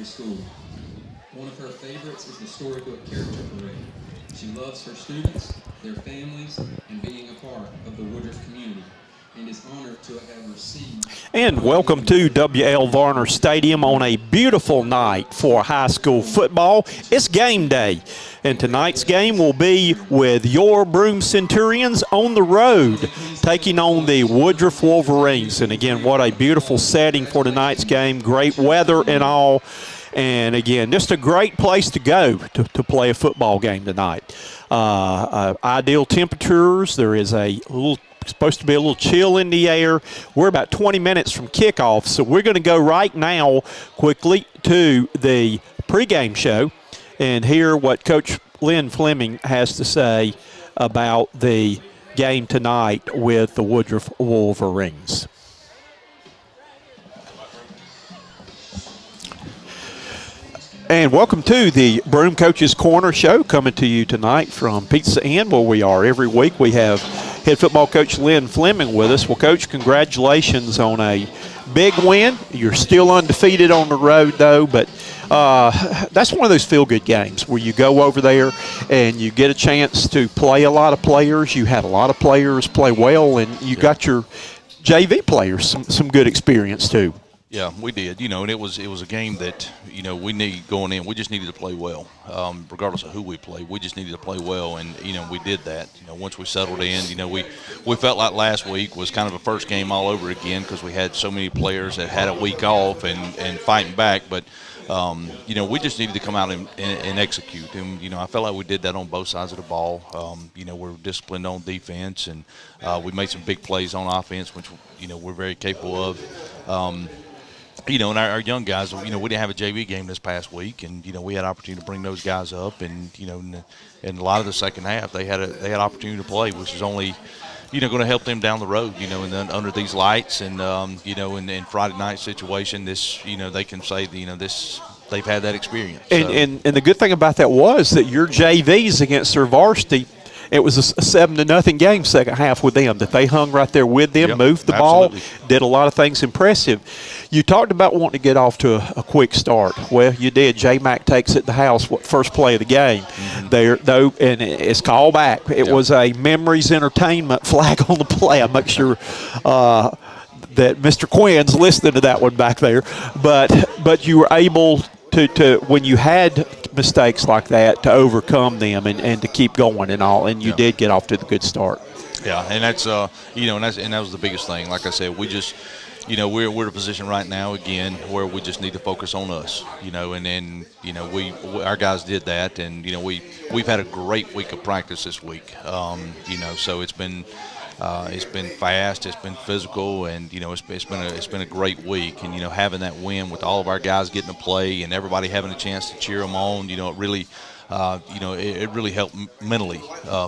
elementary school. One of her favorites is the Storybook Character Parade. She loves her students, their families, and being a part of the Woodruff community, and is honored to have received. And welcome to W.L. Varner Stadium on a beautiful night for high school football. It's game day, and tonight's game will be with your Broome Centurions on the road, taking on the Woodruff Wolverines. And again, what a beautiful setting for tonight's game. Great weather and all. And again, just a great place to go to play a football game tonight. Ideal temperatures. There is supposed to be a little chill in the air. We're about 20 minutes from kickoff, so we're going to go right now quickly to the pregame show and hear what Coach Lynn Fleming has to say about the game tonight with the Woodruff Wolverines. And welcome to the Broome Coaches Corner show, coming to you tonight from Pizza Inn, where we are every week. We have head football coach Lynn Fleming with us. Well, Coach, congratulations on a big win. You're still undefeated on the road, though, but that's one of those feel-good games where you go over there and you get a chance to play a lot of players. You had a lot of players play well, and you got your JV players some good experience, too. Yeah, we did. And it was a game that, we need going in. We just needed to play well, regardless of who we played. We just needed to play well, and, we did that. Once we settled in, we felt like last week was kind of a first game all over again because we had so many players that had a week off and fighting back. But, we just needed to come out and execute. And, I felt like we did that on both sides of the ball. We're disciplined on defense, and we made some big plays on offense, which, we're very capable of. And our young guys, we didn't have a JV game this past week, and we had opportunity to bring those guys up, and in a lot of the second half they had opportunity to play, which is only going to help them down the road, and then under these lights, and in Friday night situation, this they can say this they've had that experience. And the good thing about that was that your JVs against their varsity, it was a 7-0 game second half with them, that they hung right there with them, moved the ball, did a lot of things impressive. You talked about wanting to get off to a quick start. Well, you did. J-Mac takes it to the house, first play of the game. There, though, and it's called back. It was a Memories Entertainment flag on the play. I'm not sure that Mr. Quinn's listening to that one back there. But you were able to when you had mistakes like that, to overcome them and to keep going and all, and you did get off to the good start. Yeah, and that's and that was the biggest thing. Like I said, we just we're in a position right now again where we just need to focus on us, and then our guys did that, and we've had a great week of practice this week, so it's been fast, it's been physical, and it's been a great week, and having that win with all of our guys getting to play and everybody having a chance to cheer them on, it really it really helped mentally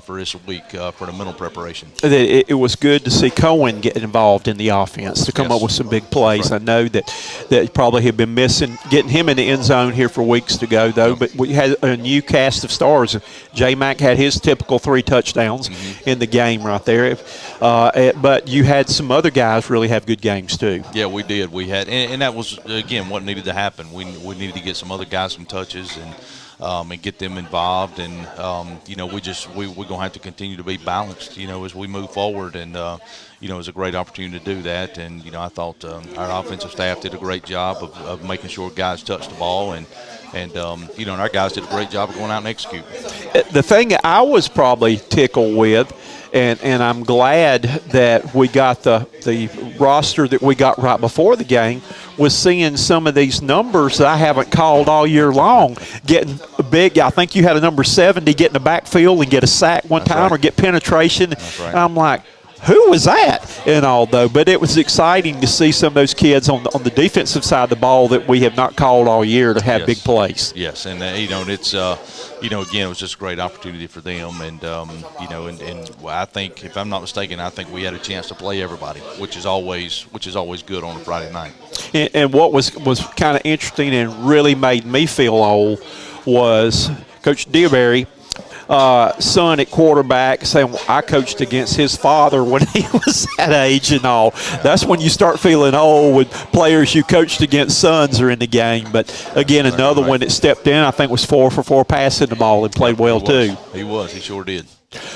for this week for the mental preparation. It was good to see Cohen getting involved in the offense to come up with some big plays. Right. I know that probably had been missing getting him in the end zone here for weeks to go, though. But we had a new cast of stars. J-Mac had his typical 3 touchdowns in the game right there. But you had some other guys really have good games too. Yeah, we did. We had, and that was again what needed to happen. We needed to get some other guys some touches and get them involved, and we're gonna have to continue to be balanced, as we move forward, and it was a great opportunity to do that, and I thought our offensive staff did a great job of making sure guys touched the ball, and our guys did a great job of going out and executing. The thing I was probably tickled with, and I'm glad that we got the roster that we got right before the game, was seeing some of these numbers that I haven't called all year long getting big. I think you had a number 70 get in the backfield and get a sack one time, or get penetration. That's right. And I'm like, who was that? And all, though. But it was exciting to see some of those kids on the defensive side of the ball that we have not called all year to have big plays. Yes, and it's again, it was just a great opportunity for them, and and I think, if I'm not mistaken, I think we had a chance to play everybody, which is always good on a Friday night. And what was kind of interesting and really made me feel old was Coach Dearberry son at quarterback saying, well, I coached against his father when he was that age and all. That's when you start feeling old when players you coached against sons are in the game. But, again, another one that stepped in, I think was 4 for 4 passing the ball and played well too. He sure did.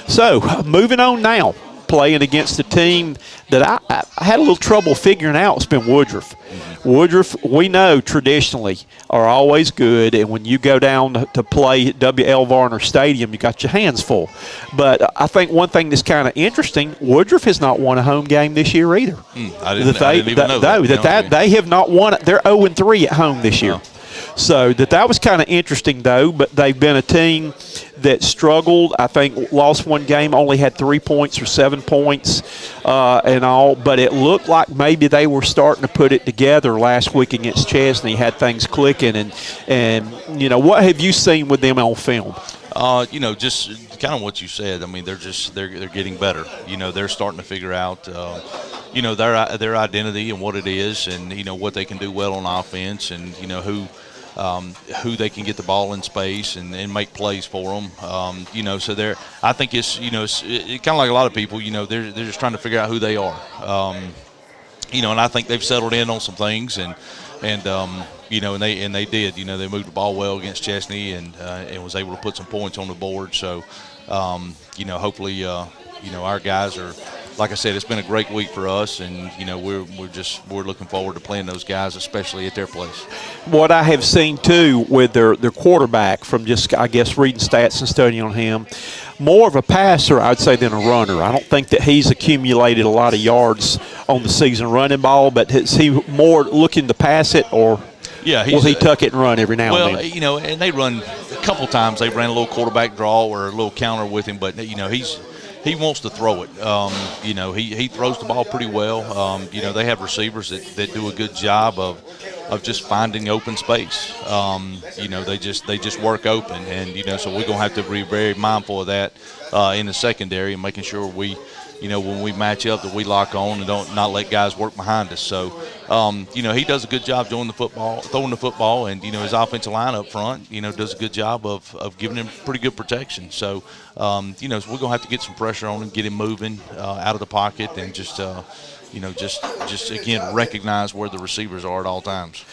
So, moving on now, playing against a team that I had a little trouble figuring out. It's been Woodruff. Woodruff, we know traditionally, are always good, and when you go down to play at W.L. Varner Stadium, you got your hands full. But I think one thing that's kind of interesting, Woodruff has not won a home game this year either. I didn't even know that. They have not won it. They're 0-3 at home this year. So that was kind of interesting, though, but they've been a team that struggled. I think lost one game, only had 3 points or 7 points and all, but it looked like maybe they were starting to put it together last week against Chesney, had things clicking. And you know, what have you seen with them on film? You know, just kind of what you said. I mean, they're getting better. You know, they're starting to figure out, you know, their identity and what it is, and you know what they can do well on offense, and you know who they can get the ball in space and make plays for them. You know, so I think it's, you know, it's kind of like a lot of people. You know, they're just trying to figure out who they are. You know, and I think they've settled in on some things, and you know, and they did. You know, they moved the ball well against Chesney and was able to put some points on the board. So, you know, hopefully, you know, our guys are. Like I said, it's been a great week for us, and you know we're looking forward to playing those guys, especially at their place. What I have seen too with their quarterback, from just I guess reading stats and studying on him, more of a passer I'd say than a runner. I don't think that he's accumulated a lot of yards on the season running ball, but is he more looking to pass it, or will he tuck it and run every now and then? Well, you know, and they run a couple times. They ran a little quarterback draw or a little counter with him, but you know he wants to throw it. You know, he throws the ball pretty well. You know, they have receivers that do a good job of just finding open space. You know, they just work open, and you know, so we're gonna have to be very mindful of that in the secondary and making sure we, you know, when we match up that we lock on and not let guys work behind us. So, you know, he does a good job throwing the football, and you know his offensive line up front, you know, does a good job of giving him pretty good protection. So, you know, so we're gonna have to get some pressure on him, get him moving out of the pocket, and just you know, just again recognize where the receivers are at all times.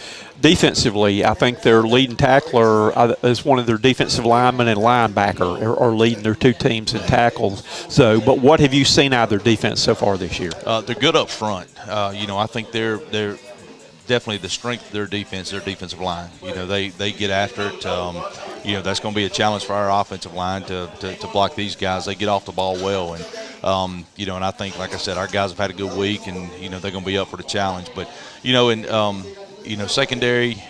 Defensively, I think their leading tackler is one of their defensive linemen and linebacker are leading their two teams in tackles. So, but what have you seen out of their defense so far this year? They're good up front. You know, I think they're definitely the strength of their defense, their defensive line. You know, they get after it. You know, that's going to be a challenge for our offensive line to block these guys. They get off the ball well, and you know, and I think, like I said, our guys have had a good week, and you know they're going to be up for the challenge. But you know, and you know, secondary,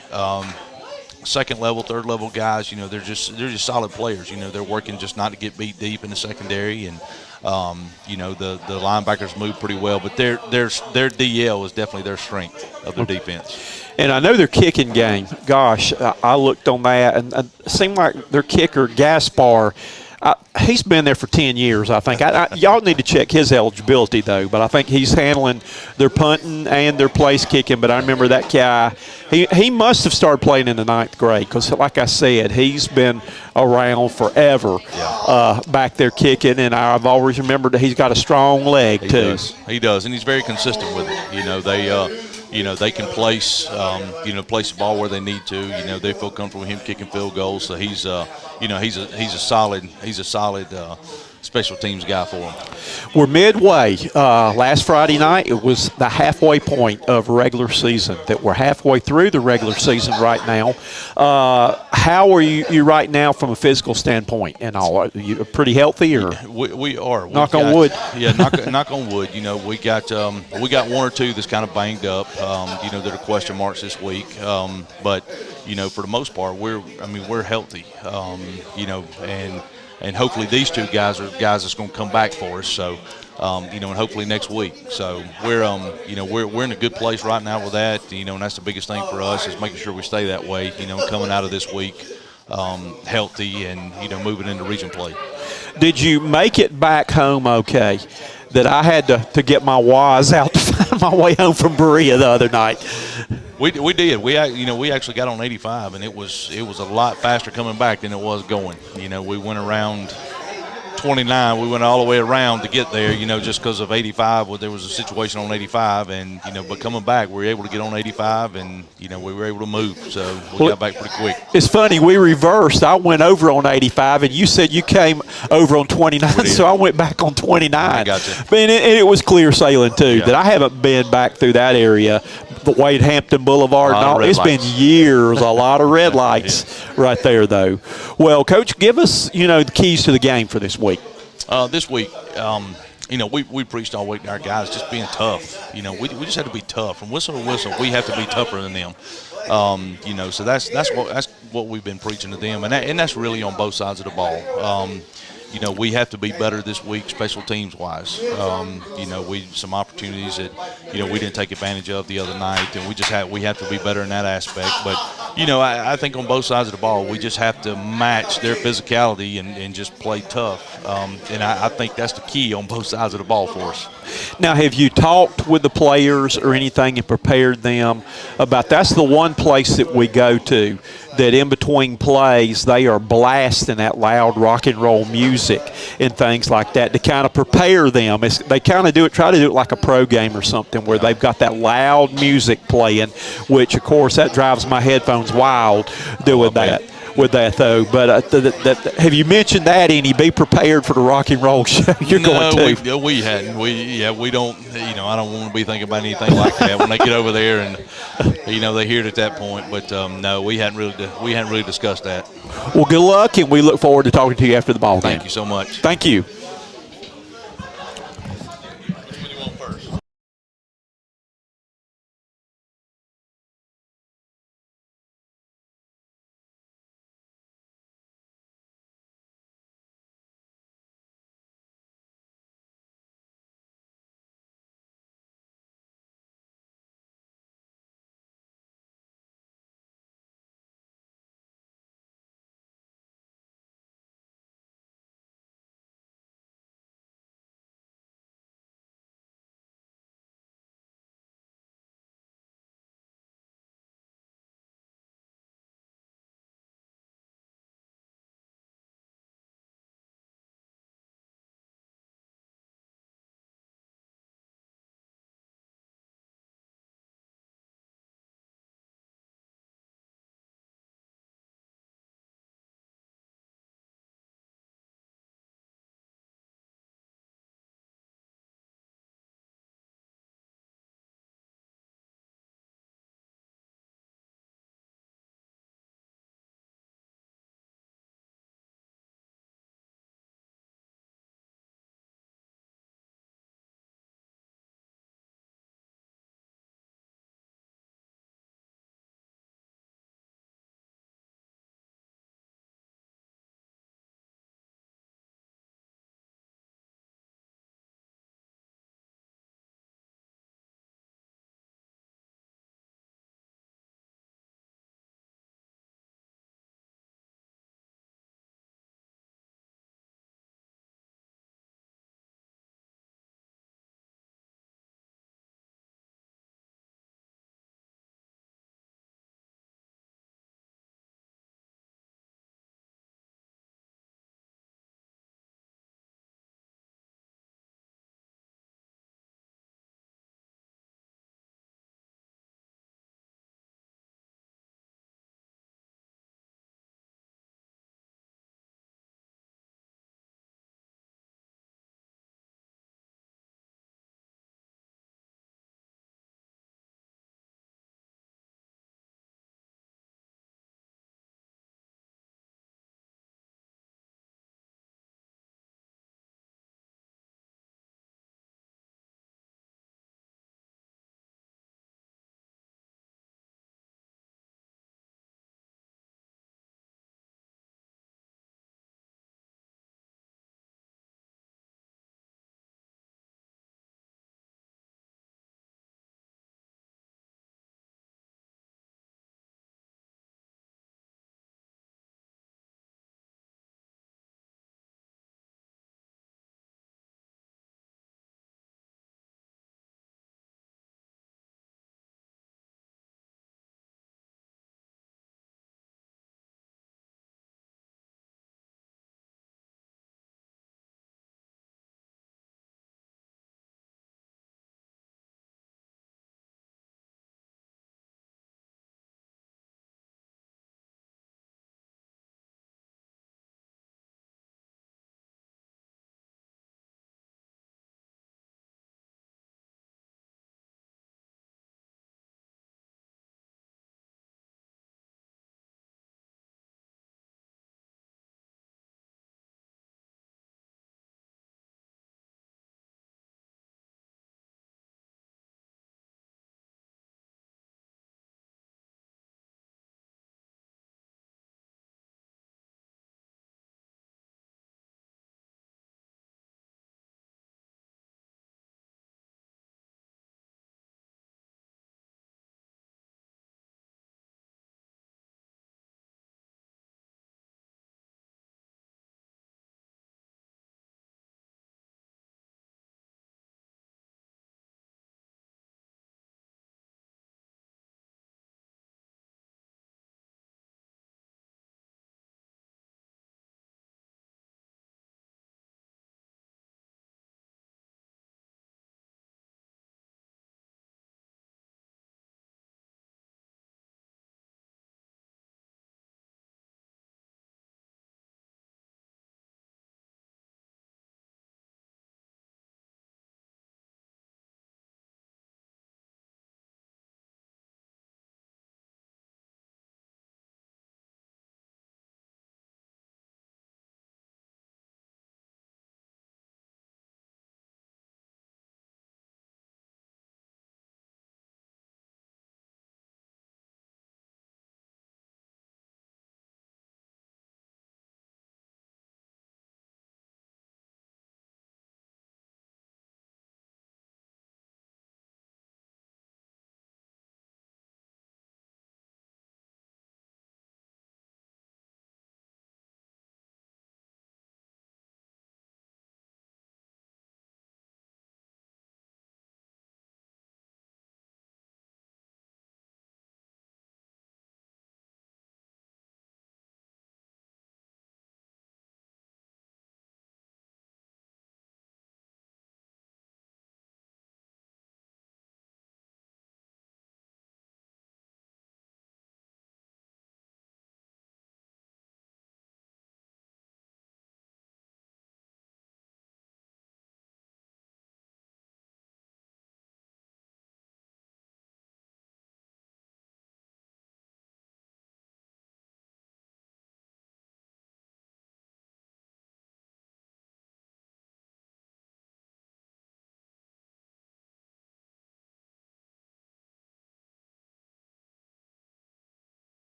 second level, third level guys, you know, they're just solid players. You know, they're working just not to get beat deep in the secondary, and you know, the linebackers move pretty well, but their DL is definitely their strength of their defense. And I know their kicking game. Gosh, I looked on that, and it seemed like their kicker, Gaspar, he's been there for 10 years, I think. Y'all need to check his eligibility, though, but I think he's handling their punting and their place kicking. But I remember that guy, he must have started playing in the 9th grade because, like I said, he's been around forever back there kicking, and I've always remembered that he's got a strong leg, too. He does, and he's very consistent with it. You know, they can place the ball where they need to. You know, they feel comfortable with him kicking field goals. So he's a solid special teams guy for them. We're midway. Last Friday night, it was the halfway point of regular season. That we're halfway through the regular season right now. How are you right now from a physical standpoint and all? Are you pretty healthy, or we are? Knock on wood. Yeah, knock on wood. You know, we got one or two that's kind of banged up. You know, that are question marks this week. But you know, for the most part, we're healthy. You know, and hopefully these two guys are guys that's going to come back for us. So, you know, and hopefully next week. So we're in a good place right now with that. You know, and that's the biggest thing for us is making sure we stay that way. You know, coming out of this week healthy and you know moving into region play. Did you make it back home okay? That I had to get my wise out to find my way home from Berea the other night. We did. We actually got on 85, and it was a lot faster coming back than it was going. We went around 29. We went all the way around to get there. Just because of 85. Well, there was a situation on 85, and but coming back, we were able to get on 85, and we were able to move. So we got back pretty quick. It's funny, we reversed. I went over on 85, and you said you came over on 29, so I went back on 29. I gotcha. And it was clear sailing, too, Yeah. that I haven't been back through that area, the Wade Hampton Boulevard and all. It's been years, a lot of red lights right there, though. Well, Coach, give us, the keys to the game for this week. This week, we preached all week to our guys just being tough. We just have to be tough. From whistle to whistle, we have to be tougher than them. So that's what we've been preaching to them, and that's really on both sides of the ball. We have to be better this week, special teams wise. Some opportunities that we didn't take advantage of the other night, and we have to be better in that aspect. But I think on both sides of the ball, we just have to match their physicality and just play tough. And I think that's the key on both sides of the ball for us. Now, have you talked with the players or anything and prepared them about that's the one place that we go to that in between plays they are blasting that loud rock and roll music and things like that to kind of prepare them. They kind of try to do it like a pro game or something where they've got that loud music playing, which, of course, that drives my headphones wild doing that. With that, though, but have you mentioned that any? Be prepared for the rock and roll show you're going to. We hadn't. We don't. I don't want to be thinking about anything like that when they get over there and they hear it at that point. But no, we hadn't really discussed that. Well, good luck, and we look forward to talking to you after the ball game. Thank you so much. Thank you.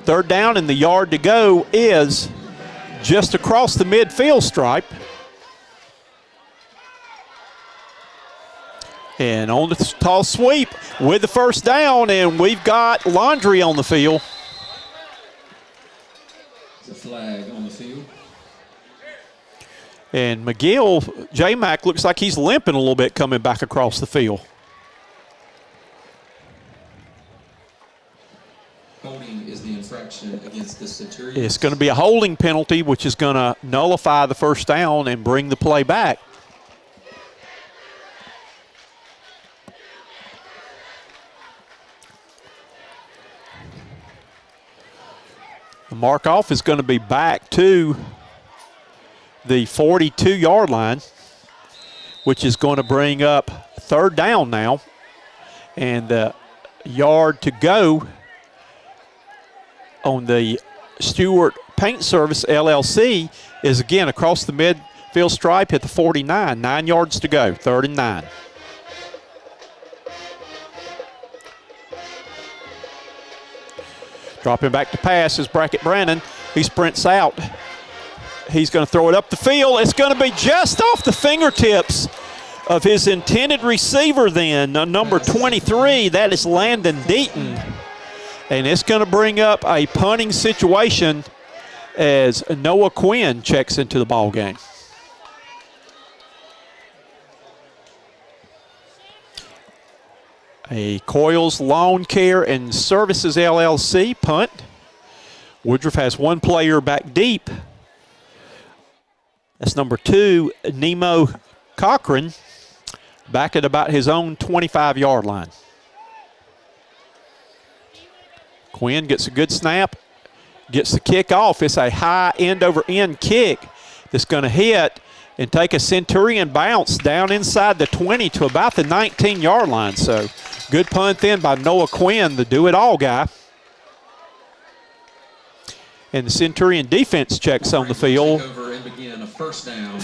Third down and the yard to go is just across the midfield stripe. And on the tall sweep with the first down, and we've got Laundry on the field. It's a flag on the field. And McGill, J-Mac, looks like he's limping a little bit coming back across the field. Holding is the infraction against the Centurions. It's going to be a holding penalty, which is going to nullify the first down and bring the play back. The mark-off is going to be back to the 42-yard line, which is going to bring up third down now. And the yard to go on the Stewart Paint Service LLC is again across the midfield stripe at the 49. 9 yards to go, 3rd and 9. Dropping back to pass is Brackett Brandon. He sprints out. He's going to throw it up the field. It's going to be just off the fingertips of his intended receiver then, number 23. That is Landon Deaton. And it's going to bring up a punting situation as Noah Quinn checks into the ball game. A Coils Lawn Care and Services LLC punt. Woodruff has one player back deep. That's number 2, Nemo Cochran, back at about his own 25-yard line. Quinn gets a good snap, gets the kick off. It's a high end-over-end kick that's going to hit and take a Centurion bounce down inside the 20 to about the 19-yard line. So good punt then by Noah Quinn, the do-it-all guy. And the Centurion defense checks on the field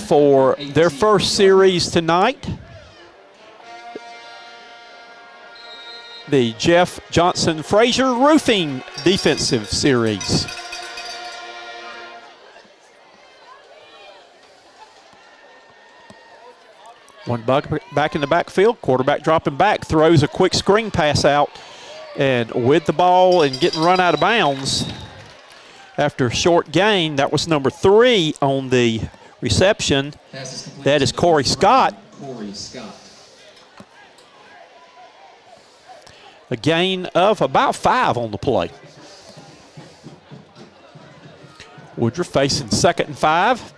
for their first series tonight. The Jeff Johnson Frazier Roofing defensive series. One back in the backfield, quarterback dropping back, throws a quick screen pass out, and with the ball and getting run out of bounds after a short gain, that was number 3 on the reception. That is Corey Scott. A gain of about 5 on the play. Woodruff facing 2nd and 5.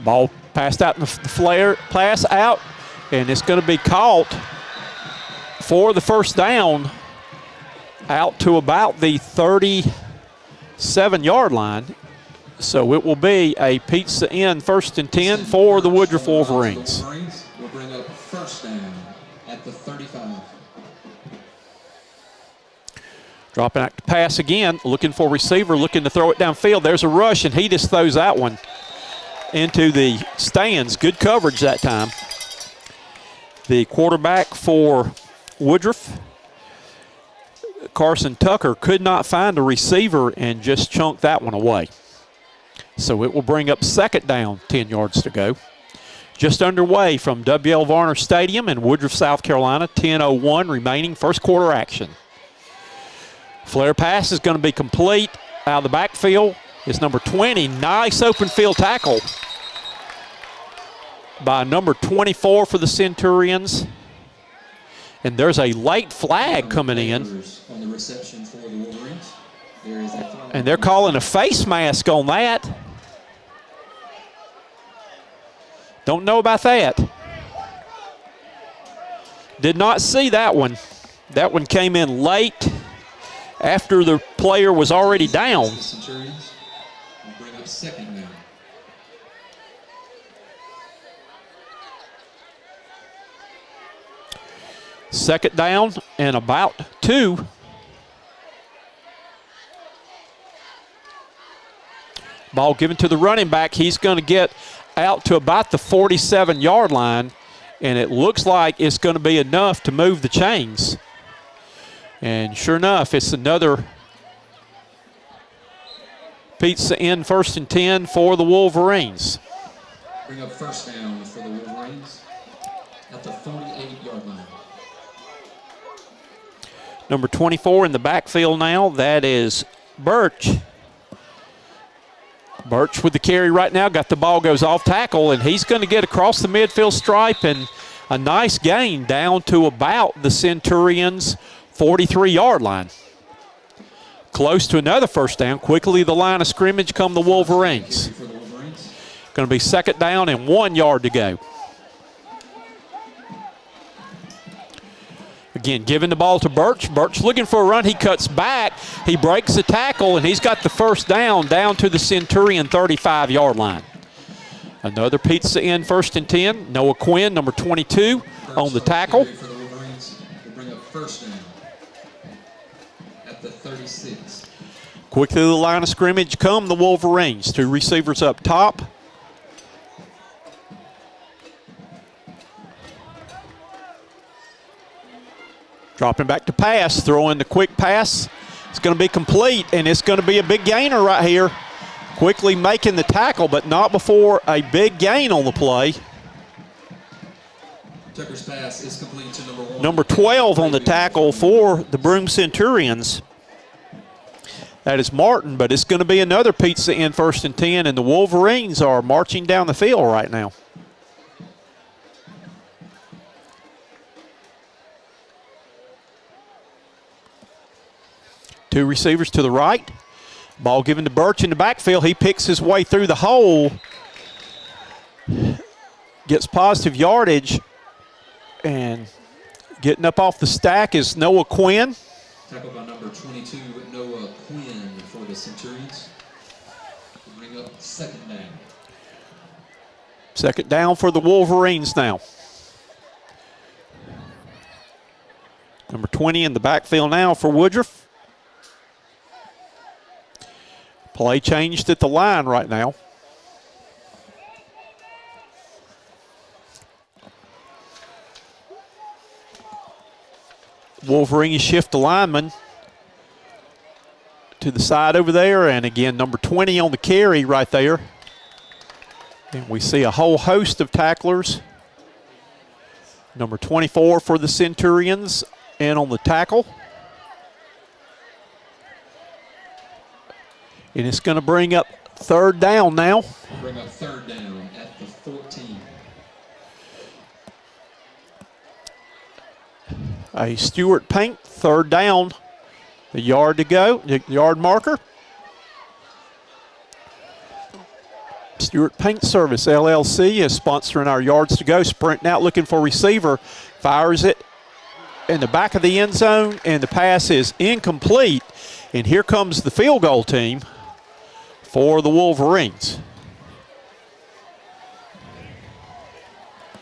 Ball passed out in the flare, pass out, and it's going to be caught for the first down out to about the 37-yard line. So it will be a pizza in 1st and 10 for the Woodruff Wolverines. Will bring up first down at the 35. Dropping back to pass again, looking for receiver, looking to throw it downfield. There's a rush, and he just throws that one into the stands. Good coverage that time. The quarterback for Woodruff, Carson Tucker, could not find a receiver and just chunked that one away. So it will bring up 2nd down, 10 yards to go. Just underway from W.L. Varner Stadium in Woodruff, South Carolina. 10:01 remaining, first quarter action. Flare pass is going to be complete. Out of the backfield is number 20. Nice open field tackle by number 24 for the Centurions. And there's a late flag coming in. And they're calling a face mask on that. Don't know about that. Did not see that one. That one came in late after the player was already down. Centurions will bring up 2nd down. Second down and about 2. Ball given to the running back. He's going to get out to about the 47-yard line, and it looks like it's going to be enough to move the chains. And sure enough, it's another pizza in 1st and 10 for the Wolverines. Bring up first down for the Wolverines at the 48-yard line. Number 24 in the backfield now, that is Birch. Birch with the carry right now, got the ball, goes off tackle, and he's going to get across the midfield stripe, and a nice gain down to about the Centurions' 43-yard line. Close to another first down. Quickly the line of scrimmage come the Wolverines. Going to be 2nd down and 1 yard to go. Again, giving the ball to Birch. Birch looking for a run. He cuts back. He breaks the tackle, and he's got the first down to the Centurion 35-yard line. Another pizza in 1st and 10. Noah Quinn, number 22, on the tackle. For the Wolverines, will bring up first down at the 36. Quickly to the line of scrimmage come the Wolverines. 2 receivers up top. Dropping back to pass, throwing the quick pass. It's going to be complete, and it's going to be a big gainer right here. Quickly making the tackle, but not before a big gain on the play. Tucker's pass is complete to number 1. Number 12 on the tackle for the Broome Centurions. That is Martin, but it's going to be another pizza in 1st and 10, and the Wolverines are marching down the field right now. Two receivers to the right. Ball given to Birch in the backfield. He picks his way through the hole. Gets positive yardage. And getting up off the stack is Noah Quinn. Tackled by number 22, Noah Quinn for the Centurions. Bring up 2nd down. 2nd down for the Wolverines now. Number 20 in the backfield now for Woodruff. Play changed at the line right now. Wolverines shift the lineman to the side over there, and again, number 20 on the carry right there. And we see a whole host of tacklers. Number 24 for the Centurions and on the tackle. And it's going to bring up 3rd down now. Bring up 3rd down at the 14. A Stewart Paint, 3rd down. The yard to go, the yard marker. Stewart Paint Service, LLC, is sponsoring our yards to go. Sprinting out, looking for receiver. Fires it in the back of the end zone, and the pass is incomplete. And here comes the field goal team for the Wolverines.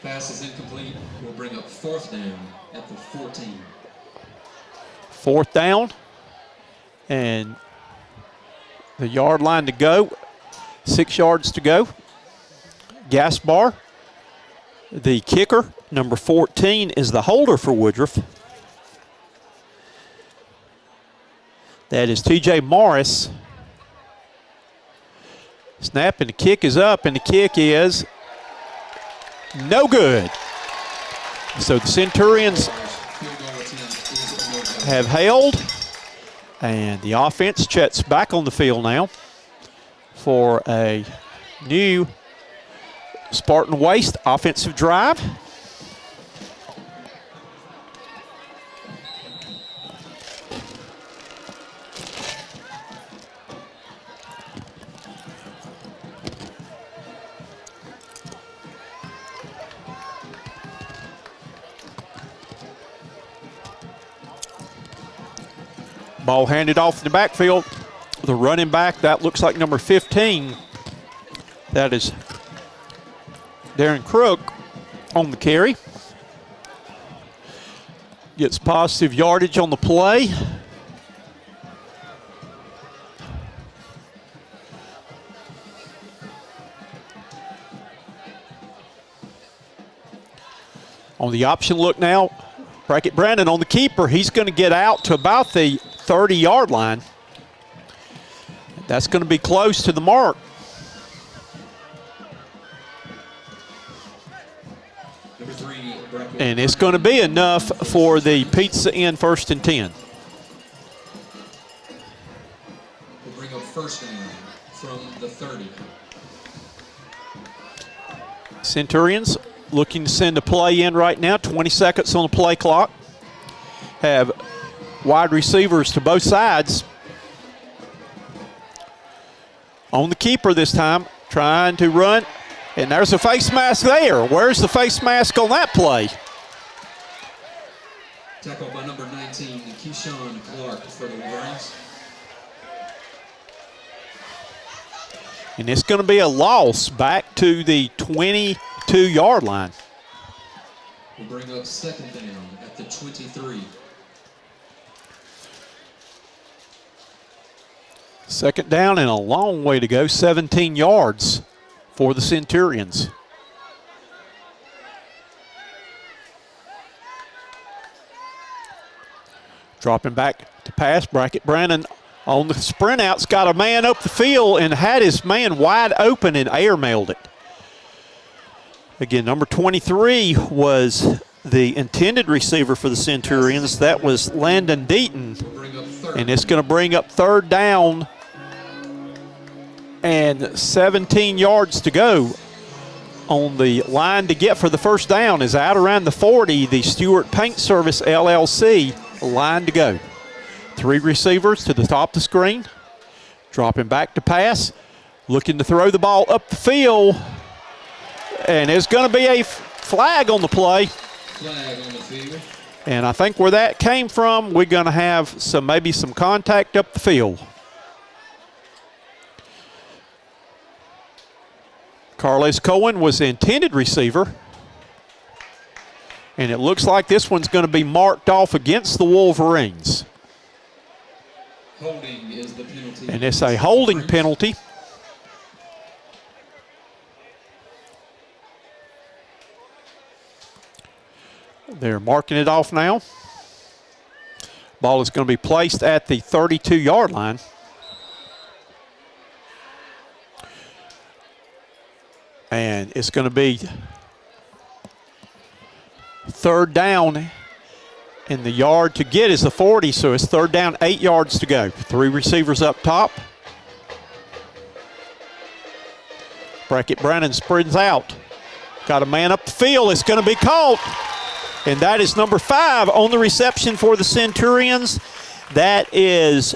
Pass is incomplete. We'll bring up 4th down at the 14. 4th down, and the yard line to go. 6 yards to go. Gaspar, the kicker, number 14, is the holder for Woodruff. That is TJ Morris. Snap, and the kick is up, and the kick is no good. So the Centurions have held, and the offense checks back on the field now for a new Spartan Waste offensive drive. Ball handed off in the backfield. The running back, that looks like number 15. That is Darren Crook on the carry. Gets positive yardage on the play. On the option look now, Brackett Brandon on the keeper. He's going to get out to about the 30-yard line. That's going to be close to the mark. Number 3, Brackett. And it's going to be enough for the Pizza Inn 1st and 10. We'll bring up first down from the 30. Centurions looking to send a play in right now. 20 seconds on the play clock. Have wide receivers to both sides. On the keeper this time, trying to run. And there's a face mask there. Where's the face mask on that play? Tackled by number 19, Keyshawn Clark for the Wolverines. And it's going to be a loss back to the 22-yard line. We'll bring up second down at the 23. Second down and a long way to go, 17 yards for the Centurions. Dropping back to pass, Brackett Brandon on the sprint out's got a man up the field and had his man wide open and airmailed it. Again, number 23 was the intended receiver for the Centurions. That was Landon Deaton. And it's going to bring up third down and 17 yards to go on the line to get for the first down is out around the 40, the Stewart Paint Service LLC line to go. 3 receivers to the top of the screen, dropping back to pass, looking to throw the ball up the field, and there's going to be a flag on the play. Flag on the field. And I think where that came from, we're going to have maybe some contact up the field. Carlos Cohen was the intended receiver. And it looks like this one's going to be marked off against the Wolverines. Holding is the penalty. And it's a holding penalty. They're marking it off now. Ball is going to be placed at the 32-yard line. And it's going to be third down, and the yard to get is the 40, so it's third down, 8 yards to go. 3 receivers up top. Brackett Brandon sprints out. Got a man up the field. It's going to be caught. And that is number 5 on the reception for the Centurions. That is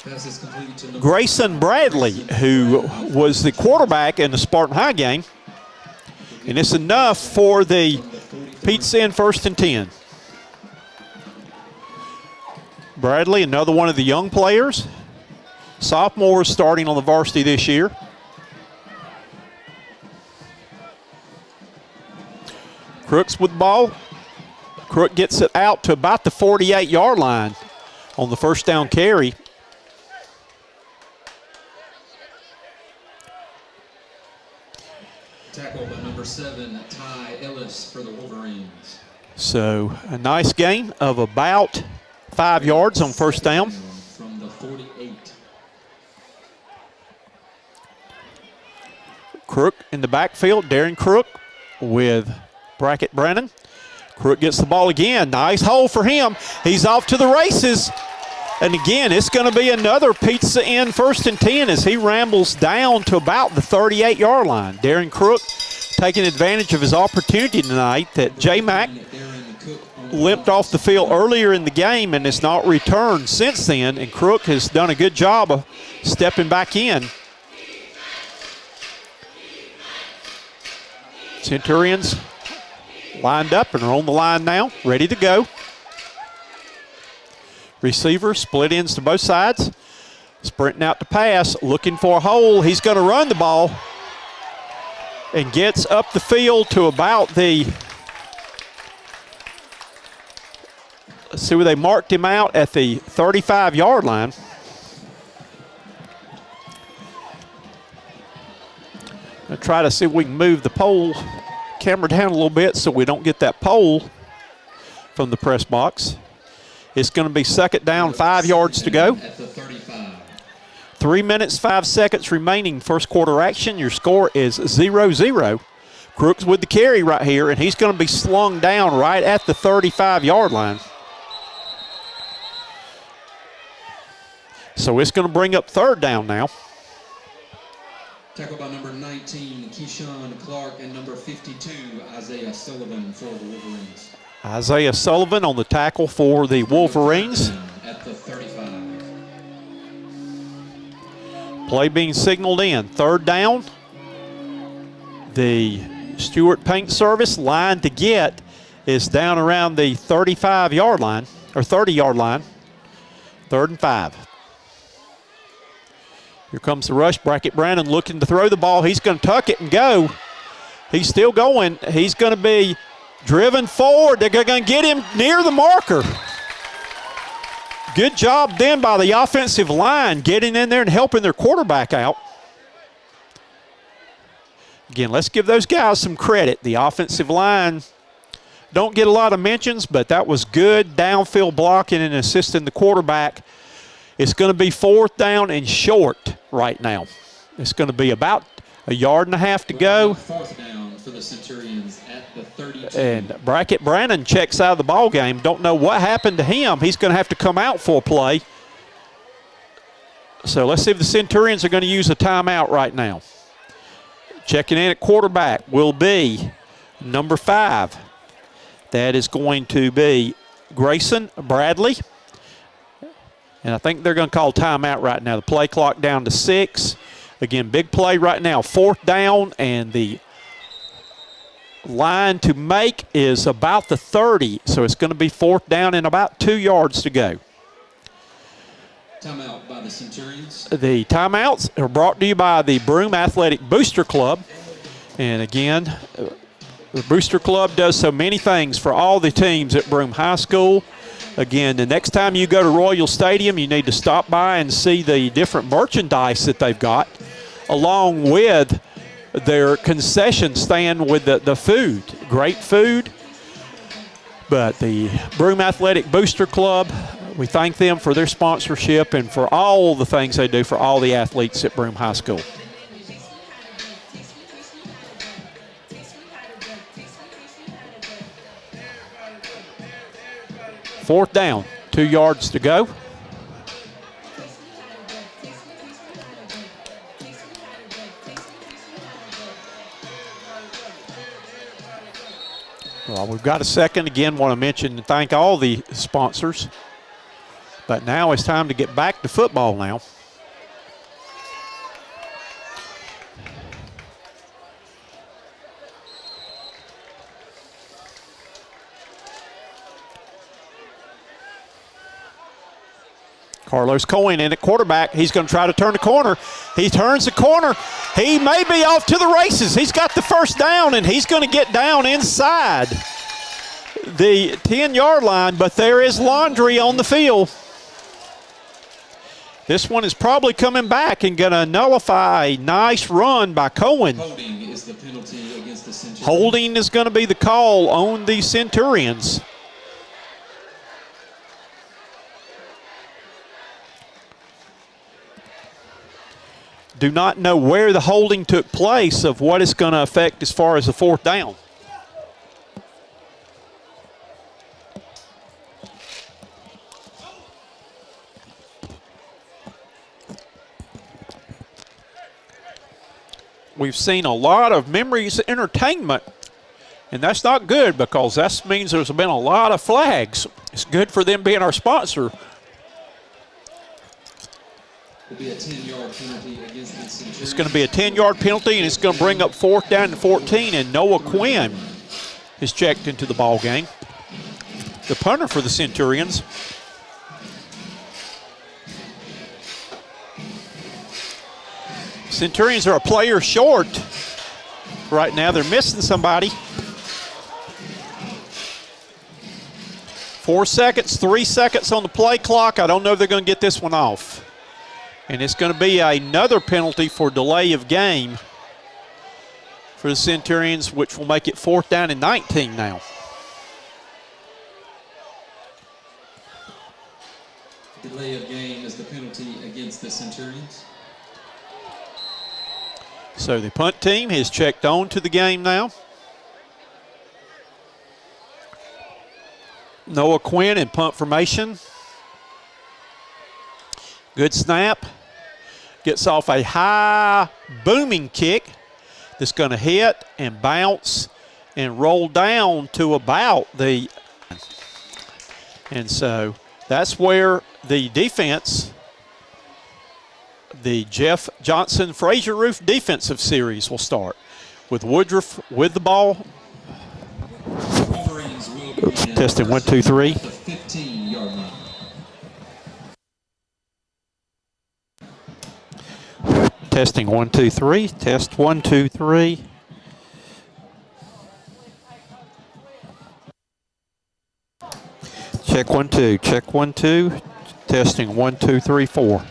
Grayson Bradley, who was the quarterback in the Spartan High game. And it's enough for the Pizza Inn 1st and 10. Bradley, another one of the young players. Sophomore starting on the varsity this year. Crooks with the ball. Crook gets it out to about the 48-yard line on the first down carry. Tackle by number 7, Ty Ellis for the Wolverines. So a nice gain of about 5 yards on first down. From the 48. Crook in the backfield, Darren Crook with Brackett Brandon. Crook gets the ball again. Nice hole for him. He's off to the races. And again, it's going to be another Pizza Inn 1st and 10 as he rambles down to about the 38-yard line. Darren Crook taking advantage of his opportunity tonight that J-Mac limped off the field earlier in the game and has not returned since then. And Crook has done a good job of stepping back in. Centurions lined up and are on the line now, ready to go. Receiver split ends to both sides. Sprinting out to pass, looking for a hole. He's going to run the ball and gets up the field to about the, let's see where they marked him out, at the 35-yard line. I'll try to see if we can move the pole camera down a little bit so we don't get that pole from the press box. It's going to be second down, 5 yards to go. At the 35. 3 minutes, 5 seconds remaining. First quarter action. Your score is 0-0. Crooks with the carry right here, and he's going to be slung down right at the 35-yard line. So it's going to bring up third down now. Tackled by number 19, Keyshawn Clark, and number 52, Isaiah Sullivan for the Wolverines. Isaiah Sullivan on the tackle for the Wolverines. At the 35. Play being signaled in. Third down. The Stewart Paint Service line to get is down around the 35-yard line, or 30-yard line. 3rd and 5. Here comes the rush. Brackett Brandon looking to throw the ball. He's going to tuck it and go. He's still going. He's going to be driven forward. They're going to get him near the marker. Good job then by the offensive line getting in there and helping their quarterback out. Again, let's give those guys some credit. The offensive line don't get a lot of mentions, but that was good downfield blocking and assisting the quarterback. It's going to be 4th down and short right now. It's going to be about 1.5 yards to go. 4th down for the Centurions at the 32. And Brackett Brandon checks out of the ball game. Don't know what happened to him. He's going to have to come out for a play. So let's see if the Centurions are going to use a timeout right now. Checking in at quarterback will be number 5. That is going to be Grayson Bradley. And I think they're going to call timeout right now. The play clock down to 6. Again, big play right now. 4th down, and the line to make is about the 30. So it's going to be 4th down and about 2 yards to go. Timeout by the Centurions. The timeouts are brought to you by the Broome Athletic Booster Club. And again, the Booster Club does so many things for all the teams at Broome High School. Again, the next time you go to Royal Stadium, you need to stop by and see the different merchandise that they've got, along with their concession stand with the food. Great food. But the Broome Athletic Booster Club, we thank them for their sponsorship and for all the things they do for all the athletes at Broome High School. Fourth down, 2 yards to go. Well, we've got a second. Again, want to mention and thank all the sponsors. But now it's time to get back to football now. Carlos Cohen in at quarterback. He's going to try to turn the corner. He turns the corner. He may be off to the races. He's got the first down, and he's going to get down inside the 10-yard line, but there is laundry on the field. This one is probably coming back and going to nullify a nice run by Cohen. Holding is the penalty against the Centurions. Holding is going to be the call on the Centurions. Do not know where the holding took place of what it's going to affect as far as the 4th down. We've seen a lot of memories entertainment, and that's not good because that means there's been a lot of flags. It's good for them being our sponsor. Will be a 10-yard penalty against the Centurions. It's going to be a 10-yard penalty, and it's going to bring up 4th down and 14, and Noah Quinn is checked into the ball game. The punter for the Centurions. Centurions are a player short right now. They're missing somebody. 4 seconds, 3 seconds on the play clock. I don't know if they're going to get this one off. And it's going to be another penalty for delay of game for the Centurions, which will make it 4th down and 19 now. Delay of game is the penalty against the Centurions. So the punt team has checked on to the game now. Noah Quinn in punt formation. Good snap. Gets off a high booming kick that's going to hit and bounce and roll down to about the. And so that's where the defense, the Jeff Johnson Fraser Roof defensive series will start with Woodruff with the ball. Wolverines will begin Testing 1, 2, 3. at the 15-yard line. Testing 1, 2, 3. Test 1, 2, 3. Check 1, 2. Check 1, 2. Testing 1, 2, 3, 4.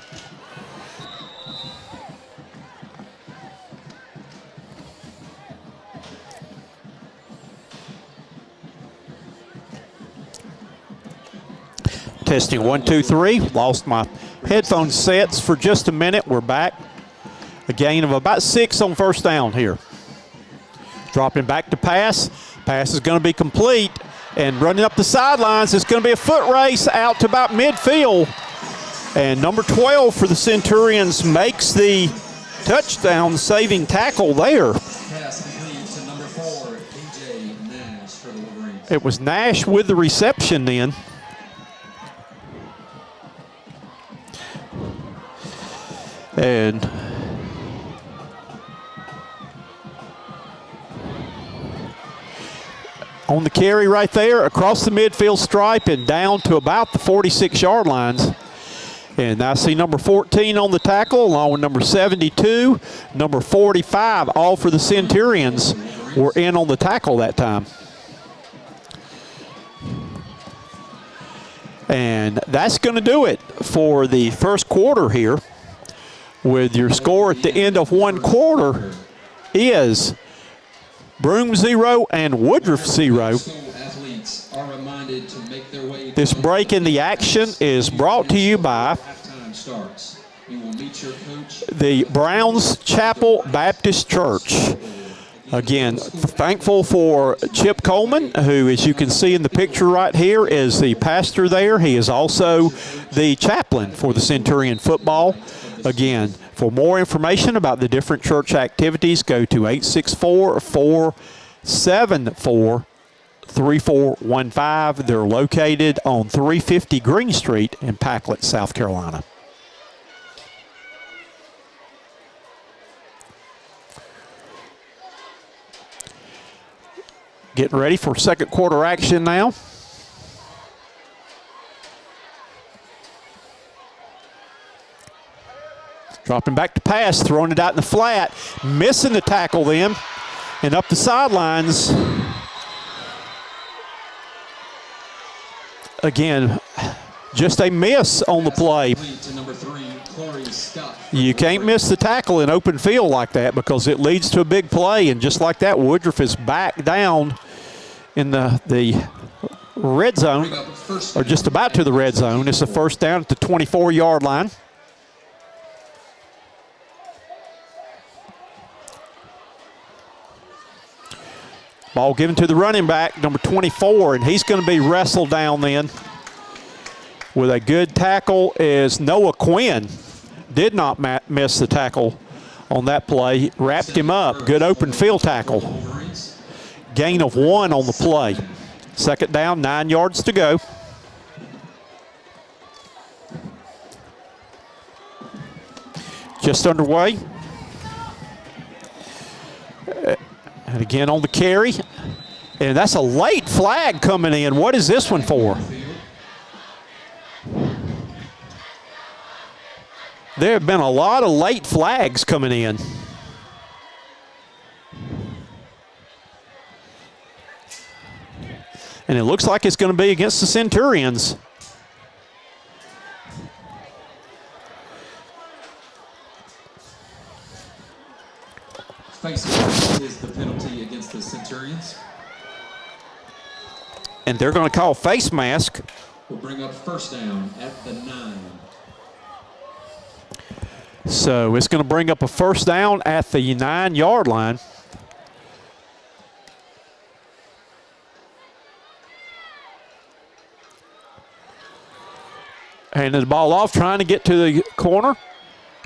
Testing 1, 2, 3. Lost my headphone sets for just a minute. We're back. A gain of about 6 on first down here. Dropping back to pass. Pass is going to be complete. And running up the sidelines, it's going to be a foot race out to about midfield. And number 12 for the Centurions makes the touchdown saving tackle there. Pass complete to number 4, DJ Nash for the Wolverines. It was Nash with the reception then. And on the carry right there, across the midfield stripe and down to about the 46-yard lines. And I see number 14 on the tackle, along with number 72, number 45, all for the Centurions were in on the tackle that time. And that's going to do it for the first quarter here, with your score at the end of one quarter is Broome 0 and Woodruff 0. This break in the action is brought to you by the Browns Chapel Baptist Church. Again, thankful for Chip Coleman, who, as you can see in the picture right here, is the pastor there. He is also the chaplain for the Centurion football. Again, for more information about the different church activities, go to 864-474-3415. They're located on 350 Green Street in Packlet, South Carolina. Getting ready for second quarter action now. Dropping back to pass, throwing it out in the flat, missing the tackle then, and up the sidelines. Again, just a miss on the play. You can't miss the tackle in open field like that because it leads to a big play, and just like that, Woodruff is back down in the red zone, or just about to the red zone. It's a first down at the 24-yard line. Ball given to the running back, number 24, and he's going to be wrestled down then. With a good tackle is Noah Quinn. Did not miss the tackle on that play. Wrapped him up. Good open field tackle. Gain of 1 on the play. Second down, 9 yards to go. Just underway. And again on the carry. And that's a late flag coming in. What is this one for? There have been a lot of late flags coming in. And it looks like it's going to be against the Centurions. Face mask is the penalty against the Centurions. And they're going to call face mask will bring up first down at the 9. So it's going to bring up a first down at the 9-yard line. Handing the ball off, trying to get to the corner.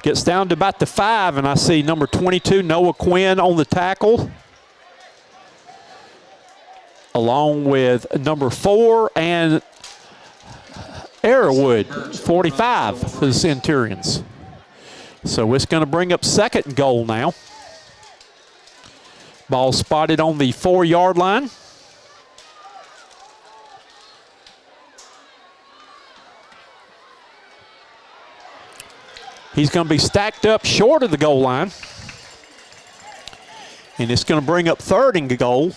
Gets down to about the 5, and I see number 22, Noah Quinn, on the tackle, along with number 4 and Arrowwood, 45 for the Centurions. So it's going to bring up second and goal now. Ball spotted on the 4-yard line. He's going to be stacked up short of the goal line. And it's going to bring up third and goal.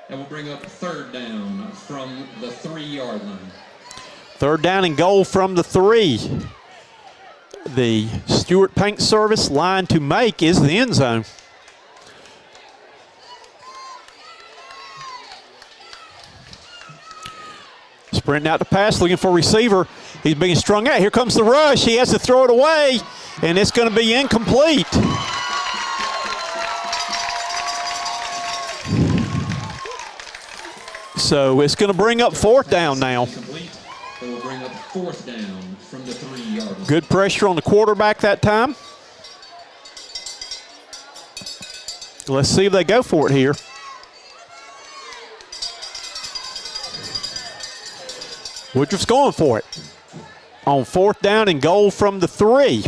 And we'll bring up third down from the 3-yard line. Third down and goal from the 3. The Stewart Paint Service line to make is the end zone. Sprinting out to pass, looking for receiver. He's being strung out. Here comes the rush. He has to throw it away, and it's going to be incomplete. So it's going to bring up fourth down now. Incomplete. It will bring up fourth down from the 3-yard line. Good pressure on the quarterback that time. Let's see if they go for it here. Woodruff's going for it. On fourth down and goal from the 3.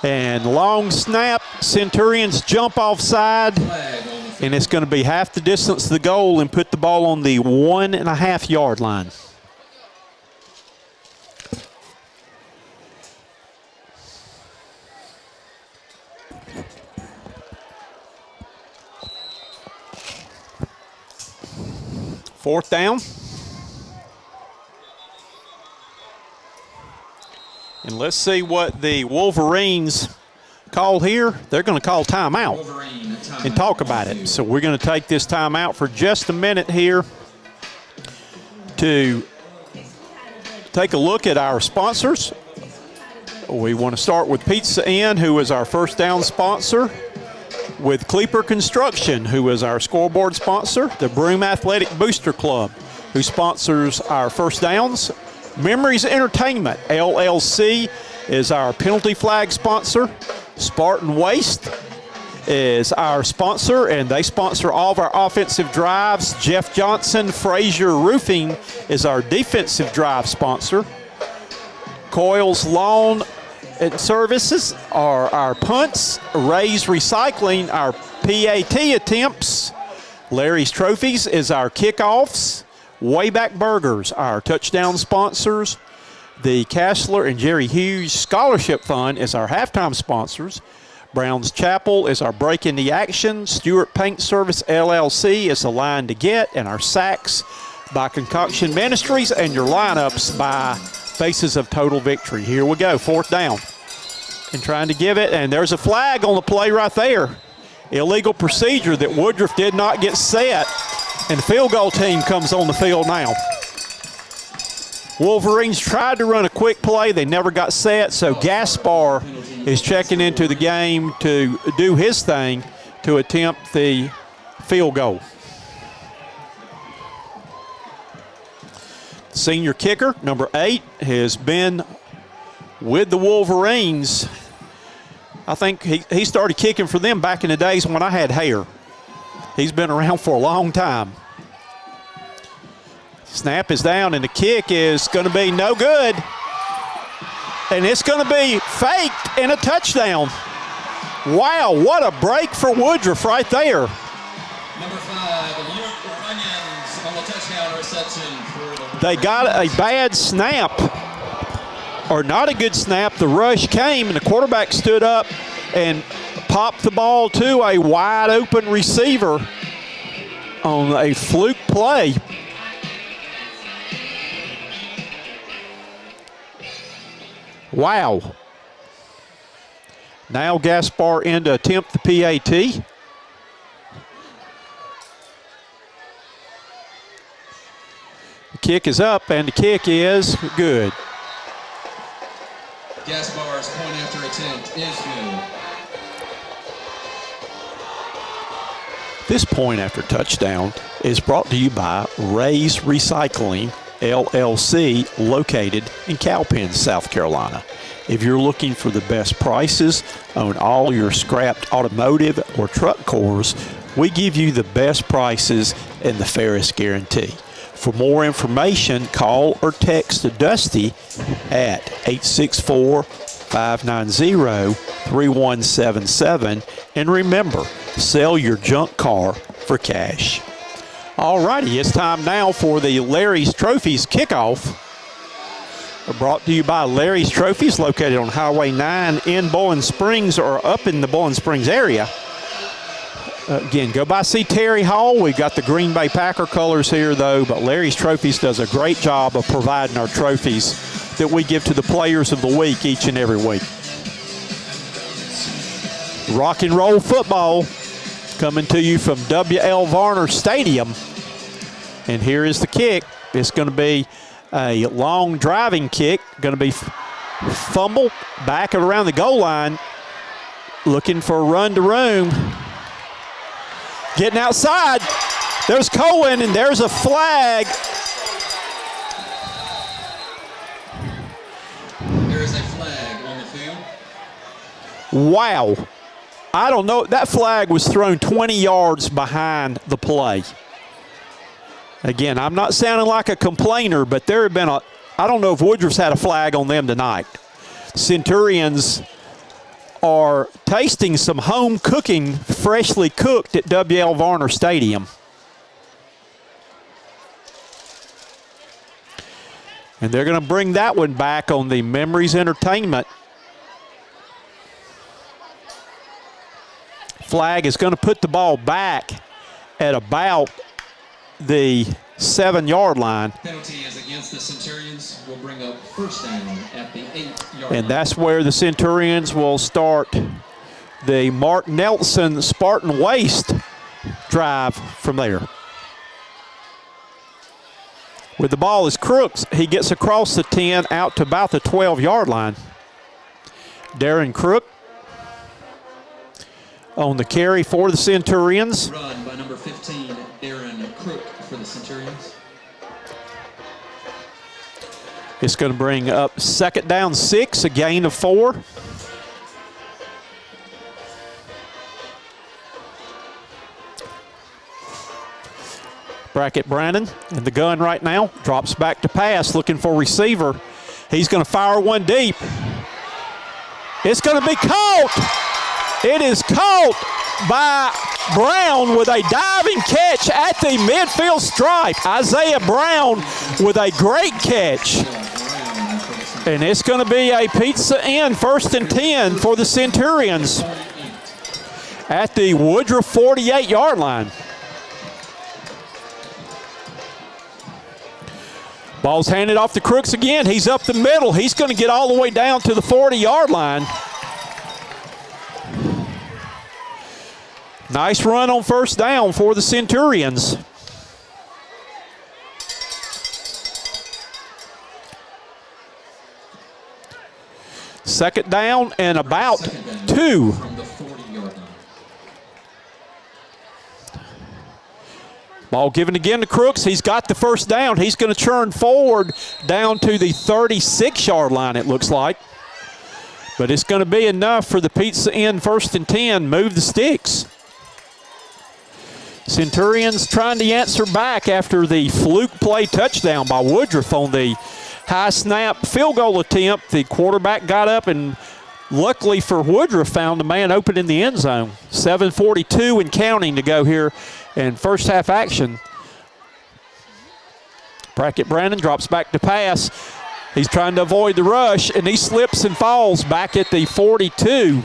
And long snap, Centurions jump offside, and it's going to be half the distance to the goal and put the ball on the 1.5-yard line. Fourth down. And let's see what the Wolverines call here. They're going to call timeout and talk about it. So we're going to take this timeout for just a minute here to take a look at our sponsors. We want to start with Pizza Inn, who is our first down sponsor, with Kleeper Construction, who is our scoreboard sponsor, the Broome Athletic Booster Club, who sponsors our first downs. Memories Entertainment, LLC, is our penalty flag sponsor. Spartan Waste is our sponsor, and they sponsor all of our offensive drives. Jeff Johnson Frazier Roofing is our defensive drive sponsor. Coyle's Lawn and Services are our punts. Ray's Recycling, our PAT attempts. Larry's Trophies is our kickoffs. Wayback Burgers, our touchdown sponsors. The Cashler and Jerry Hughes Scholarship Fund is our halftime sponsors. Brown's Chapel is our break in the action. Stewart Paint Service, LLC is the line to get. And our sacks by Concoction Ministries, and your lineups by Faces of Total Victory. Here we go, fourth down. And trying to give it, and there's a flag on the play right there. Illegal procedure that Woodruff did not get set. And the field goal team comes on the field now. Wolverines tried to run a quick play. They never got set, so Gaspar is checking into the game to do his thing to attempt the field goal. Senior kicker, number 8, has been with the Wolverines. I think he started kicking for them back in the days when I had hair. He's been around for a long time. Snap is down, and the kick is going to be no good. And it's going to be faked and a touchdown. Wow, what a break for Woodruff right there. Number 5, Luke Onions on the touchdown reception for the... They got a bad snap, or not a good snap. The rush came, and the quarterback stood up and popped the ball to a wide open receiver on a fluke play. Wow. Now Gaspar in to attempt the PAT. The kick is up, and the kick is good. Gaspar's point after attempt is good. This point after touchdown is brought to you by Ray's Recycling, LLC, located in Cowpen, South Carolina. If you're looking for the best prices on all your scrapped automotive or truck cores, we give you the best prices and the fairest guarantee. For more information, call or text Dusty at 864-590-3177. And remember, sell your junk car for cash. All righty, it's time now for the Larry's Trophies kickoff. Brought to you by Larry's Trophies, located on Highway 9 in Bowling Springs or up in the Bowling Springs area. Again, go by see Terry Hall. We've got the Green Bay Packer colors here, though, but Larry's Trophies does a great job of providing our trophies that we give to the players of the week each and every week. Rock and roll football coming to you from W.L. Varner Stadium. And here is the kick. It's going to be a long driving kick, going to be fumble back around the goal line, looking for a run to room. Getting outside. There's Cohen, and there's a flag. There is a flag on the field. Wow. I don't know. That flag was thrown 20 yards behind the play. Again, I'm not sounding like a complainer, but there have been I don't know if Woodruff's had a flag on them tonight. Centurions are tasting some home cooking, freshly cooked at W.L. Varner Stadium. And they're going to bring that one back on the Memories Entertainment. Flag is going to put the ball back at about the 7-yard line. Penalty is against the Centurions. Will bring up first down at the 8-yard line. And that's where the Centurions will start the Mark Nelson Spartan Waste drive from there. With the ball is Crooks, he gets across the 10 out to about the 12-yard line. Darren Crook on the carry for the Centurions. Run by number 15, Darren Crook for the Centurions. It's going to bring up second down 6, a gain of 4. Brackett Brandon in the gun right now. Drops back to pass, looking for receiver. He's going to fire one deep. It's going to be caught. It is caught by Brown with a diving catch at the midfield stripe. Isaiah Brown with a great catch. And it's going to be a pizza in, 1st and 10 for the Centurions at the Woodruff 48-yard line. Ball's handed off to Crooks again. He's up the middle. He's going to get all the way down to the 40-yard line. Nice run on first down for the Centurions. Second down and about 2. From the 40-yard line. Ball given again to Crooks. He's got the first down. He's going to churn forward down to the 36-yard line, it looks like. But it's going to be enough for the pizza in, 1st and 10. Move the sticks. Centurions trying to answer back after the fluke play touchdown by Woodruff on the high snap field goal attempt. The quarterback got up and luckily for Woodruff found a man open in the end zone. 7:42 and counting to go here in first half action. Brackett Brandon drops back to pass. He's trying to avoid the rush, and he slips and falls back at the 42,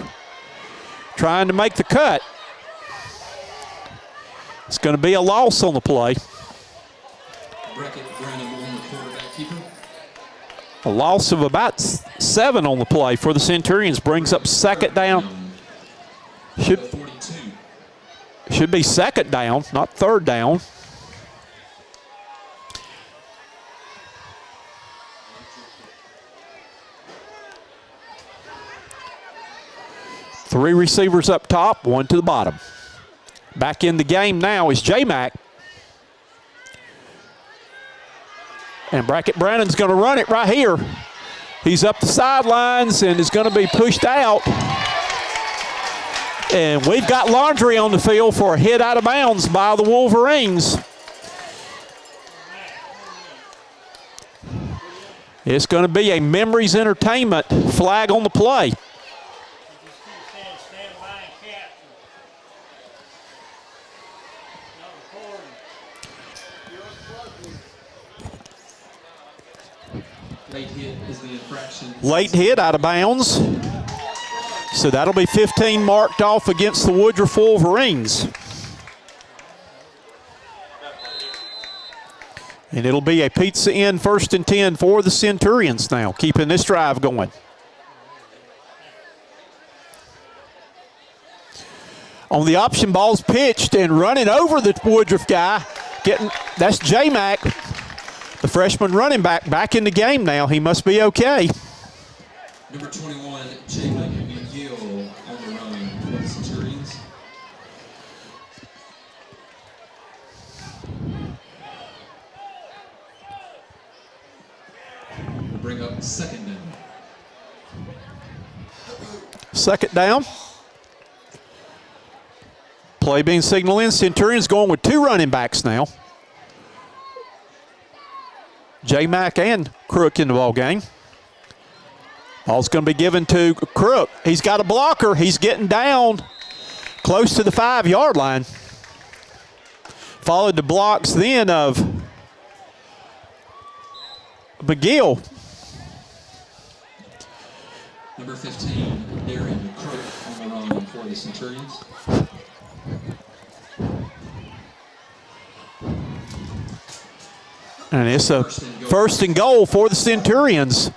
trying to make the cut. It's going to be a loss on the play. Brackett Brandon on the quarterback keeper. A loss of about 6 7 on the play for the Centurions. Brings up second down. Should be second down, not third down. Three receivers up top, one to the bottom. Back in the game now is J-Mac. And Brackett Brannon's going to run it right here. He's up the sidelines and is going to be pushed out. And we've got laundry on the field for a hit out of bounds by the Wolverines. It's going to be a Memories Entertainment flag on the play. Late hit is the infraction. Late hit out of bounds. So that'll be 15 marked off against the Woodruff Wolverines. And it'll be a pizza in 1st and 10 for the Centurions now, keeping this drive going. On the option, ball's pitched and running over the Woodruff guy. That's J-Mac. The freshman running back in the game now. He must be okay. Number 21, J-Mac McGill on the run for the Centurions. We'll bring up second down. Second down. Play being signaled in. Centurions going with two running backs now. J-Mac and Crook in the ball game. Ball's going to be given to Crook. He's got a blocker. He's getting down close to the 5-yard line. Followed the blocks then of McGill. Number 15, Darren Crook on the run for the Centurions. And it's a first and goal for the Centurions.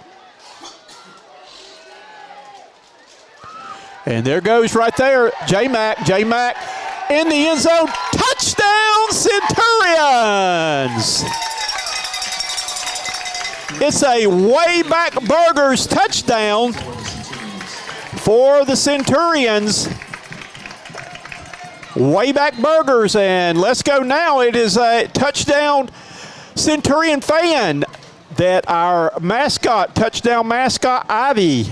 And there goes right there, J-Mac in the end zone. Touchdown, Centurions! It's a Wayback Burgers touchdown for the Centurions. Wayback Burgers, and let's go now. It is a touchdown Centurion fan that our mascot, touchdown mascot, Ivy.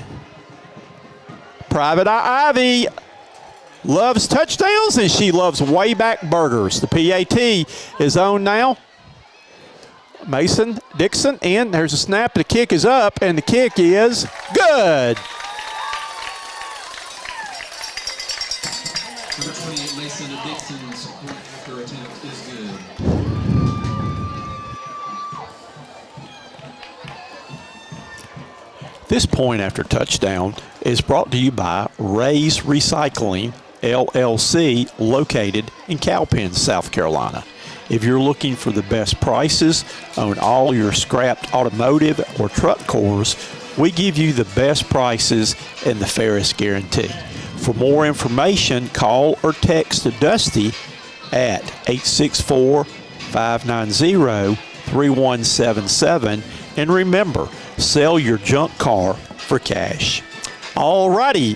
Private Eye Ivy loves touchdowns and she loves Wayback Burgers. The PAT is on now. Mason Dixon, and there's a snap. The kick is up, and the kick is good. Number 28, Mason Dixon's point after attempt is good. This point after touchdown is brought to you by Ray's Recycling, LLC, located in Cowpens, South Carolina. If you're looking for the best prices on all your scrapped automotive or truck cores, we give you the best prices and the fairest guarantee. For more information, call or text Dusty at 864-590-3177. And remember, sell your junk car for cash. All righty.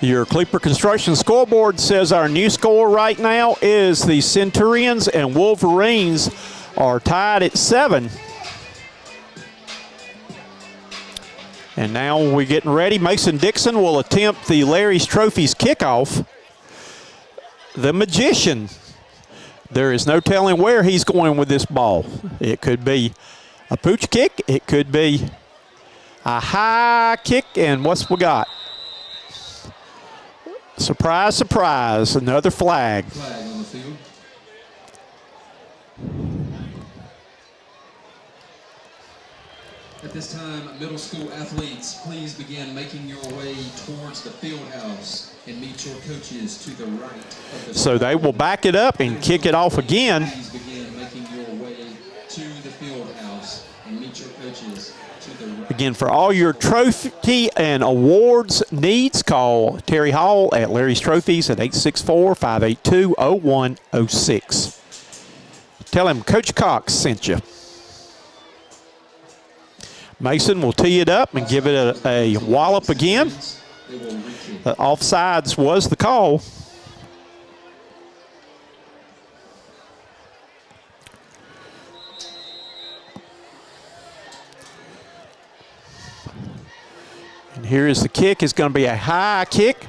Your Kleeper Construction scoreboard says our new score right now is the Centurions and Wolverines are tied at 7. And now we're getting ready. Mason Dixon will attempt the Larry's Trophies kickoff. The Magician. There is no telling where he's going with this ball. It could be a pooch kick. It could be a high kick. And what's we got? Surprise, surprise, another flag. Flag on the field. At this time, middle school athletes, please begin making your way towards the field house and meet your coaches to the right of the So they will back it up and kick it off again. Please begin making your way to the field house and meet your coaches to the right. Again, for all your trophy and awards needs, call Terry Hall at Larry's Trophies at 864-582-0106. Tell him Coach Cox sent you. Mason will tee it up and give it a wallop again. Offsides was the call. And here is the kick. It's going to be a high kick.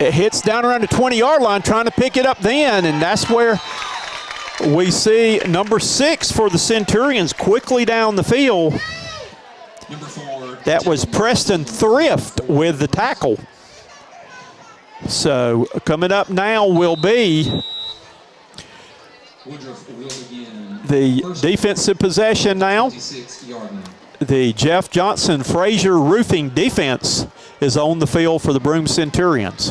It hits down around the 20-yard line, trying to pick it up then, and that's where we see number 6 for the Centurions quickly down the field. That was Preston Thrift with the tackle. So coming up now will be the defensive possession now. The Jeff Johnson Frazier Roofing defense is on the field for the Broome Centurions.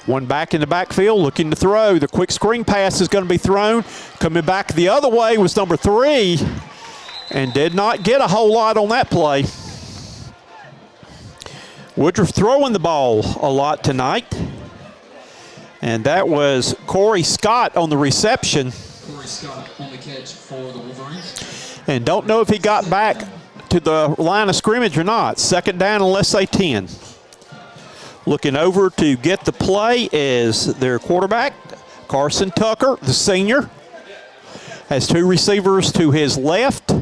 One back in the backfield looking to throw. The quick screen pass is going to be thrown. Coming back the other way was number 3 and did not get a whole lot on that play. Woodruff throwing the ball a lot tonight. And that was Corey Scott on the reception. Corey Scott on the catch for the Wolverines. And don't know if he got back to the line of scrimmage or not. Second down and let's say 10. Looking over to get the play is their quarterback, Carson Tucker, the senior. Has 2 receivers to his left.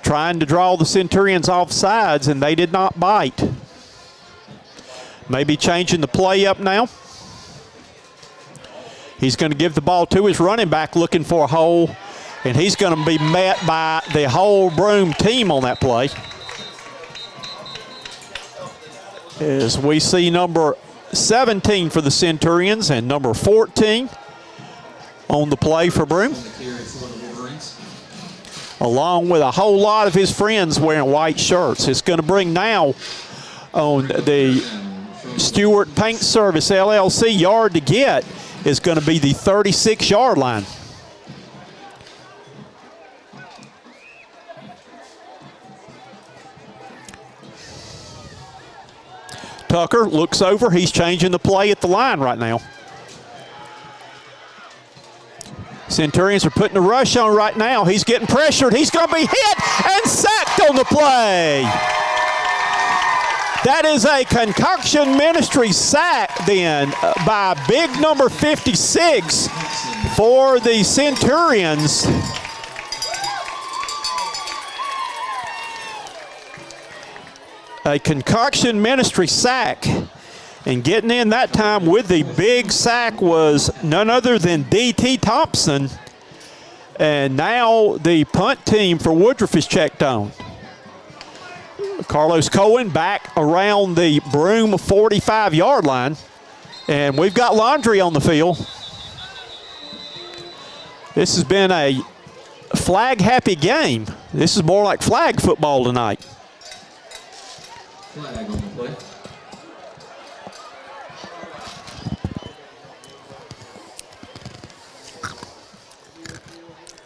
Trying to draw the Centurions off sides, and they did not bite. Maybe changing the play up now. He's going to give the ball to his running back looking for a hole, and he's going to be met by the whole Broome team on that play. As we see number 17 for the Centurions and number 14 on the play for Broome, along with a whole lot of his friends wearing white shirts. It's going to bring now on the Stewart Paint Service LLC yard to get is going to be the 36-yard line. Tucker looks over. He's changing the play at the line right now. Centurions are putting a rush on right now. He's getting pressured. He's going to be hit and sacked on the play. That is a Concoction Ministry sack then by big number 56 for the Centurions. A Concoction Ministry sack. And getting in that time with the big sack was none other than D.T. Thompson. And now the punt team for Woodruff is checked on. Carlos Cohen back around the Broome 45-yard line. And we've got laundry on the field. This has been a flag-happy game. This is more like flag football tonight. Flag on the play.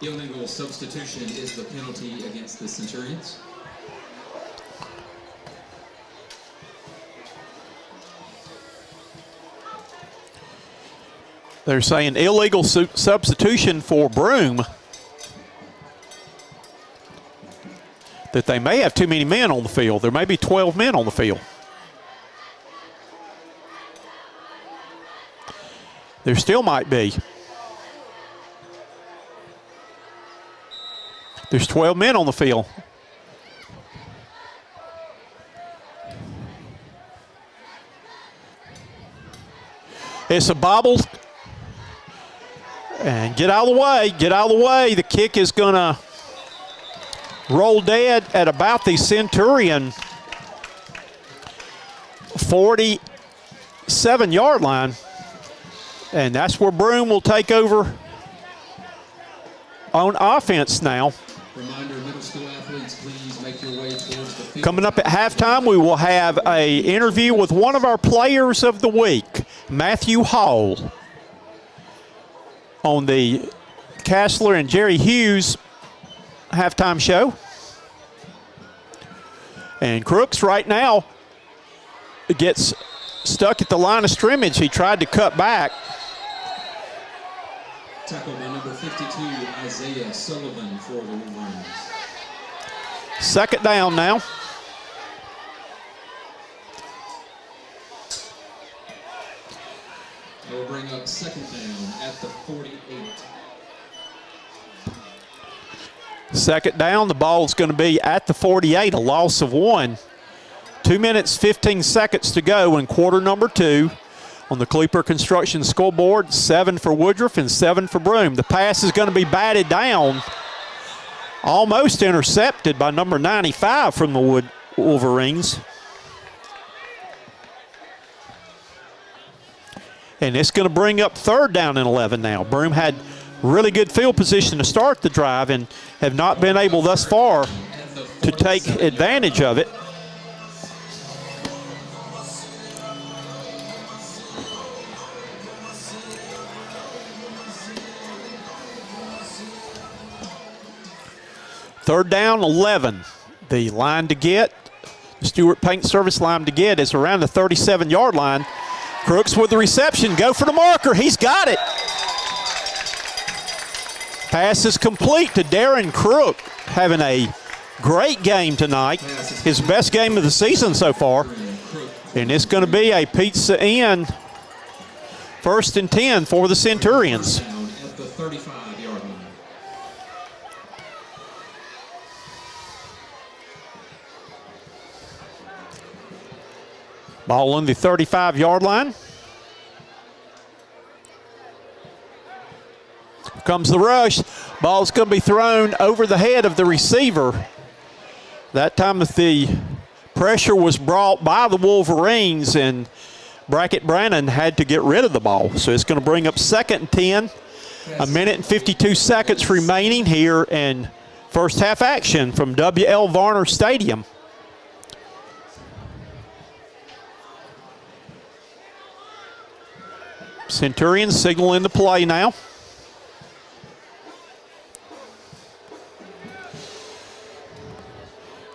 Illegal substitution is the penalty against the Centurions. They're saying illegal substitution for Broome. That they may have too many men on the field. There may be 12 men on the field. There still might be. There's 12 men on the field. It's a bobble. And get out of the way. Get out of the way. The kick is going to roll dead at about the Centurion 47-yard line. And that's where Broome will take over on offense now. Reminder, middle school athletes, please make your way towards the field. Coming up at halftime, we will have an interview with one of our players of the week, Matthew Hall. on the Castler and Jerry Hughes halftime show. And Crooks right now gets stuck at the line of scrimmage. He tried to cut back. Tackled by number 52, Isaiah Sullivan for the Wolverines. Second down now. They'll bring up second down at the 48. Second down, the ball is going to be at the 48, a loss of 1. 2 minutes, 15 seconds to go in quarter number 2 on the Kleeper Construction scoreboard. 7 for Woodruff and 7 for Broome. The pass is going to be batted down, almost intercepted by number 95 from the Wolverines. And it's going to bring up third down and 11 now. Broome had really good field position to start the drive and have not been able thus far to take advantage of it. Third down, 11. The line to get, the Stewart Paint Service line to get is around the 37-yard line. Crooks with the reception, go for the marker, he's got it. Pass is complete to Darren Crook, having a great game tonight, his best game of the season so far. And it's going to be a Pizza Inn 1st and 10 for the Centurions. At the 35-yard line. Ball on the 35-yard line. Here comes the rush. Ball's going to be thrown over the head of the receiver. That time the pressure was brought by the Wolverines, and Brackett Brannon had to get rid of the ball. So it's going to bring up 2nd and 10. A minute and 52 seconds remaining here in first half action from W.L. Varner Stadium. Centurions signaling the play now.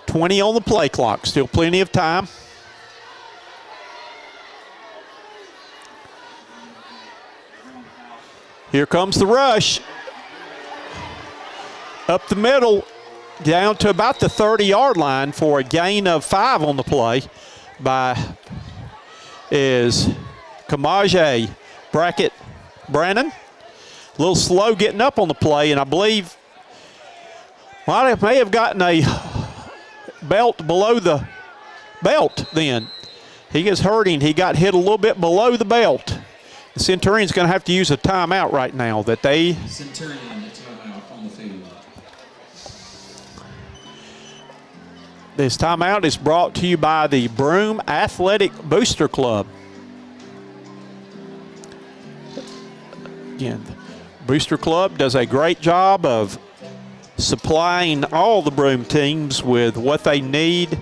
.20 on the play clock, still plenty of time. Here comes the rush. Up the middle, down to about the 30-yard line for a gain of 5 on the play is Kamaje Brackett Brannon. A little slow getting up on the play, and I believe may have gotten a belt below the belt then. He is hurting. He got hit a little bit below the belt. The Centurion's going to have to use a timeout right now that they... Centurion, a timeout on the field. This timeout is brought to you by the Broome Athletic Booster Club. Again, the Booster Club does a great job of supplying all the Broome teams with what they need,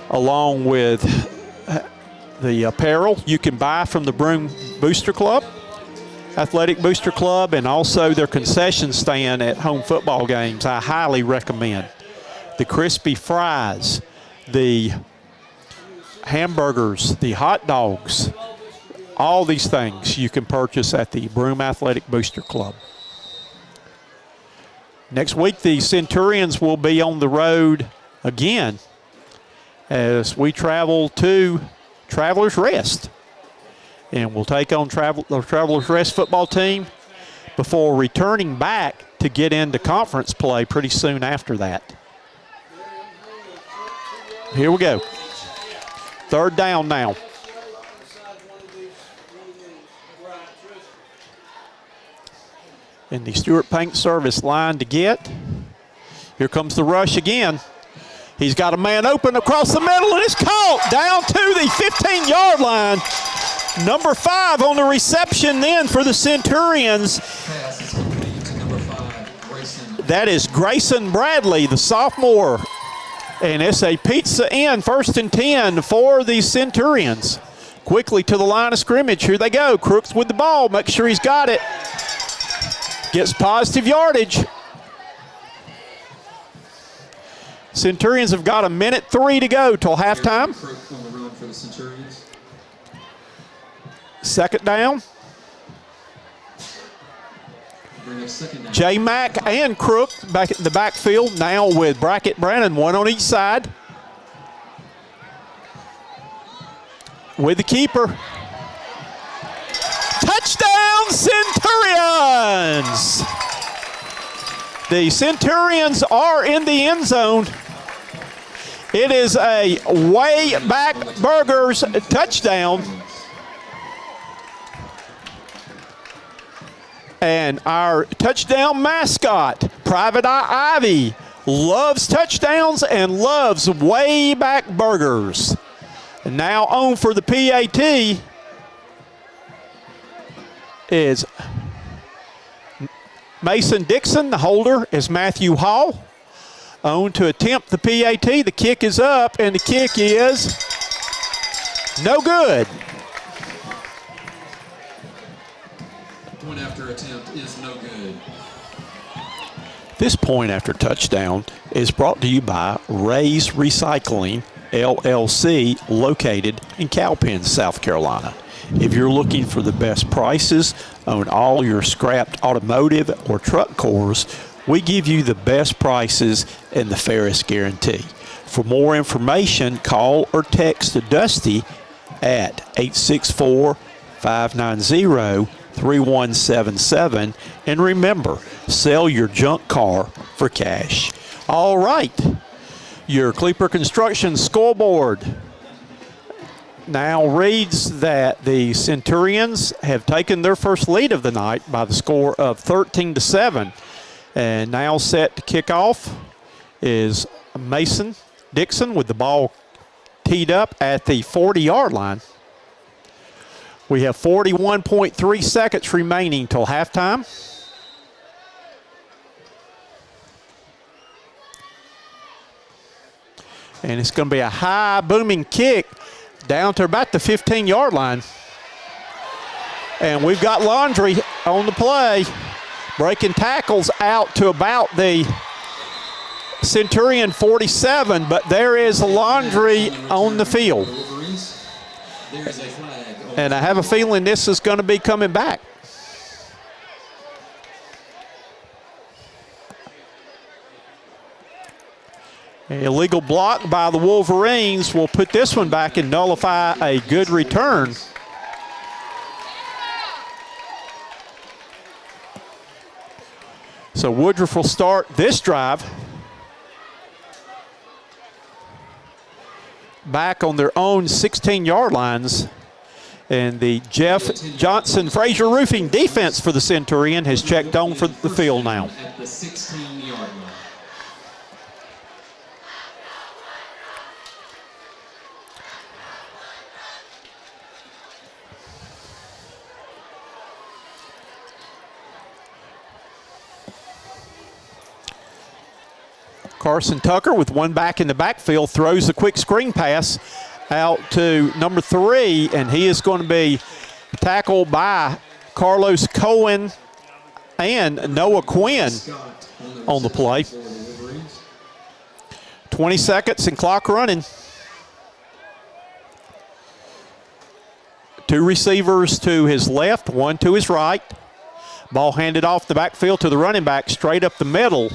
along with the apparel you can buy from the Broome Booster Club, Athletic Booster Club, and also their concession stand at home football games. I highly recommend the crispy fries, the hamburgers, the hot dogs. All these things you can purchase at the Broome Athletic Booster Club. Next week, the Centurions will be on the road again as we travel to Travelers Rest. And we'll take on the Travelers Rest football team before returning back to get into conference play pretty soon after that. Here we go. Third down now. In the Stewart Paint Service line to get. Here comes the rush again. He's got a man open across the middle, and it's caught down to the 15-yard line. Number 5 on the reception then for the Centurions. Pass is complete to number 5, Grayson. That is Grayson Bradley, the sophomore. And it's a Pizza Inn 1st and 10 for the Centurions. Quickly to the line of scrimmage. Here they go. Crooks with the ball. Make sure he's got it. Gets positive yardage. Centurions have got 1:03 to go till halftime. Crook on the run for the Centurions. Second down. Bring up second down. J. Mack and Crook back in the backfield now with Brackett Brannon, one on each side. With the keeper. Touchdown, Centurions! The Centurions are in the end zone. It is a way back Burgers touchdown. And our touchdown mascot, Private Eye Ivy, loves touchdowns and loves way back burgers. And now on for the PAT is Mason Dixon. The holder is Matthew Hall. On to attempt the PAT. The kick is up, and the kick is no good. Point after attempt is no good. This point after touchdown is brought to you by Ray's Recycling, LLC, located in Cowpens, South Carolina. If you're looking for the best prices on all your scrapped automotive or truck cores, we give you the best prices and the fairest guarantee. For more information, call or text Dusty at 864-590-3177. And remember, sell your junk car for cash. All right, your Kleeper Construction scoreboard now reads that the Centurions have taken their first lead of the night by the score of 13-7. And now set to kick off is Mason Dixon with the ball teed up at the 40-yard line. We have 41.3 seconds remaining till halftime. And it's going to be a high booming kick down to about the 15-yard line. And we've got Laundry on the play, breaking tackles out to about the Centurion 47, but there is Laundry on the field. And I have a feeling this is going to be coming back. An illegal block by the Wolverines will put this one back and nullify a good return. So Woodruff will start this drive back on their own 16-yard lines. And the Jeff Johnson Frazier Roofing defense for the Centurion has checked on for the field now. At the 16-yard line. Carson Tucker with one back in the backfield throws the quick screen pass out to number 3, and he is going to be tackled by Carlos Cohen and Noah Quinn on the play. 20 seconds and clock running. 2 receivers to his left, 1 to his right. Ball handed off the backfield to the running back straight up the middle.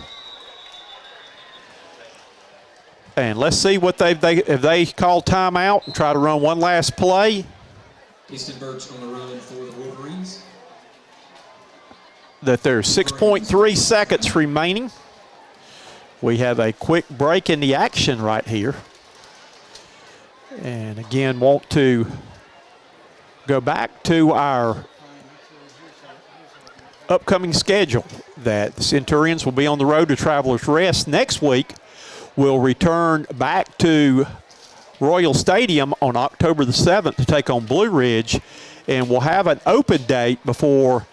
And let's see what if they call timeout and try to run one last play. Easton Birch on the run for the Wolverines. That there's 6.3 seconds remaining. We have a quick break in the action right here. And again, want to go back to our upcoming schedule that the Centurions will be on the road to Travelers Rest next week. Will return back to Royal Stadium on October the 7th to take on Blue Ridge, and we'll have an open date before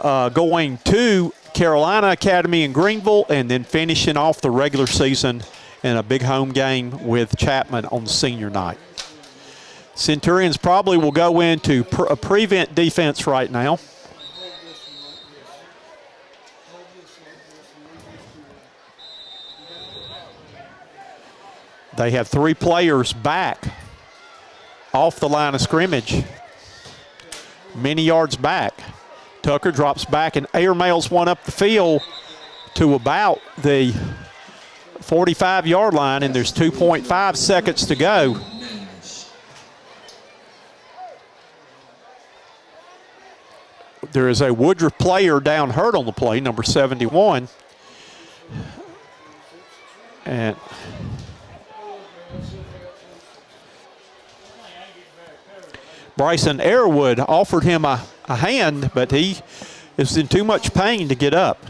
going to Carolina Academy in Greenville and then finishing off the regular season in a big home game with Chapman on senior night. Centurions probably will go into a prevent defense right now. They have 3 players back off the line of scrimmage, many yards back. Tucker drops back and airmails one up the field to about the 45-yard line, and there's 2.5 seconds to go. There is a Woodruff player down hurt on the play, number 71. And Bryson Airwood offered him a hand, but he is in too much pain to get up.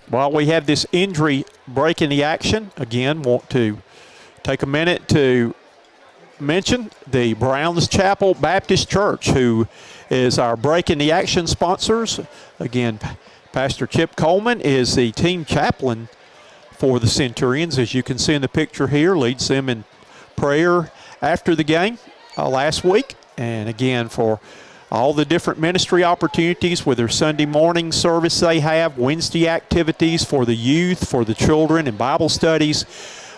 While we have this injury breaking the action, again, want to take a minute to mention the Browns Chapel Baptist Church, who is our breaking the action sponsors. Again, Pastor Chip Coleman is the team chaplain for the Centurions, as you can see in the picture here, leads them in prayer after the game last week. And again, for all the different ministry opportunities with their Sunday morning service they have, Wednesday activities for the youth, for the children, and Bible studies.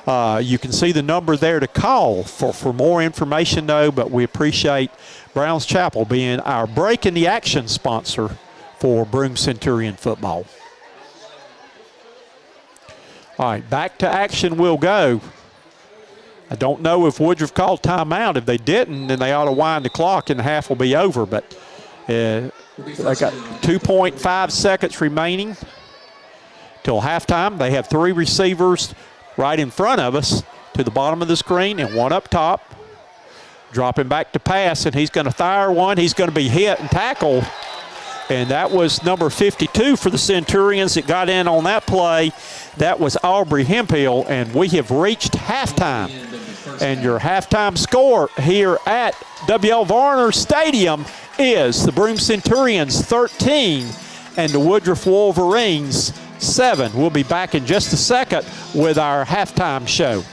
You can see the number there to call for more information, though, but we appreciate Browns Chapel being our break in the action sponsor for Broome Centurion football. All right, back to action we'll go. I don't know if Woodruff called timeout. If they didn't, then they ought to wind the clock and the half will be over. But they got 2.5 seconds remaining till halftime. They have 3 receivers right in front of us to the bottom of the screen and 1 up top. Dropping back to pass, and he's going to fire one. He's going to be hit and tackled. And that was number 52 for the Centurions that got in on that play. That was Aubrey Hemphill, and we have reached halftime. And your halftime score here at W.L. Varner Stadium is the Broome Centurions 13 and the Woodruff Wolverines 7. We'll be back in just a second with our halftime show.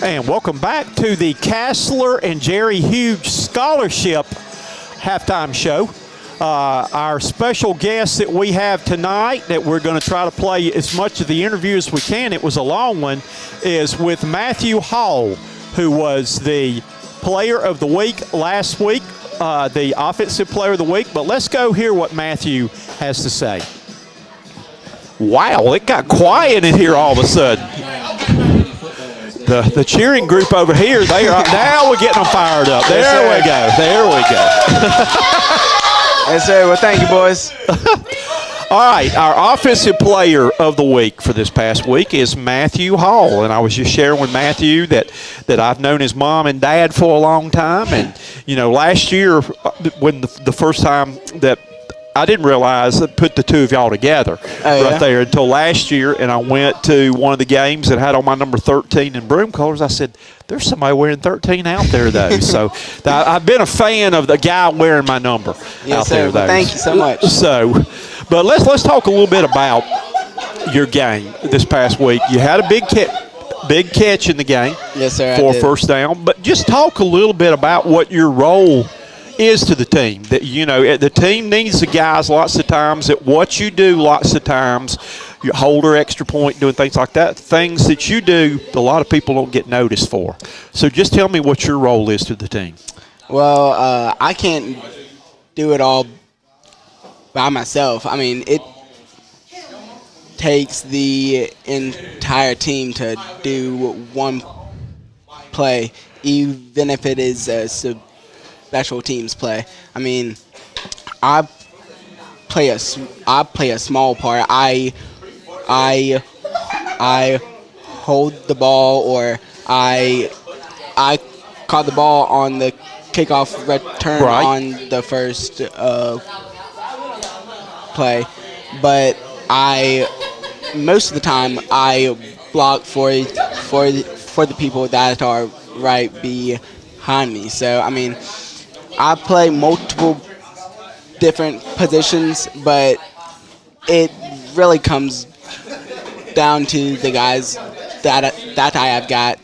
And welcome back to the Castler and Jerry Hughes Scholarship halftime show. Our special guest that we have tonight, that we're going to try to play as much of the interview as we can, it was a long one, is with Matthew Hall, who was the player of the week last week, the offensive player of the week. But let's go hear what Matthew has to say. Wow, it got quiet in here all of a sudden. The cheering group over here, they are now we're getting them fired up. There we go. There we go. Yes, sir. Well, thank you, boys. All right, our offensive player of the week for this past week is Matthew Hall, and I was just sharing with Matthew that I've known his mom and dad for a long time, and you know, last year when the first time that I didn't realize that put the two of y'all together right there until last year, and I went to one of the games and had on my number 13 in Broome colors. I said, there's somebody wearing 13 out there, though. So I've been a fan of the guy wearing my number out there, though. Well, thank you so much. So, but let's talk a little bit about your game this past week. You had a big catch in the game, yes, sir, for a first down. But just talk a little bit about what your role is to the team. That, you know, the team needs the guys lots of times that what you do lots of times, you holder, extra point, doing things like that, things that you do a lot of people don't get noticed for. So just tell me what your role is to the team. Well, I can't do it all by myself. I mean, it takes the entire team to do one play, even if it is a special teams play. I mean, I play a small part. I hold the ball, or I caught the ball on the kickoff return Right. on the first play, but most of the time I block for the people that are right behind me. So I mean, I play multiple different positions, but it really comes down to the guys that I have got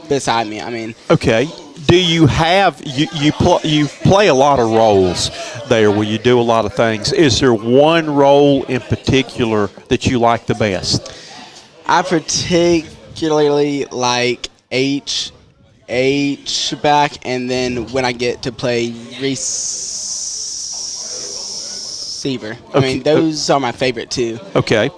beside me. I mean, Okay. Do you have you play a lot of roles there where you do a lot of things? Is there one role in particular that you like the best? I particularly like H back, and then when I get to play receiver. I mean, those are my favorite two. Okay.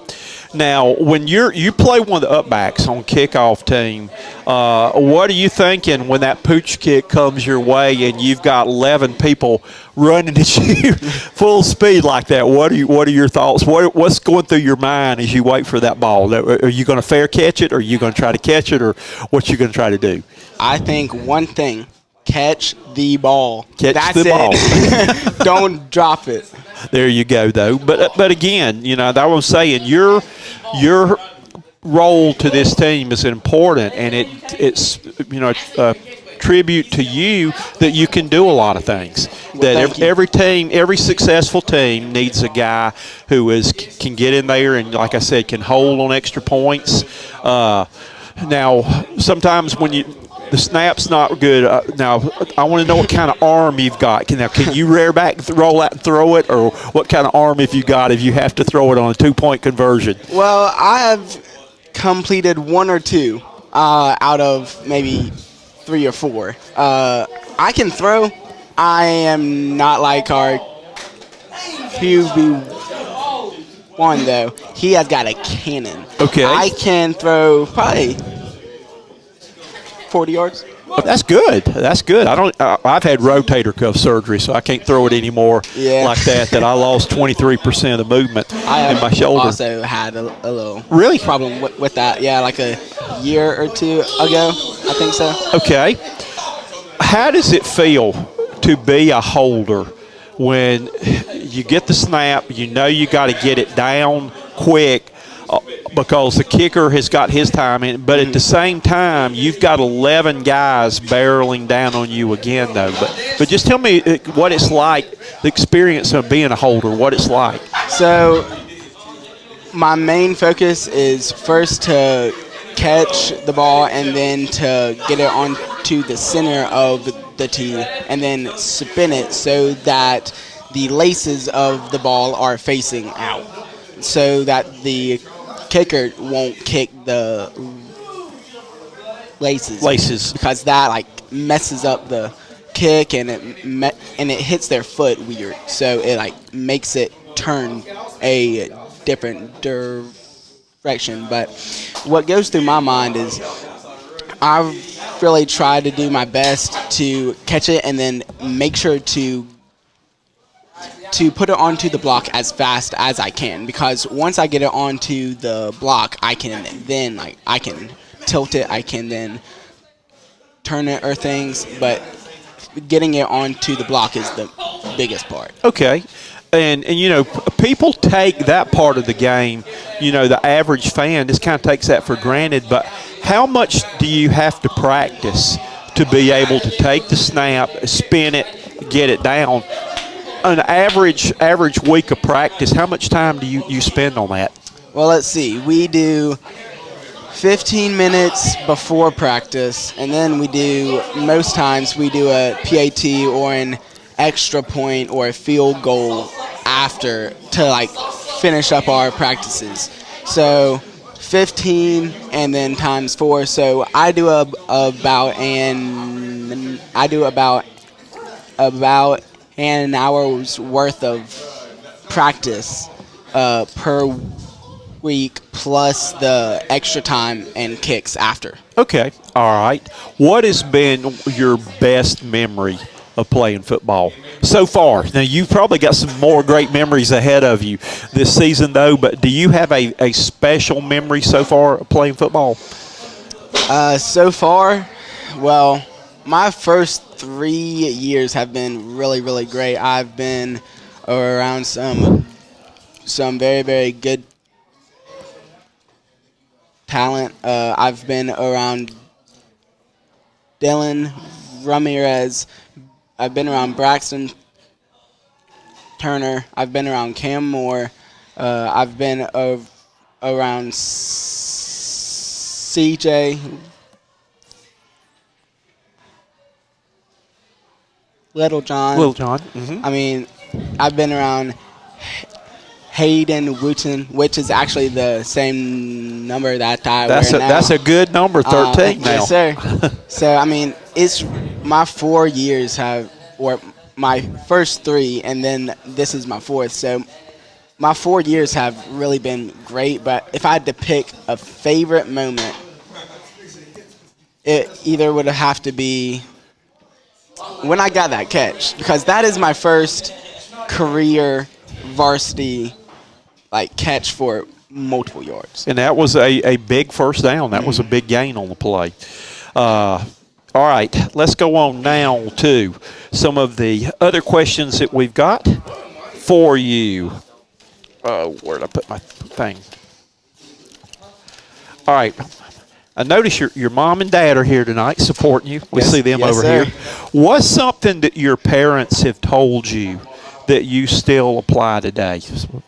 Now, when you play one of the upbacks on kickoff team, what are you thinking when that pooch kick comes your way and you've got 11 people running at you full speed like that? What are your thoughts? What's going through your mind as you wait for that ball? Are you going to fair catch it, or are you going to try to catch it, or what you going to try to do? I think one thing: catch the ball. Catch That's the ball. it. Don't drop it. There you go, though. But again, that's what I'm saying. Your role to this team is important, and it's a tribute to you that you can do a lot of things. That every team, every successful team needs a guy who can get in there and, like I said, can hold on extra points. Now, sometimes when the snap's not good. Now, I want to know what kind of arm you've got. Can you rear back, roll out, and throw it, or what kind of arm have you got if you have to throw it on a 2-point conversion? Well, I have completed one or two out of maybe 3 or 4. I can throw. I am not like our QB1, though. He has got a cannon. Okay. I can throw probably 40 yards. That's good. That's good. I've had rotator cuff surgery, so I can't throw it anymore like that. That I lost 23% of the movement in my shoulder. I also had a little really problem with that. Yeah, like a year or 2 ago, I think so. Okay. How does it feel to be a holder when you get the snap? You know you got to get it down quick. Because the kicker has got his time in, but at the same time, you've got 11 guys barreling down on you again, though. But just tell me what it's like, the experience of being a holder, what it's like. So my main focus is first to catch the ball and then to get it onto the center of the tee and then spin it so that the laces of the ball are facing out so that the kicker won't kick the laces because that messes up the kick and it hits their foot weird, so it makes it turn a different direction. But what goes through my mind is I really try to do my best to catch it and then make sure to put it onto the block as fast as I can, because once I get it onto the block, I can then I can tilt it, I can then turn it or things, but getting it onto the block is the biggest part. Okay. And people take that part of the game, the average fan just kind of takes that for granted, but how much do you have to practice to be able to take the snap, spin it, get it down? An average week of practice, how much time do you spend on that? Well, let's see. We do 15 minutes before practice, and then most times we do a PAT or an extra point or a field goal after to finish up our practices. So 15 and then times 4. So I do about an hour's worth of practice per week, plus the extra time and kicks after. Okay, all right. What has been your best memory of playing football so far? Now, you've probably got some more great memories ahead of you this season, though, but do you have a special memory so far of playing football? So far, Well, my first 3 years have been really, really great. I've been around some very, very good talent. I've been around Dylan Ramirez. I've been around Braxton Turner. I've been around Cam Moore. I've been around CJ Littlejohn. Littlejohn. Mm-hmm. I mean, I've been around Hayden Wooten, which is actually the same number that I wear now. That's a good number, 13 now. Yes, sir. So, I mean, it's my 4 years or my first 3, and then this is my 4th. So, my 4 years have really been great, but if I had to pick a favorite moment, it either would have to be when I got that catch, because that is my first career varsity catch for multiple yards. And that was a big first down. That was a big gain on the play. All right, let's go on now to some of the other questions that we've got for you. Where did I put my thing? All right. I notice your mom and dad are here tonight supporting you. We see them over sir. here. What's something that your parents have told you that you still apply today?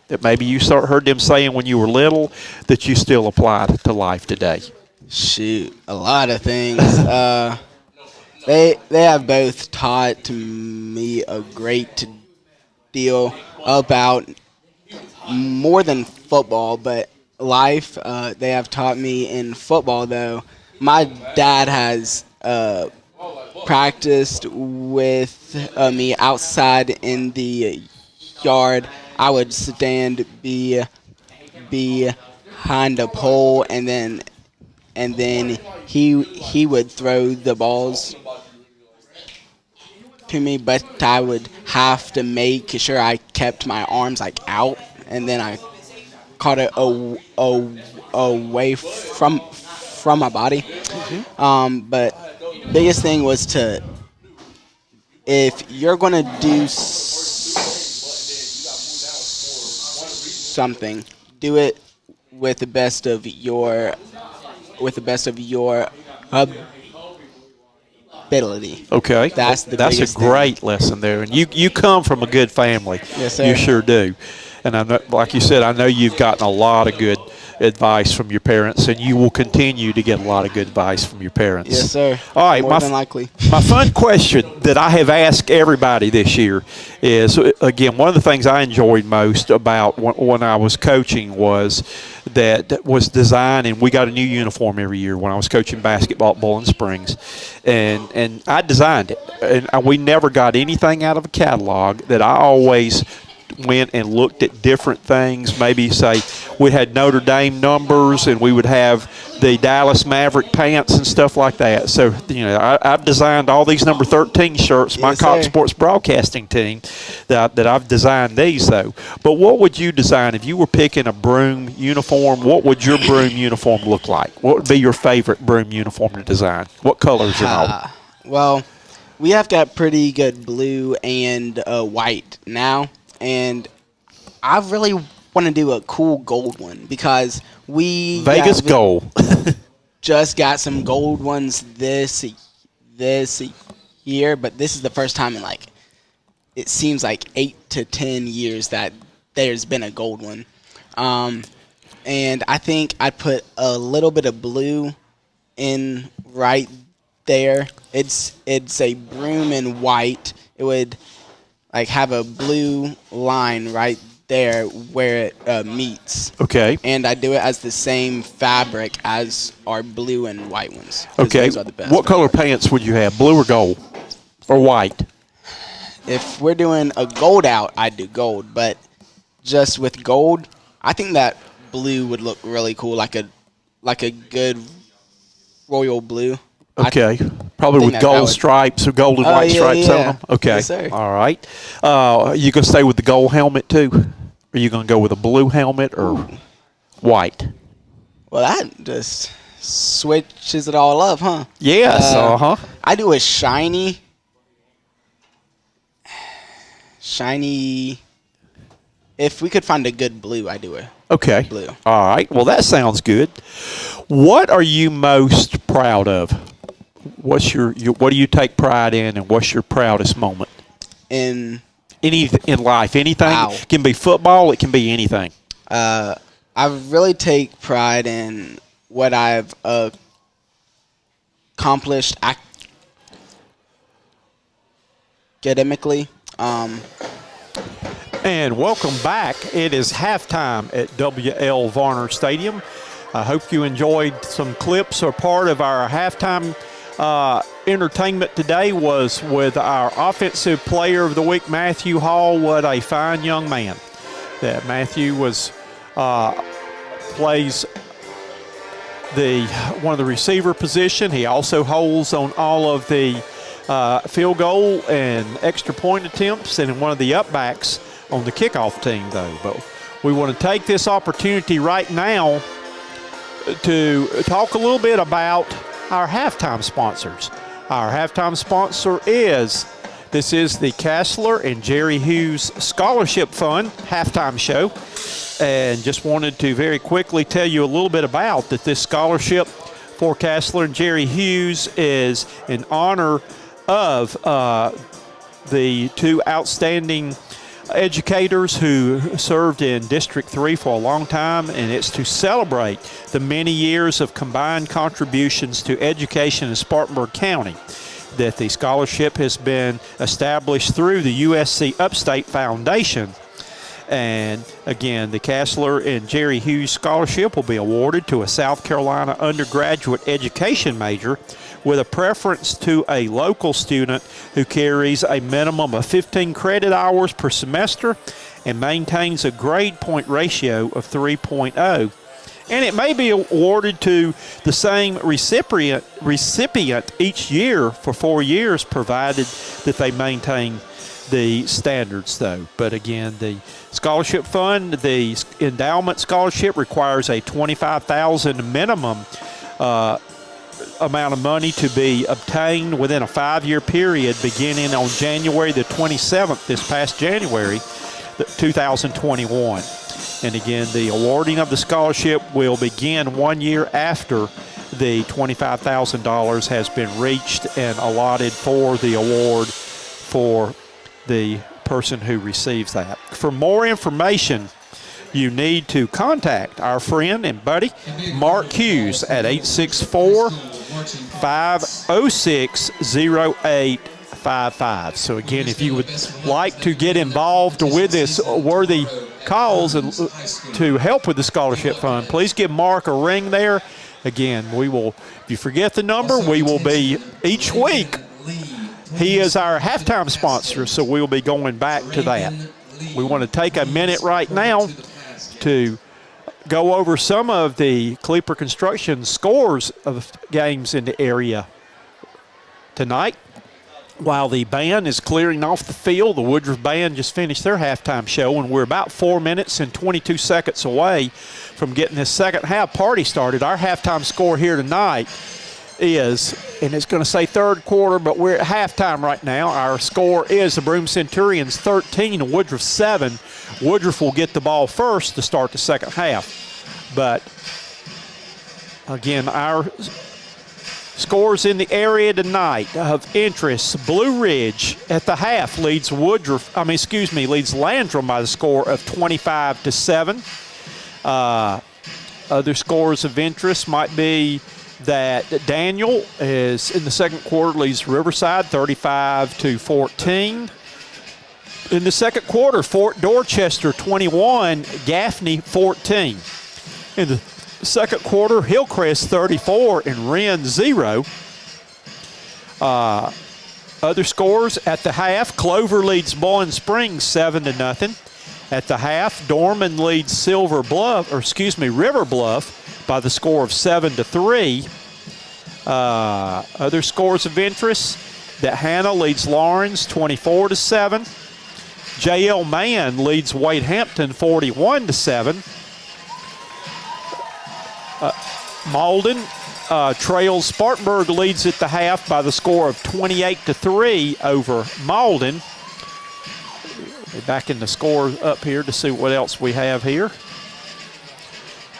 That maybe you heard them saying when you were little that you still apply to life today? Shoot, a lot of things. They have both taught me a great deal about more than football, but life. They have taught me in football, though. My dad has practiced with me outside in the yard. I would stand behind a pole, and then he would throw the balls to me, but I would have to make sure I kept my arms out, and then I caught it away from my body. Mm-hmm. But biggest thing was if you're gonna do something, do it with the best of your ability. Okay, that's a great lesson there, and you come from a good family. Yes, sir. You sure do, and I know, like you said, I know you've gotten a lot of good advice from your parents, and you will continue to get a lot of good advice from your parents. Yes, sir. All right, more than likely. My fun question that I have asked everybody this year is, again, one of the things I enjoyed most about when I was coaching was design, and we got a new uniform every year when I was coaching basketball at Bowling Springs, and I designed it, and we never got anything out of a catalog. That I always went and looked at different things. Maybe say we had Notre Dame numbers, and we would have the Dallas Maverick pants and stuff like that. So I've designed all these number 13 shirts. My Cox Sports Broadcasting team that I've designed these though. But what would you design if you were picking a Broome uniform? What would your Broome uniform look like? What would be your favorite Broome uniform to design? What colors and all? Well, we have got pretty good blue and white now. And I really want to do a cool gold one because Vegas gold. just got some gold ones this year, but this is the first time in it seems like 8 to 10 years that there's been a gold one. And I think I'd put a little bit of blue in right there. It's a Broome and white. It would have a blue line right there where it meets. Okay. And I do it as the same fabric as our blue and white ones. Okay. Those are the best what color pants would you have, blue or gold? Or white? If we're doing a gold out, I'd do gold. But just with gold, I think that blue would look really cool, like a good royal blue. Okay. Probably with gold stripes or gold and white stripes on them? Okay. Yes, sir. All right. You going to stay with the gold helmet, too? Or are you going to go with a blue helmet or white? Well, that just switches it all up, huh? Yes, I do a shiny. If we could find a good blue, I do it. Okay. Blue. All right. Well, that sounds good. What are you most proud of? What do you take pride in, and what's your proudest moment? In life, anything. Wow. It can be football. It can be anything. I really take pride in what I've accomplished academically. And welcome back. It is halftime at W.L. Varner Stadium. I hope you enjoyed some clips or part of our halftime entertainment today was with our Offensive Player of the Week, Matthew Hall. What a fine young man. That Matthew plays one of the receiver position. He also holds on all of the field goal and extra point attempts, and in one of the upbacks on the kickoff team, though. But we want to take this opportunity right now to talk a little bit about our halftime sponsors. Our halftime sponsor is the Castler and Jerry Hughes Scholarship Fund halftime show. And just wanted to very quickly tell you a little bit about that this scholarship for Castler and Jerry Hughes is in honor of the two outstanding educators who served in District 3 for a long time, and it's to celebrate the many years of combined contributions to education in Spartanburg County. That the scholarship has been established through the USC Upstate Foundation. And again, the Castler and Jerry Hughes Scholarship will be awarded to a South Carolina undergraduate education major with a preference to a local student who carries a minimum of 15 credit hours per semester and maintains a grade point ratio of 3.0. And it may be awarded to the same recipient each year for 4 years, provided that they maintain the standards, though. But again, the scholarship fund, the endowment scholarship, requires a $25,000 minimum amount of money to be obtained within a 5-year period beginning on January the 27th, this past January 2021. And again, the awarding of the scholarship will begin 1 year after the $25,000 has been reached and allotted for the award for the person who receives that. For more information, you need to contact our friend and buddy Mark Hughes at 864-506-0855. So again, if you would like to get involved with this worthy cause and to help with the scholarship fund, please give Mark a ring there. Again, we will, if you forget the number, we will be each week. He is our halftime sponsor, so we'll be going back to that. We want to take a minute right now to go over some of the Kleeper Construction scores of games in the area tonight. While the band is clearing off the field, the Woodruff Band just finished their halftime show, and we're about 4 minutes and 22 seconds away from getting this second half party started. Our halftime score here tonight is, and it's going to say third quarter, but we're at halftime right now. Our score is the Broome Centurions 13 and Woodruff 7. Woodruff will get the ball first to start the second half. But again, our scores in the area tonight of interest: Blue Ridge at the half leads Landrum by the score of 25-7. Other scores of interest might be that Daniel is in the second quarter leads Riverside 35-14. In the second quarter, Fort Dorchester 21, Gaffney 14. In the second quarter, Hillcrest 34 and Wren 0. Other scores at the half: Clover leads Bowling Springs 7-0. At the half, Dorman leads River Bluff by the score of 7-3. Other scores of interest: that Hannah leads Lawrence 24-7. J.L. Mann leads Wade Hampton 41-7. Malden trails. Spartanburg leads at the half by the score of 28-3 over Malden. Back in the score up here to see what else we have here.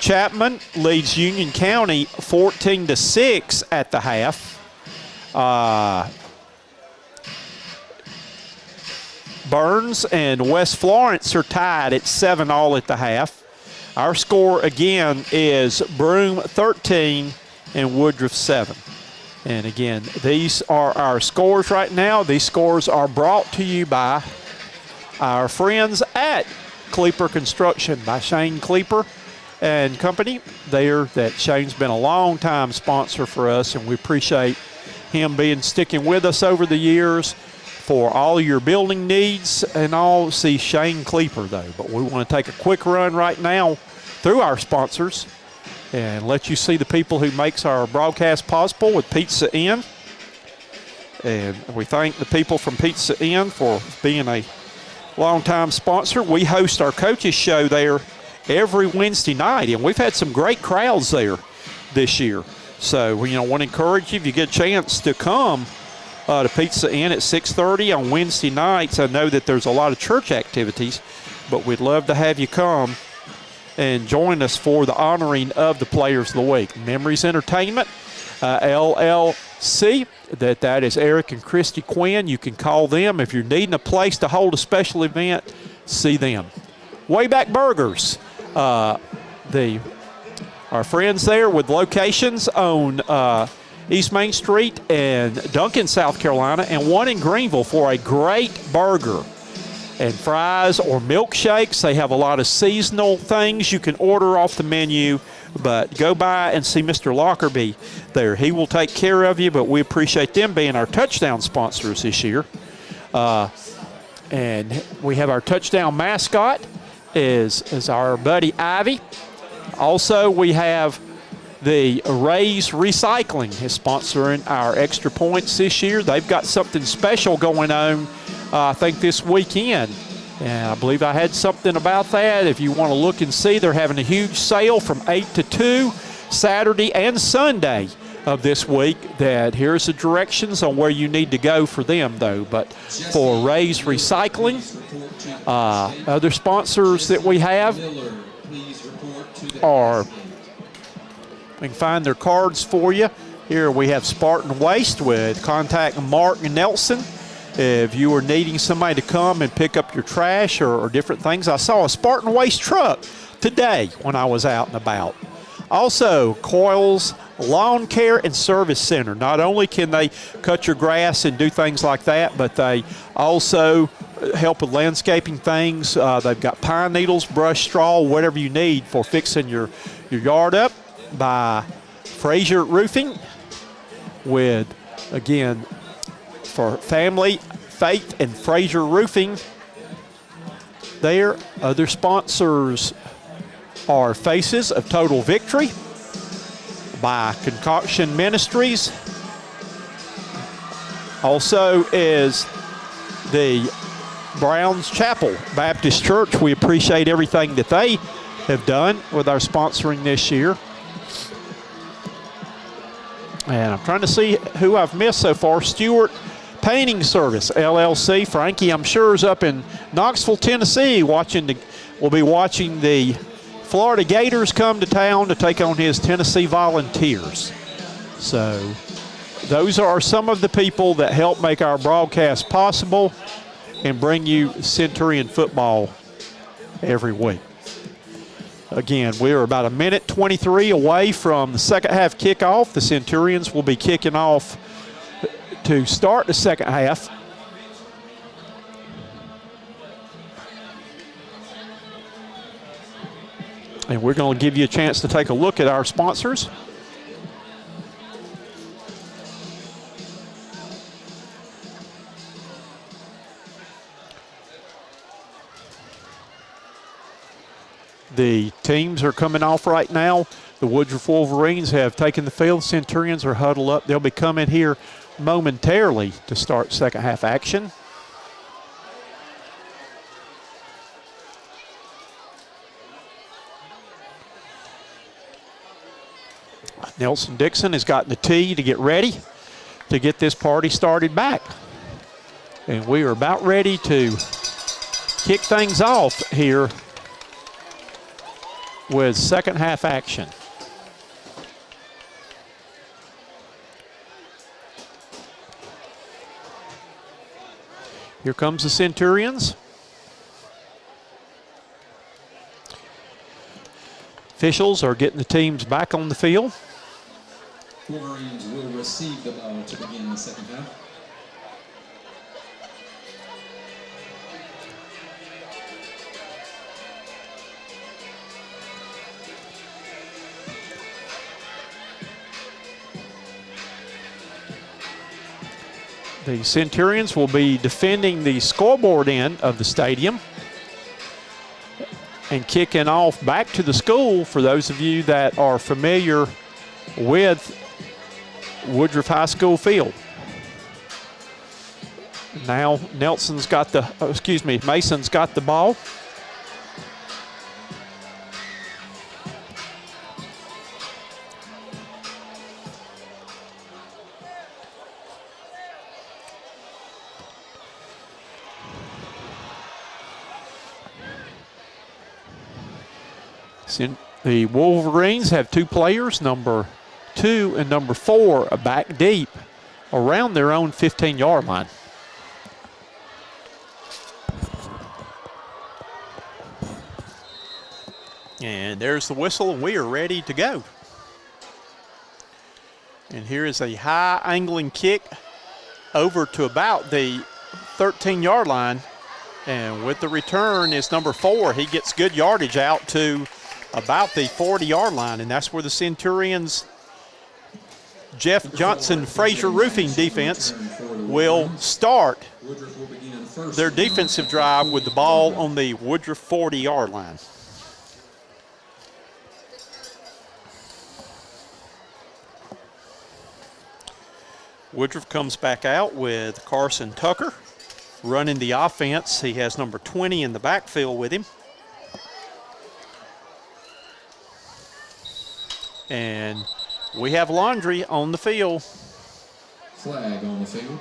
Chapman leads Union County 14-6 at the half. Burns and West Florence are tied at 7-all at the half. Our score again is Broome 13 and Woodruff 7. And again, these are our scores right now. These scores are brought to you by our friends at Kleeper Construction, by Shane Kleeper and company there. That Shane's been a long time sponsor for us, and we appreciate him sticking with us over the years for all your building needs and all. See Shane Kleeper though, but we want to take a quick run right now through our sponsors and let you see the people who makes our broadcast possible with Pizza Inn. And we thank the people from Pizza Inn for being a longtime sponsor. We host our coaches show there every Wednesday night, and we've had some great crowds there this year. So we want to encourage you, if you get a chance to come to Pizza Inn at 6:30 on Wednesday nights. I know that there's a lot of church activities, but we'd love to have you come and join us for the honoring of the Players of the Week. Memories Entertainment, LLC, that is Eric and Christy Quinn. You can call them if you're needing a place to hold a special event. See them. Wayback Burgers, our friends there with locations on East Main Street and Duncan, South Carolina, and one in Greenville for a great burger and fries or milkshakes. They have a lot of seasonal things you can order off the menu, but go by and see Mr. Lockerbie there. He will take care of you, but we appreciate them being our touchdown sponsors this year. And we have our touchdown mascot is our buddy Ivy. Also, we have the Rays Recycling is sponsoring our extra points this year. They've got something special going on, I think, this weekend. And I believe I had something about that. If you want to look and see, they're having a huge sale from 8 to 2, Saturday and Sunday of this week. That here's the directions on where you need to go for them, though. But for Rays Recycling, other sponsors that we have are, we can find their cards for you. Here we have Spartan Waste with contact Mark Nelson. If you are needing somebody to come and pick up your trash or different things. I saw a Spartan Waste truck today when I was out and about. Also, Coils Lawn Care and Service Center. Not only can they cut your grass and do things like that, but they also help with landscaping things. They've got pine needles, brush, straw, whatever you need for fixing your yard up, by Frazier Roofing with, again, for family, Faith and Frazier Roofing there. Other sponsors are Faces of Total Victory by Concoction Ministries. Also is the Browns Chapel Baptist Church. We appreciate everything that they have done with our sponsoring this year. And I'm trying to see who I've missed so far. Stewart Painting Service, LLC. Frankie, I'm sure, is up in Knoxville, Tennessee, will be watching the Florida Gators come to town to take on his Tennessee Volunteers. So those are some of the people that help make our broadcast possible and bring you Centurion football every week. Again, we're about 1:23 away from the second half kickoff. The Centurions will be kicking off to start the second half. And we're going to give you a chance to take a look at our sponsors. The teams are coming off right now. The Woodruff Wolverines have taken the field. Centurions are huddled up. They'll be coming here momentarily to start second half action. Nelson Dixon has gotten the tee to get ready to get this party started back. And we are about ready to kick things off here with second half action. Here comes the Centurions. Officials are getting the teams back on the field. Wolverines will receive the ball to begin the second half. The Centurions will be defending the scoreboard end of the stadium and kicking off back to the school for those of you that are familiar with Woodruff High School field. Now Mason's got the ball. The Wolverines have two players, number 2 and number 4, back deep around their own 15-yard line. And there's the whistle, and we are ready to go. And here is a high angling kick over to about the 13-yard line. And with the return is number 4. He gets good yardage out to about the 40-yard line, and that's where the Centurions' Jeff Johnson Fraser Roofing defense will start their defensive drive with the ball on the Woodruff 40-yard line. Woodruff comes back out with Carson Tucker running the offense. He has number 20 in the backfield with him. And we have laundry on the field. Flag on the field.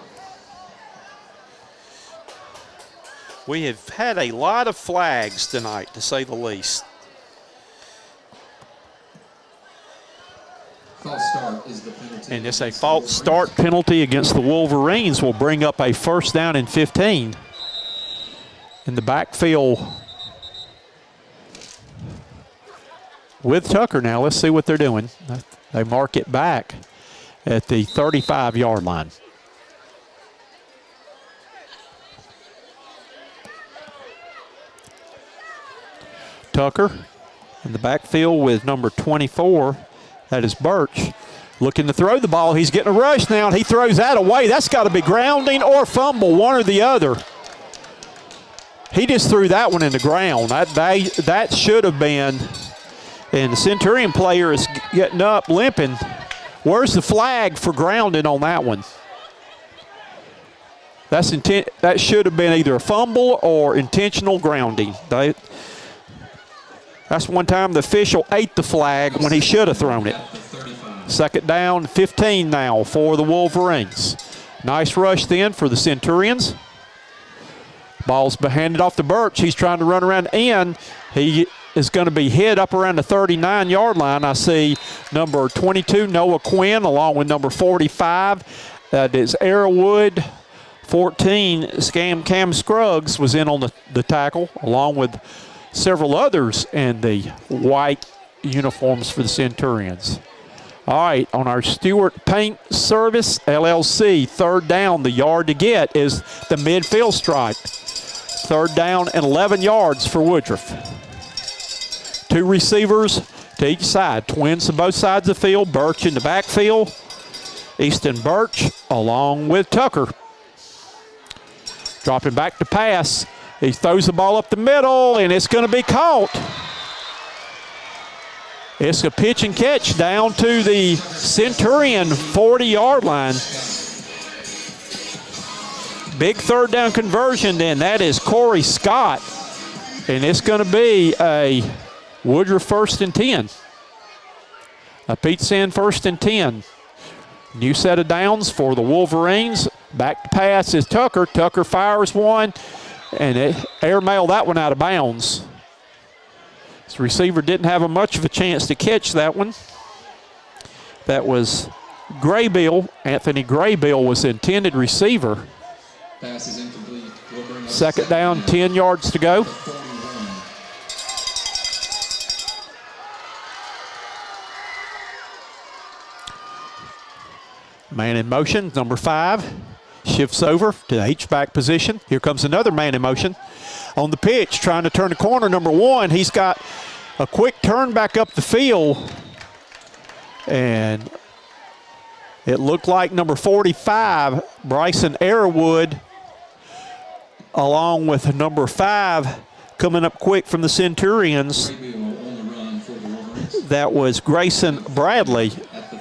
We have had a lot of flags tonight, to say the least. False start is the penalty. And it's a false start penalty against the Wolverines will bring up a first down and 15 in the backfield with Tucker. Now let's see what they're doing. They mark it back at the 35-yard line. Tucker in the backfield with number 24. That is Birch. Looking to throw the ball. He's getting a rush now, and he throws that away. That's got to be grounding or fumble, one or the other. He just threw that one in the ground. That should have been. And the Centurion player is getting up, limping. Where's the flag for grounding on that one? That should have been either a fumble or intentional grounding. That's one time the official ate the flag when he should have thrown it. Second down, 15 now for the Wolverines. Nice rush then for the Centurions. Ball's handed off to Birch. He's trying to run around the end. He is going to be hit up around the 39-yard line. I see number 22, Noah Quinn, along with number 45. That is Arrowwood. 14, Cam Scruggs was in on the tackle, along with several others in the white uniforms for the Centurions. All right, on our Stewart Paint Service, LLC, third down, the yard to get is the midfield stripe. Third down and 11 yards for Woodruff. Two receivers to each side. Twins to both sides of the field. Birch in the backfield. Easton Birch along with Tucker. Dropping back to pass. He throws the ball up the middle, and it's going to be caught. It's a pitch and catch down to the Centurion 40-yard line. Big third down conversion then. That is Corey Scott. And it's going to be a Woodruff 1st and 10. A pizza in 1st and 10. New set of downs for the Wolverines. Back to pass is Tucker. Tucker fires one, and airmailed that one out of bounds. This receiver didn't have much of a chance to catch that one. That was Graybill. Anthony Graybill was the intended receiver. Pass is incomplete. We'll bring up Second down, 10 yards to go. 41. Man in motion, number 5. Shifts over to the H-back position. Here comes another man in motion. On the pitch, trying to turn the corner, number 1. He's got a quick turn back up the field. And it looked like number 45, Bryson Arrowood, along with number 5, coming up quick from the Centurions. That was Grayson Bradley.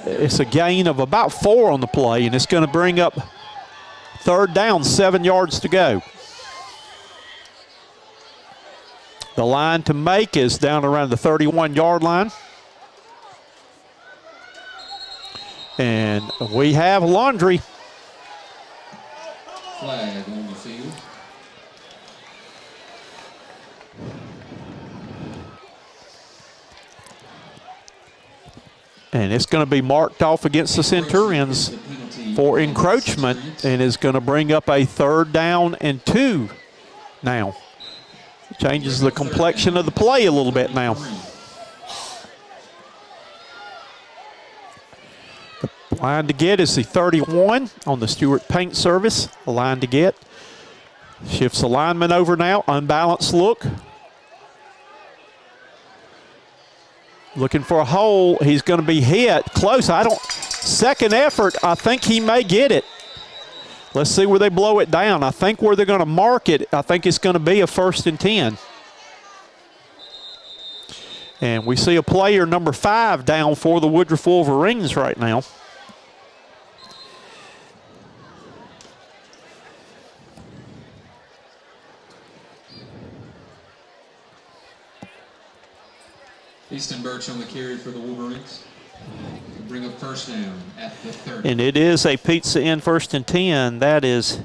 It's a gain of about 4 on the play, and it's going to bring up third down, 7 yards to go. The line to make is down around the 31-yard line. And we have Laundry. Flag on the field. And it's going to be marked off against the Centurions for encroachment, and is going to bring up a 3rd down and 2 now. Changes the complexion of the play a little bit now. The line to get is the 31 on the Stewart Paint Service. The line to get. Shifts the lineman over now. Unbalanced look. Looking for a hole. He's going to be hit. Close. Second effort. I think he may get it. Let's see where they blow it down. I think where they're going to mark it, I think it's going to be a 1st and 10. And we see a player, number 5, down for the Woodruff Wolverines right now. Easton Birch on the carry for the Wolverines. Bring up 1st down at the 30. And it is a pizza in 1st and 10. That is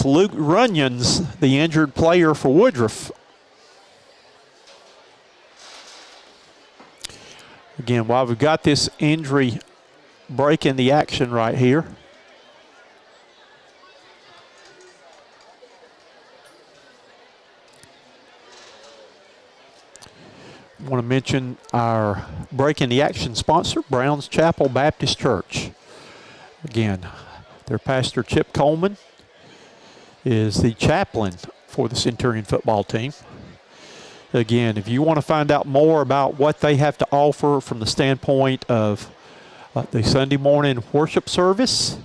Luke Runyons, the injured player for Woodruff. Again, while we've got this injury breaking the action right here. I want to mention our breaking the action sponsor, Browns Chapel Baptist Church. Again, their pastor, Chip Coleman, is the chaplain for the Centurion football team. Again, if you want to find out more about what they have to offer from the standpoint of the Sunday morning worship service,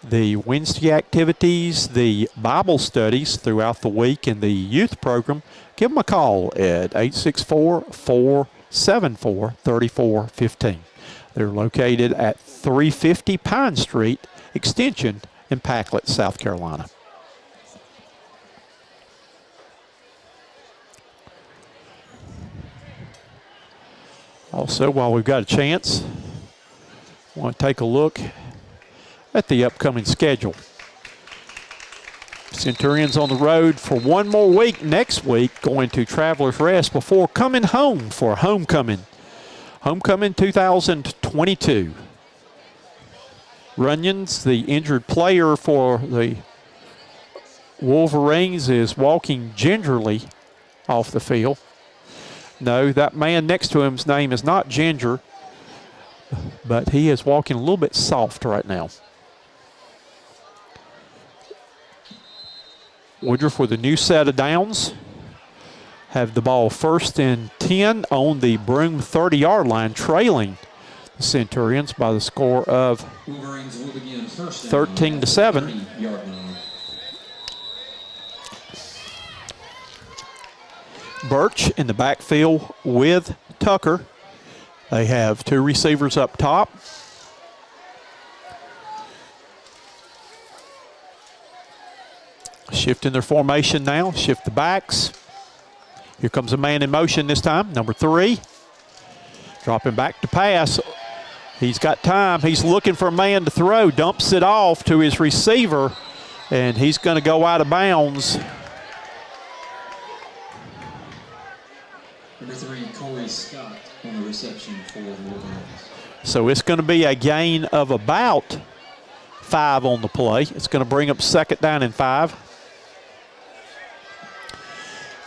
the Wednesday activities, the Bible studies throughout the week, and the youth program, give them a call at 864-474-3415. They're located at 350 Pine Street Extension in Packlet, South Carolina. Also, while we've got a chance, I want to take a look at the upcoming schedule. Centurions on the road for one more week next week, going to Travelers Rest before coming home for homecoming. Homecoming 2022. Runyons, the injured player for the Wolverines, is walking gingerly off the field. No, that man next to him's name is not Ginger, but he is walking a little bit soft right now. Woodruff with a new set of downs. Have the ball 1st and 10 on the Broome 30-yard line, trailing the Centurions by the score of 13-7. Birch in the backfield with Tucker. They have 2 receivers up top. Shifting their formation now, shift the backs. Here comes a man in motion this time, number 3. Dropping back to pass. He's got time. He's looking for a man to throw. Dumps it off to his receiver, and he's going to go out of bounds. Number 3, Corey Scott on the reception for the Wolverines. So it's going to be a gain of about 5 on the play. It's going to bring up 2nd down and 5.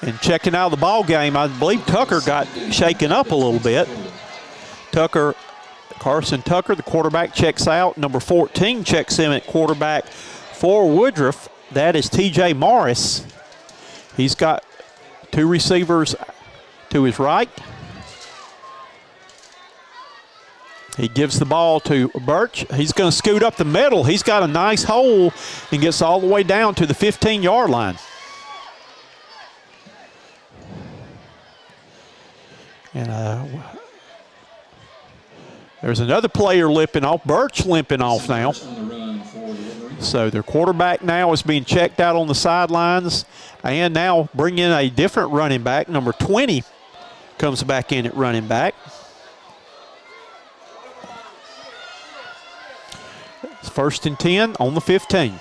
And checking out the ball game, I believe Tucker got shaken up a little bit. Carson Tucker, the quarterback, checks out. Number 14 checks in at quarterback for Woodruff. That is T.J. Morris. He's got 2 receivers to his right. He gives the ball to Birch. He's going to scoot up the middle. He's got a nice hole and gets all the way down to the 15-yard line. And there's another player limping off. Birch limping off now. So their quarterback now is being checked out on the sidelines. And now bring in a different running back. Number 20 comes back in at running back. It's 1st and 10 on the 15.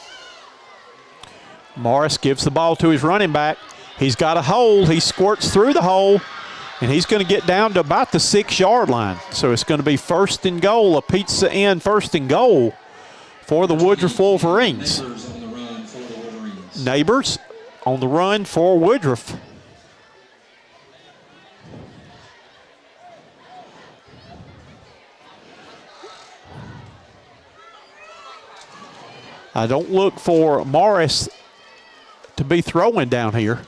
Morris gives the ball to his running back. He's got a hole. He squirts through the hole. And he's going to get down to about the 6-yard line. So it's going to be 1st and goal, a pizza in 1st and goal for the Woodruff Wolverines. Neighbors on the run for Woodruff. I don't look for Morris to be throwing down here.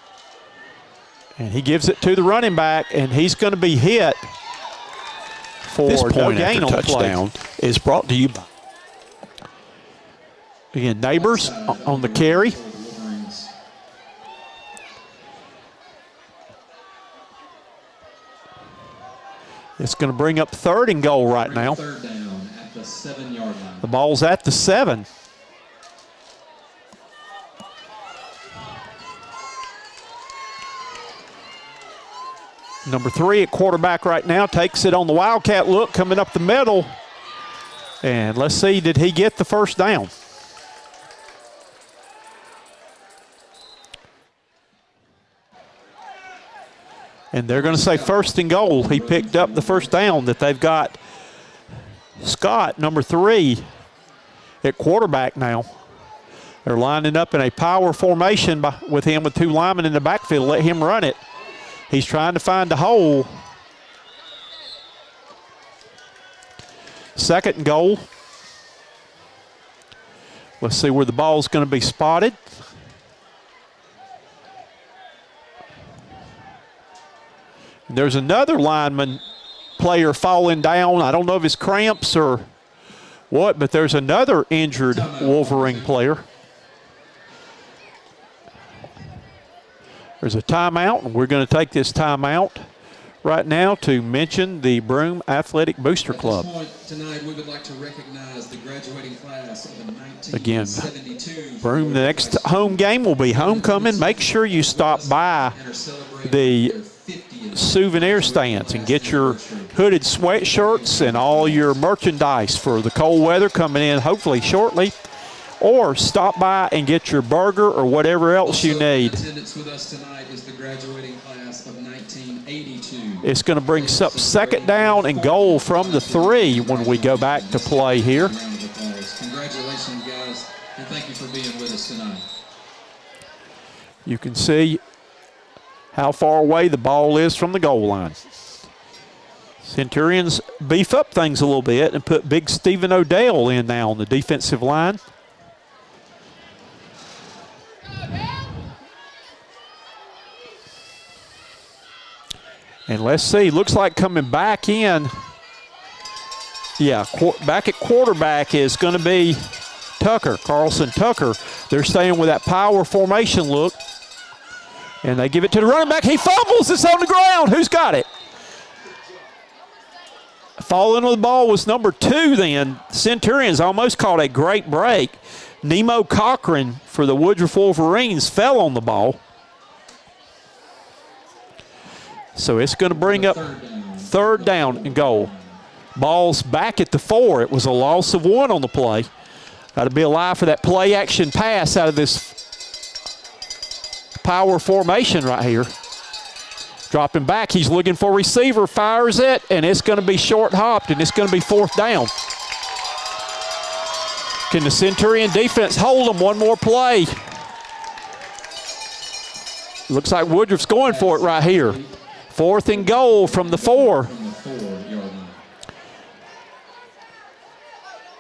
And he gives it to the running back, and he's going to be hit for this point no gain on touchdown is brought to you by. Again, Neighbors on the carry. It's going to bring up 3rd and goal right now. 3rd down at the 7-yard line. The ball's at the 7. Number 3 at quarterback right now takes it on the Wildcat look coming up the middle. And let's see, did he get the 1st down? And they're going to say 1st and goal. He picked up the 1st down. That they've got Scott, number 3, at quarterback now. They're lining up in a power formation with him with 2 linemen in the backfield. Let him run it. He's trying to find a hole. 2nd and goal. Let's see where the ball's going to be spotted. There's another lineman player falling down. I don't know if it's cramps or what, but there's another injured Wolverine player. There's a timeout, and we're going to take this timeout right now to mention the Broome Athletic Booster Club. At this point tonight, we would like to recognize the graduating class of the 1972. Again, Broome, the next home game will be homecoming. Make sure you stop by the souvenir stands and get your hooded sweatshirts and all your merchandise for the cold weather coming in hopefully shortly. Or stop by and get your burger or whatever else you need. Attendance with us tonight is the graduating class of 1982. It's going to bring us up 2nd down and goal from the 3 when we go back to play here. Congratulations, guys, and thank you for being with us tonight. You can see how far away the ball is from the goal line. Centurions beef up things a little bit and put big Stephen Odell in now on the defensive line. And let's see, looks like coming back in. Yeah, back at quarterback is going to be Tucker, Carlson Tucker. They're staying with that power formation look. And they give it to the running back. He fumbles. It's on the ground. Who's got it? Falling on the ball was number 2 then. Centurions almost caught a great break. Nemo Cochran for the Woodruff Wolverines fell on the ball. So it's going to bring up third down and goal. Ball's back at the 4. It was a loss of 1 on the play. Got to be alive for that play action pass out of this power formation right here. Dropping back, he's looking for receiver, fires it, and it's going to be short hopped, and it's going to be 4th down. Can the Centurion defense hold them one more play? Looks like Woodruff's going for it right here. 4th and goal from the 4.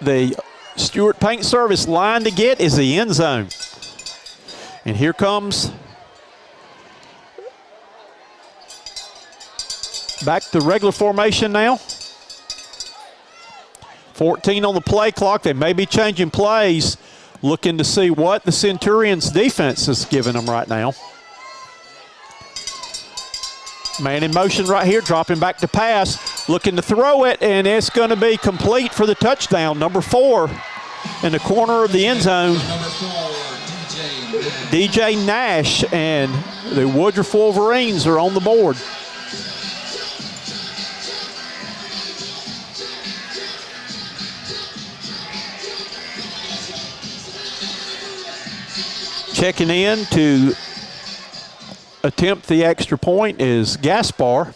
The Stewart Paint Service line to get is the end zone. And here comes back to regular formation now. 14 on the play clock. They may be changing plays, looking to see what the Centurions defense is giving them right now. Man in motion right here, dropping back to pass, looking to throw it, and it's going to be complete for the touchdown. Number 4 in the corner of the end zone. DJ Nash, and the Woodruff Wolverines are on the board. Checking in to attempt the extra point is Gaspar.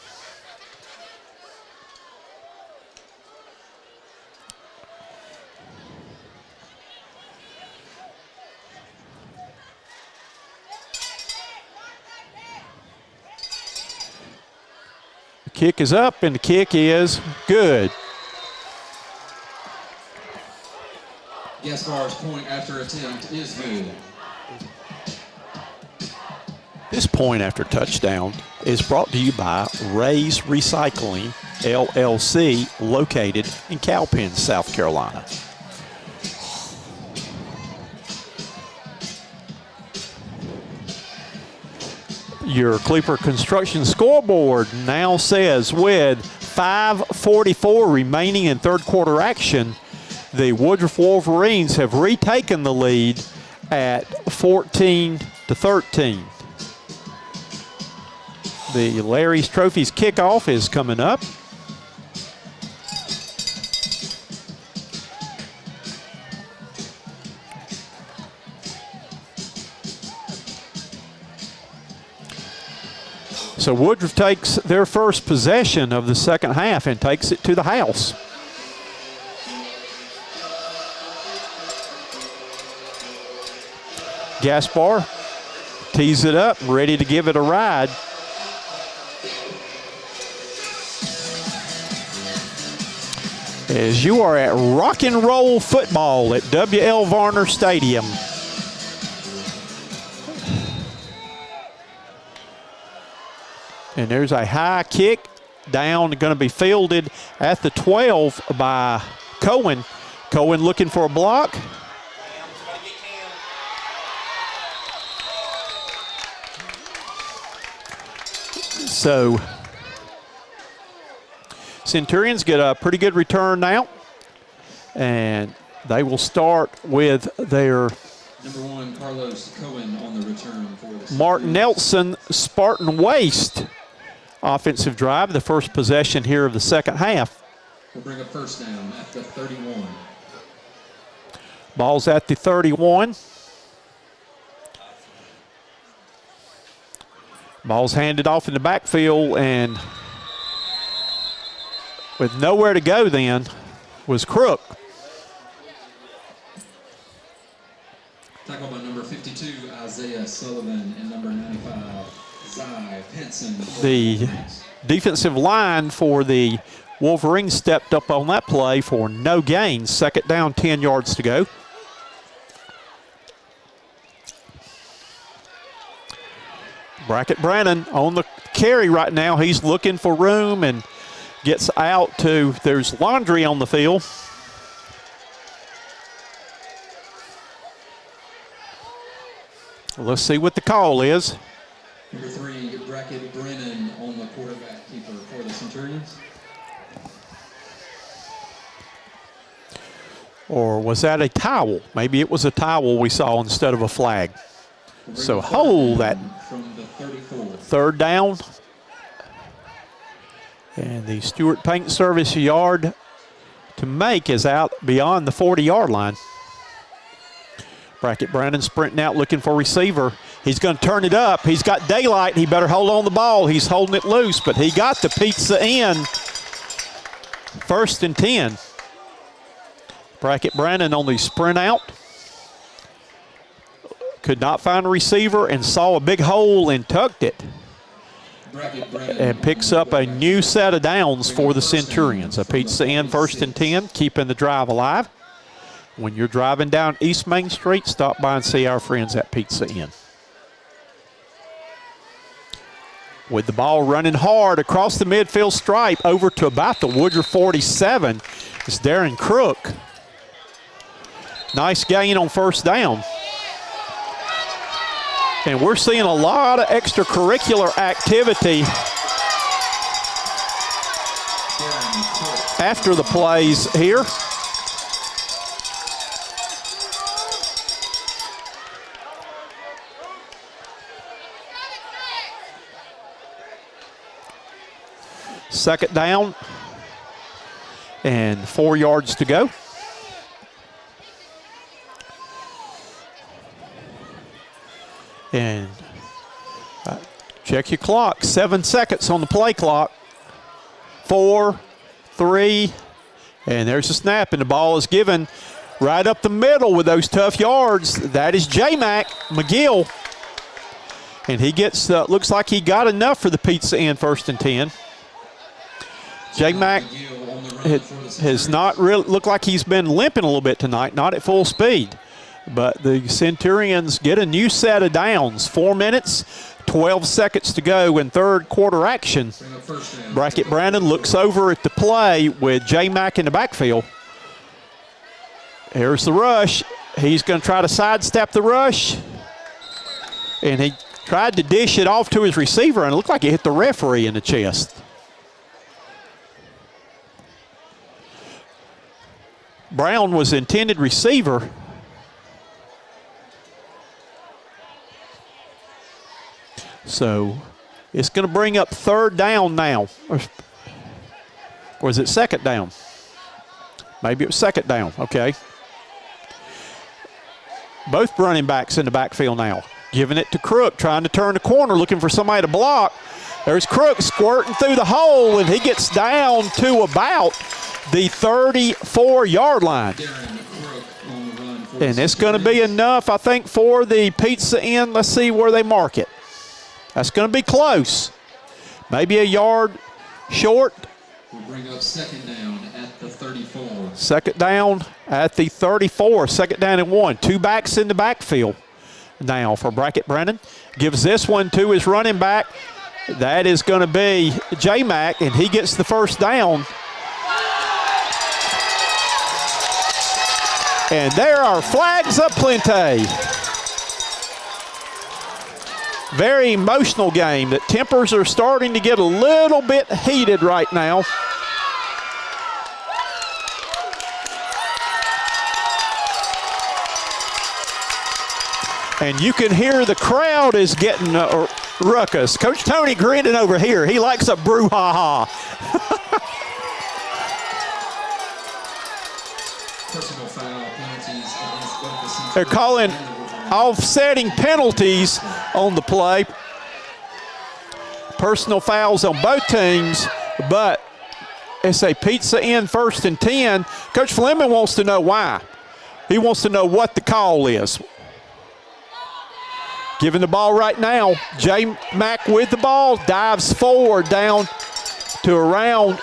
The kick is up, and the kick is good. Gaspar's point after attempt is good. This point after touchdown is brought to you by Ray's Recycling, LLC, located in Cowpen, South Carolina. Your Cleaver Construction scoreboard now says with 5:44 remaining in third quarter action, the Woodruff Wolverines have retaken the lead at 14-13. The Larry's Trophies kickoff is coming up. So Woodruff takes their first possession of the second half and takes it to the house. Gaspar tees it up, ready to give it a ride. As you are at rock and roll football at W.L. Varner Stadium. And there's a high kick down, going to be fielded at the 12 by Cohen. Cohen looking for a block. So Centurions get a pretty good return now, and they will start with their number 1, Carlos Cohen on the return for the Mark Nelson Spartan Waste offensive drive, the first possession here of the second half. We'll bring a first down at the 31. Ball's at the 31. Ball's handed off in the backfield, and with nowhere to go then was Crook. Tackled by number 52, Isaiah Sullivan, and number 95, Zy Penson. The defensive line for the Wolverines stepped up on that play for no gain. Second down, 10 yards to go. Brackett Brannon on the carry right now. He's looking for room and gets out to, there's Laundry on the field. Let's see what the call is. Number 3, Brackett Brennan on the quarterback keeper for the Centurions. Or was that a towel? Maybe it was a towel we saw instead of a flag. So hold that. From the 34. Third down And the Stewart Paint Service yard to make is out beyond the 40-yard line. Brackett Brandon sprinting out looking for receiver. He's going to turn it up. He's got daylight. He better hold on the ball. He's holding it loose, but he got the pizza in. 1st and 10. Brackett Brandon on the sprint out. Could not find a receiver and saw a big hole and tucked it. And picks up a new set of downs for the Centurions. A pizza in 1st and 10, keeping the drive alive. When you're driving down East Main Street, stop by and see our friends at Pizza Inn. With the ball running hard across the midfield stripe over to about the Woodruff 47 is Darren Crook. Nice gain on 1st down. And we're seeing a lot of extracurricular activity after the plays here. Second down and 4 yards to go. And check your clock. 7 seconds on the play clock. 4, 3, and there's a snap, and the ball is given right up the middle with those tough yards. That is J-Mac McGill. And he gets, looks like he got enough for the pizza in 1st and 10. J-Mac has not really looked like he's been limping a little bit tonight, not at full speed. But the Centurions get a new set of downs. 4 minutes, 12 seconds to go in 3rd quarter action. Brackett Brandon looks over at the play with J-Mac in the backfield. Here's the rush. He's going to try to sidestep the rush. And he tried to dish it off to his receiver, and it looked like it hit the referee in the chest. Brown was the intended receiver. So it's going to bring up 3rd down now. Or is it 2nd down? Maybe it was 2nd down. Okay. Both running backs in the backfield now. Giving it to Crook, trying to turn the corner, looking for somebody to block. There's Crook squirting through the hole, and he gets down to about the 34-yard line. And it's going to be enough, I think, for the pizza in. Let's see where they mark it. That's going to be close. Maybe a yard short. We'll bring up 2nd down at the 34. 2nd down at the 34. 2nd down and 1. 2 backs in the backfield now for Brackett Brennan. Gives this one to his running back. That is going to be J-Mac, and he gets the 1st down. And there are flags aplenty. Very emotional game. The tempers are starting to get a little bit heated right now. And you can hear the crowd is getting ruckus. Coach Tony grinning over here. He likes a brouhaha. Personal foul penalties against both the Centurions. They're calling offsetting penalties on the play. Personal fouls on both teams, but it's a pizza in 1st and 10. Coach Fleming wants to know why. He wants to know what the call is. Giving the ball right now. J-Mac with the ball, dives forward down to around.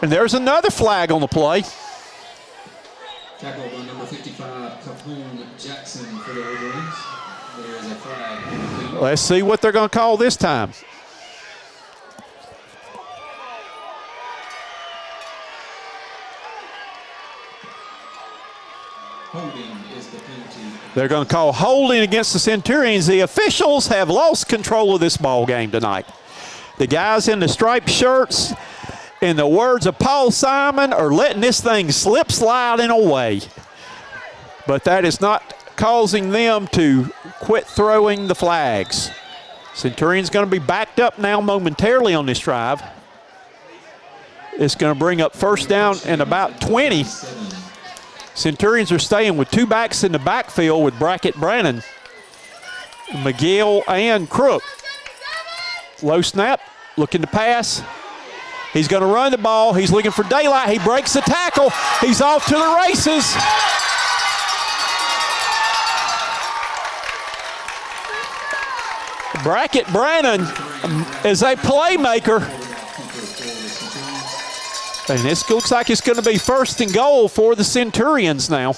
And there's another flag on the play. Tackled by number 55, Capone Jackson for the Wolverines. There's a flag. Let's see what they're going to call this time. Holding is the penalty. They're going to call holding against the Centurions. The officials have lost control of this ball game tonight. The guys in the striped shirts, in the words of Paul Simon, are letting this thing slip sliding away. But that is not causing them to quit throwing the flags. Centurion's going to be backed up now momentarily on this drive. It's going to bring up first down and about 20. Centurions are staying with two backs in the backfield with Brackett Brannon, McGill, and Crook. Low snap, looking to pass. He's going to run the ball. He's looking for daylight. He breaks the tackle. He's off to the races. Brackett Brannon is a playmaker. And this looks like it's going to be first and goal for the Centurions now.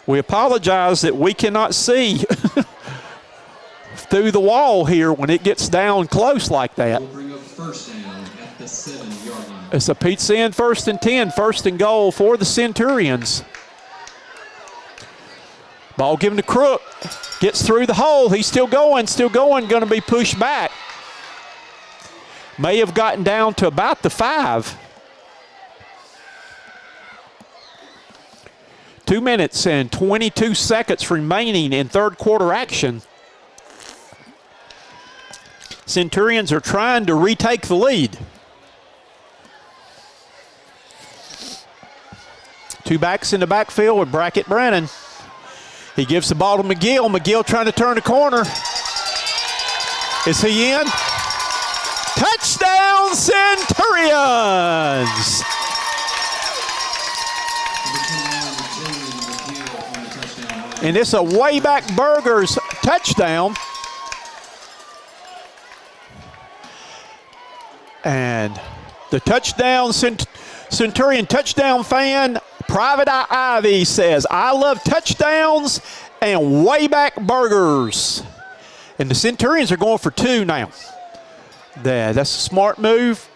We apologize that we cannot see through the wall here when it gets down close like that. We'll bring up first down at the 7-yard line. It's a Pete's End 1st and 10, first and goal for the Centurions. Ball given to Crook. Gets through the hole. He's still going, going to be pushed back. May have gotten down to about the 5. 2 minutes and 22 seconds remaining in third quarter action. Centurions are trying to retake the lead. Two backs in the backfield with Brackett Brannon. He gives the ball to McGill. McGill trying to turn the corner. Is he in? Touchdown, Centurions! And it's a way back Burgers touchdown. And the touchdown, Centurion touchdown fan, Private Eye Ivy says, I love touchdowns and way back burgers. And the Centurions are going for 2 now. That's a smart move.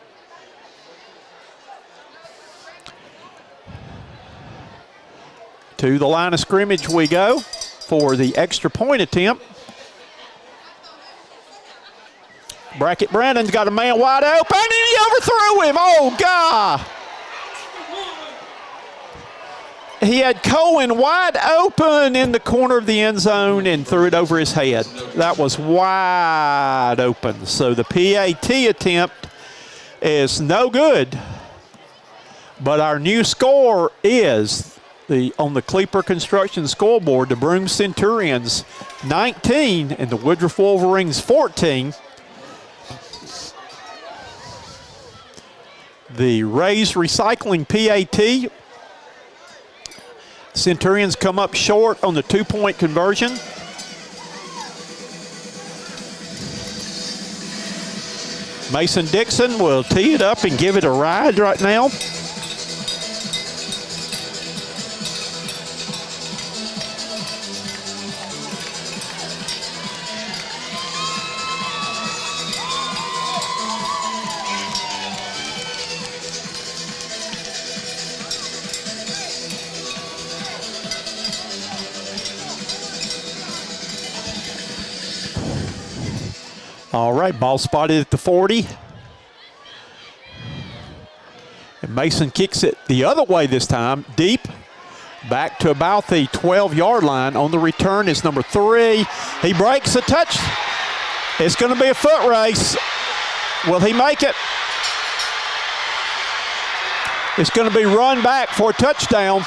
To the line of scrimmage we go for the extra point attempt. Brackett Brandon's got a man wide open, and he overthrew him. Oh, God. He had Cohen wide open in the corner of the end zone and threw it over his head. That was wide open. So the PAT attempt is no good. But our new score is on the Kleeper Construction scoreboard, the Broome Centurions 19 and the Woodruff Wolverines 14. The Rays Recycling PAT. Centurions come up short on the 2-point conversion. Mason Dixon will tee it up and give it a ride right now. All right, ball spotted at the 40. And Mason kicks it the other way this time, deep, back to about the 12-yard line. On the return is number 3. He breaks a touch. It's going to be a foot race. Will he make it? It's going to be run back for a touchdown.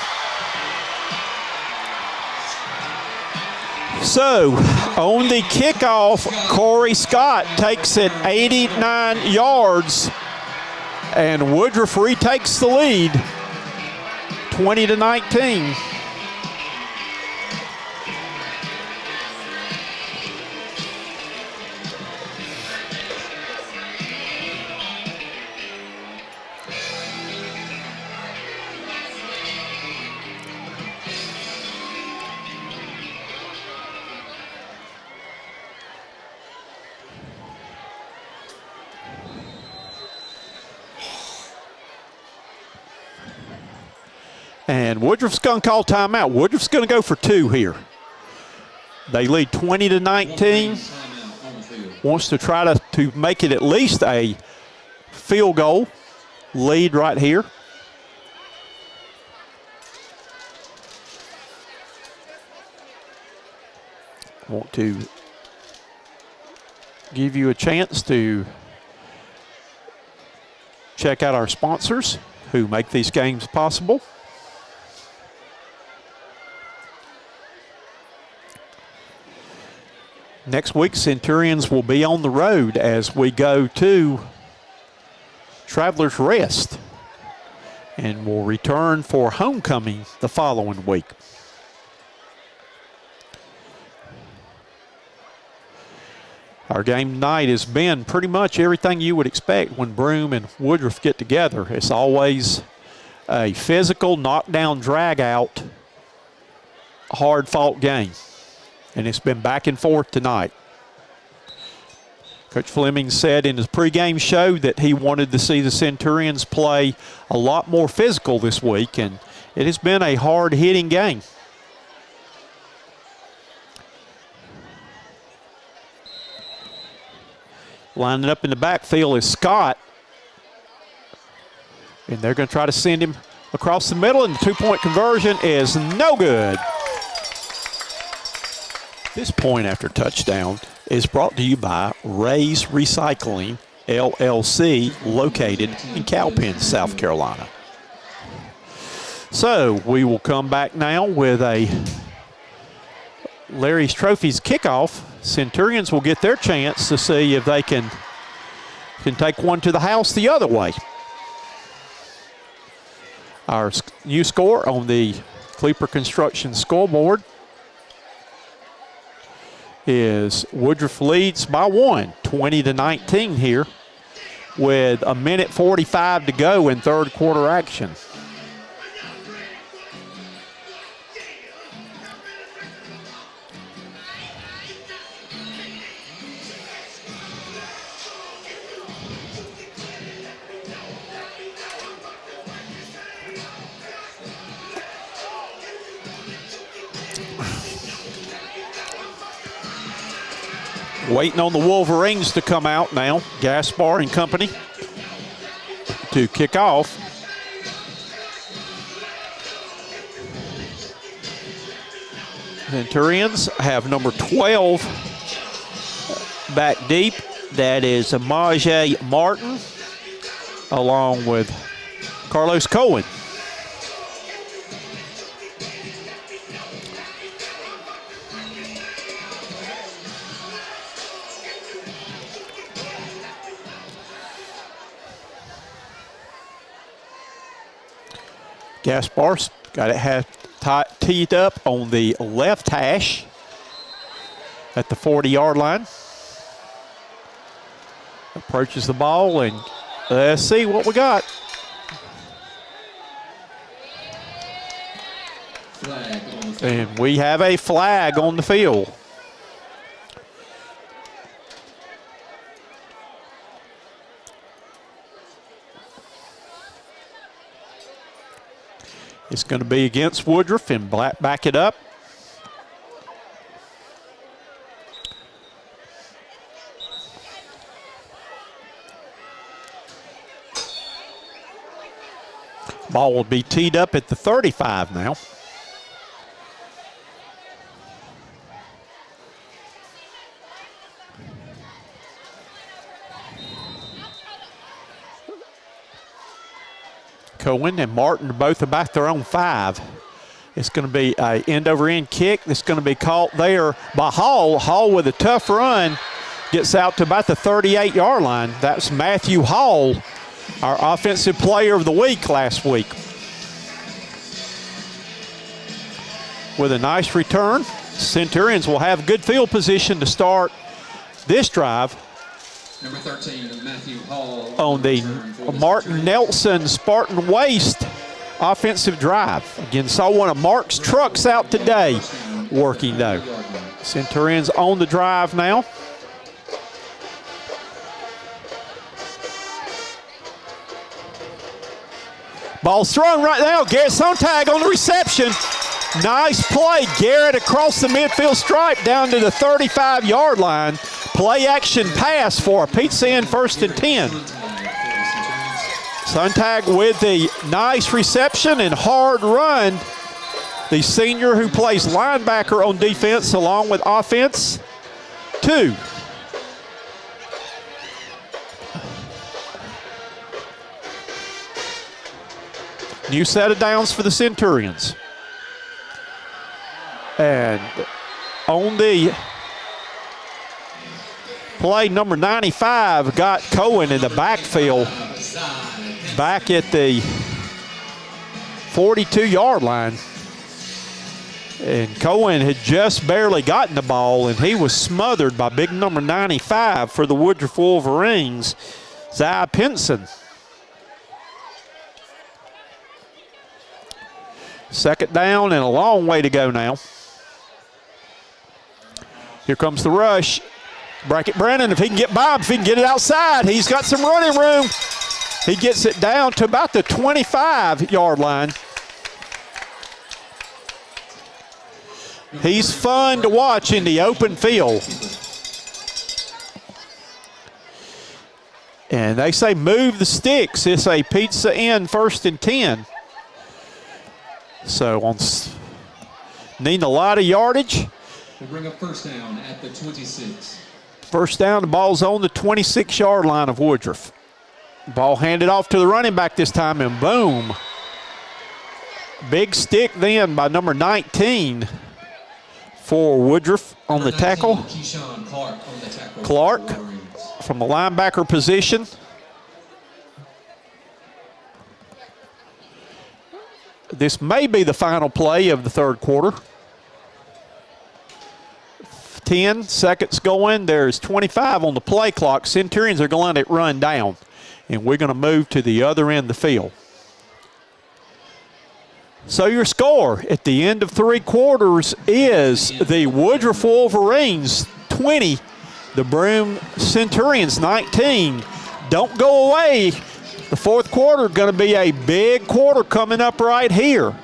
So, on the kickoff, Corey Scott takes it 89 yards, and Woodruff retakes the lead, 20-19. And Woodruff's going to call timeout. Woodruff's going to go for 2 here. They lead 20-19. Wants to try to make it at least a field goal lead right here. Want to give you a chance to check out our sponsors who make these games possible. Next week, Centurions will be on the road as we go to Travelers Rest, and will return for homecoming the following week. Our game tonight has been pretty much everything you would expect when Broome and Woodruff get together. It's always a physical, knockdown, drag-out, hard-fought game. And it's been back and forth tonight. Coach Fleming said in his pregame show that he wanted to see the Centurions play a lot more physical this week, and it has been a hard-hitting game. Lining up in the backfield is Scott. And they're going to try to send him across the middle, and the two-point conversion is no good. This point after touchdown is brought to you by Ray's Recycling, LLC, located in Cowpen, South Carolina. So we will come back now with a Larry's Trophies kickoff. Centurions will get their chance to see if they can take one to the house the other way. Our new score on the Cleeper Construction scoreboard is Woodruff leads by 1, 20-19 here, with 1:45 to go in third quarter action. Waiting on the Wolverines to come out now. Gaspar and company to kick off. Centurions have number 12 back deep. That is Amaje Martin along with Carlos Cohen. Gaspar's got it teed up on the left hash at the 40-yard line. Approaches the ball, and let's see what we got. And we have a flag on the field. It's going to be against Woodruff, and back it up. Ball will be teed up at the 35 now. Cohen and Martin are both about their own 5. It's going to be an end-over-end kick that's going to be caught there by Hall. Hall with a tough run gets out to about the 38-yard line. That's Matthew Hall, our offensive player of the week last week. With a nice return, Centurions will have good field position to start this drive. Number 13, Matthew Hall. On the Martin Nelson Spartan Waste offensive drive. Again, saw one of Mark's trucks out today working though. Centurions on the drive now. Ball's thrown right now. Garrett Sontag on the reception. Nice play. Garrett across the midfield stripe down to the 35-yard line. Play action pass for a pizza in 1st and 10. Sontag with the nice reception and hard run. The senior who plays linebacker on defense along with offense. 2. New set of downs for the Centurions. And on the play, number 95 got Cohen in the backfield back at the 42-yard line. And Cohen had just barely gotten the ball, and he was smothered by big number 95 for the Woodruff Wolverines, Zai Pinson. Second down and a long way to go now. Here comes the rush. Brackett Brennan, if he can get by, if he can get it outside, he's got some running room. He gets it down to about the 25-yard line. He's fun to watch in the open field. And they say move the sticks. It's a pizza in 1st and 10. So on needing a lot of yardage. We'll bring up first down at the 26. First down, the ball's on the 26-yard line of Woodruff. Ball handed off to the running back this time, and boom. Big stick then by number 19 for Woodruff on the tackle. Keyshawn Clark on the tackle. Clark from the linebacker position. This may be the final play of the third quarter. 10 seconds going. There's 25 on the play clock. Centurions are going to let it run down. And we're going to move to the other end of the field. So your score at the end of 3 quarters is the Woodruff Wolverines 20, the Broome Centurions 19. Don't go away. The fourth quarter is going to be a big quarter coming up right here.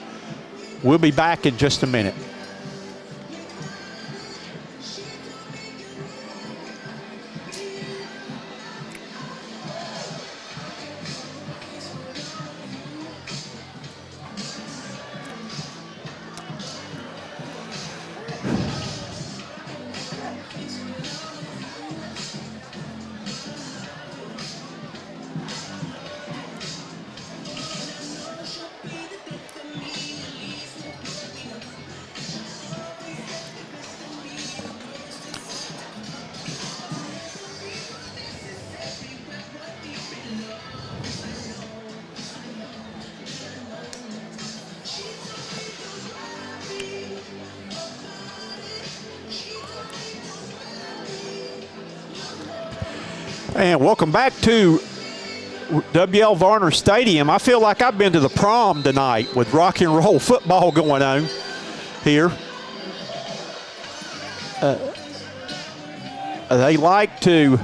We'll be back in just a minute. And welcome back to W.L. Varner Stadium. I feel like I've been to the prom tonight with rock and roll football going on here. They like to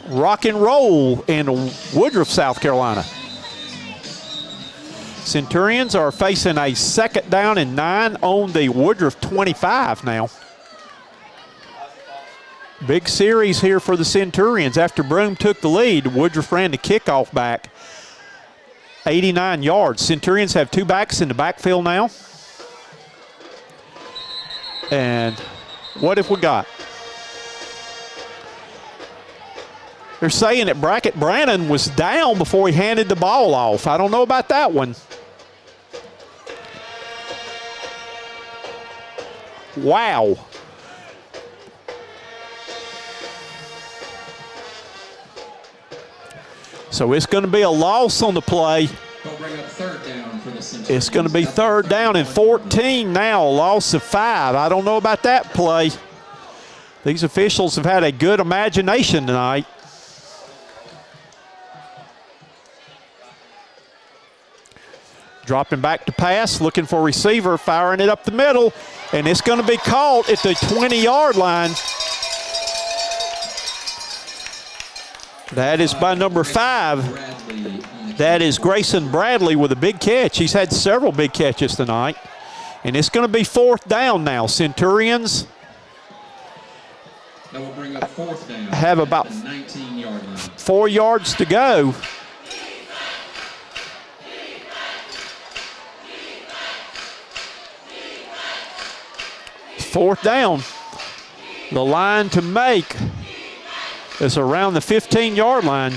rock and roll in Woodruff, South Carolina. Centurions are facing a second down and 9 on the Woodruff 25 now. Big series here for the Centurions. After Broome took the lead, Woodruff ran the kickoff back 89 yards. Centurions have 2 backs in the backfield now. And what have we got? They're saying that Brackett Brannon was down before he handed the ball off. I don't know about that one. Wow. So it's going to be a loss on the play. They'll bring up third down for the Centurions. It's going to be third down and 14 now, a loss of 5. I don't know about that play. These officials have had a good imagination tonight. Dropping back to pass, looking for receiver, firing it up the middle, and it's going to be caught at the 20-yard line. That is by number 5. That is Grayson Bradley with a big catch. He's had several big catches tonight. And it's going to be fourth down now. Centurions That will bring up fourth down have about 19-yard line. 4 yards to go. Fourth down. The line to make is around the 15-yard line.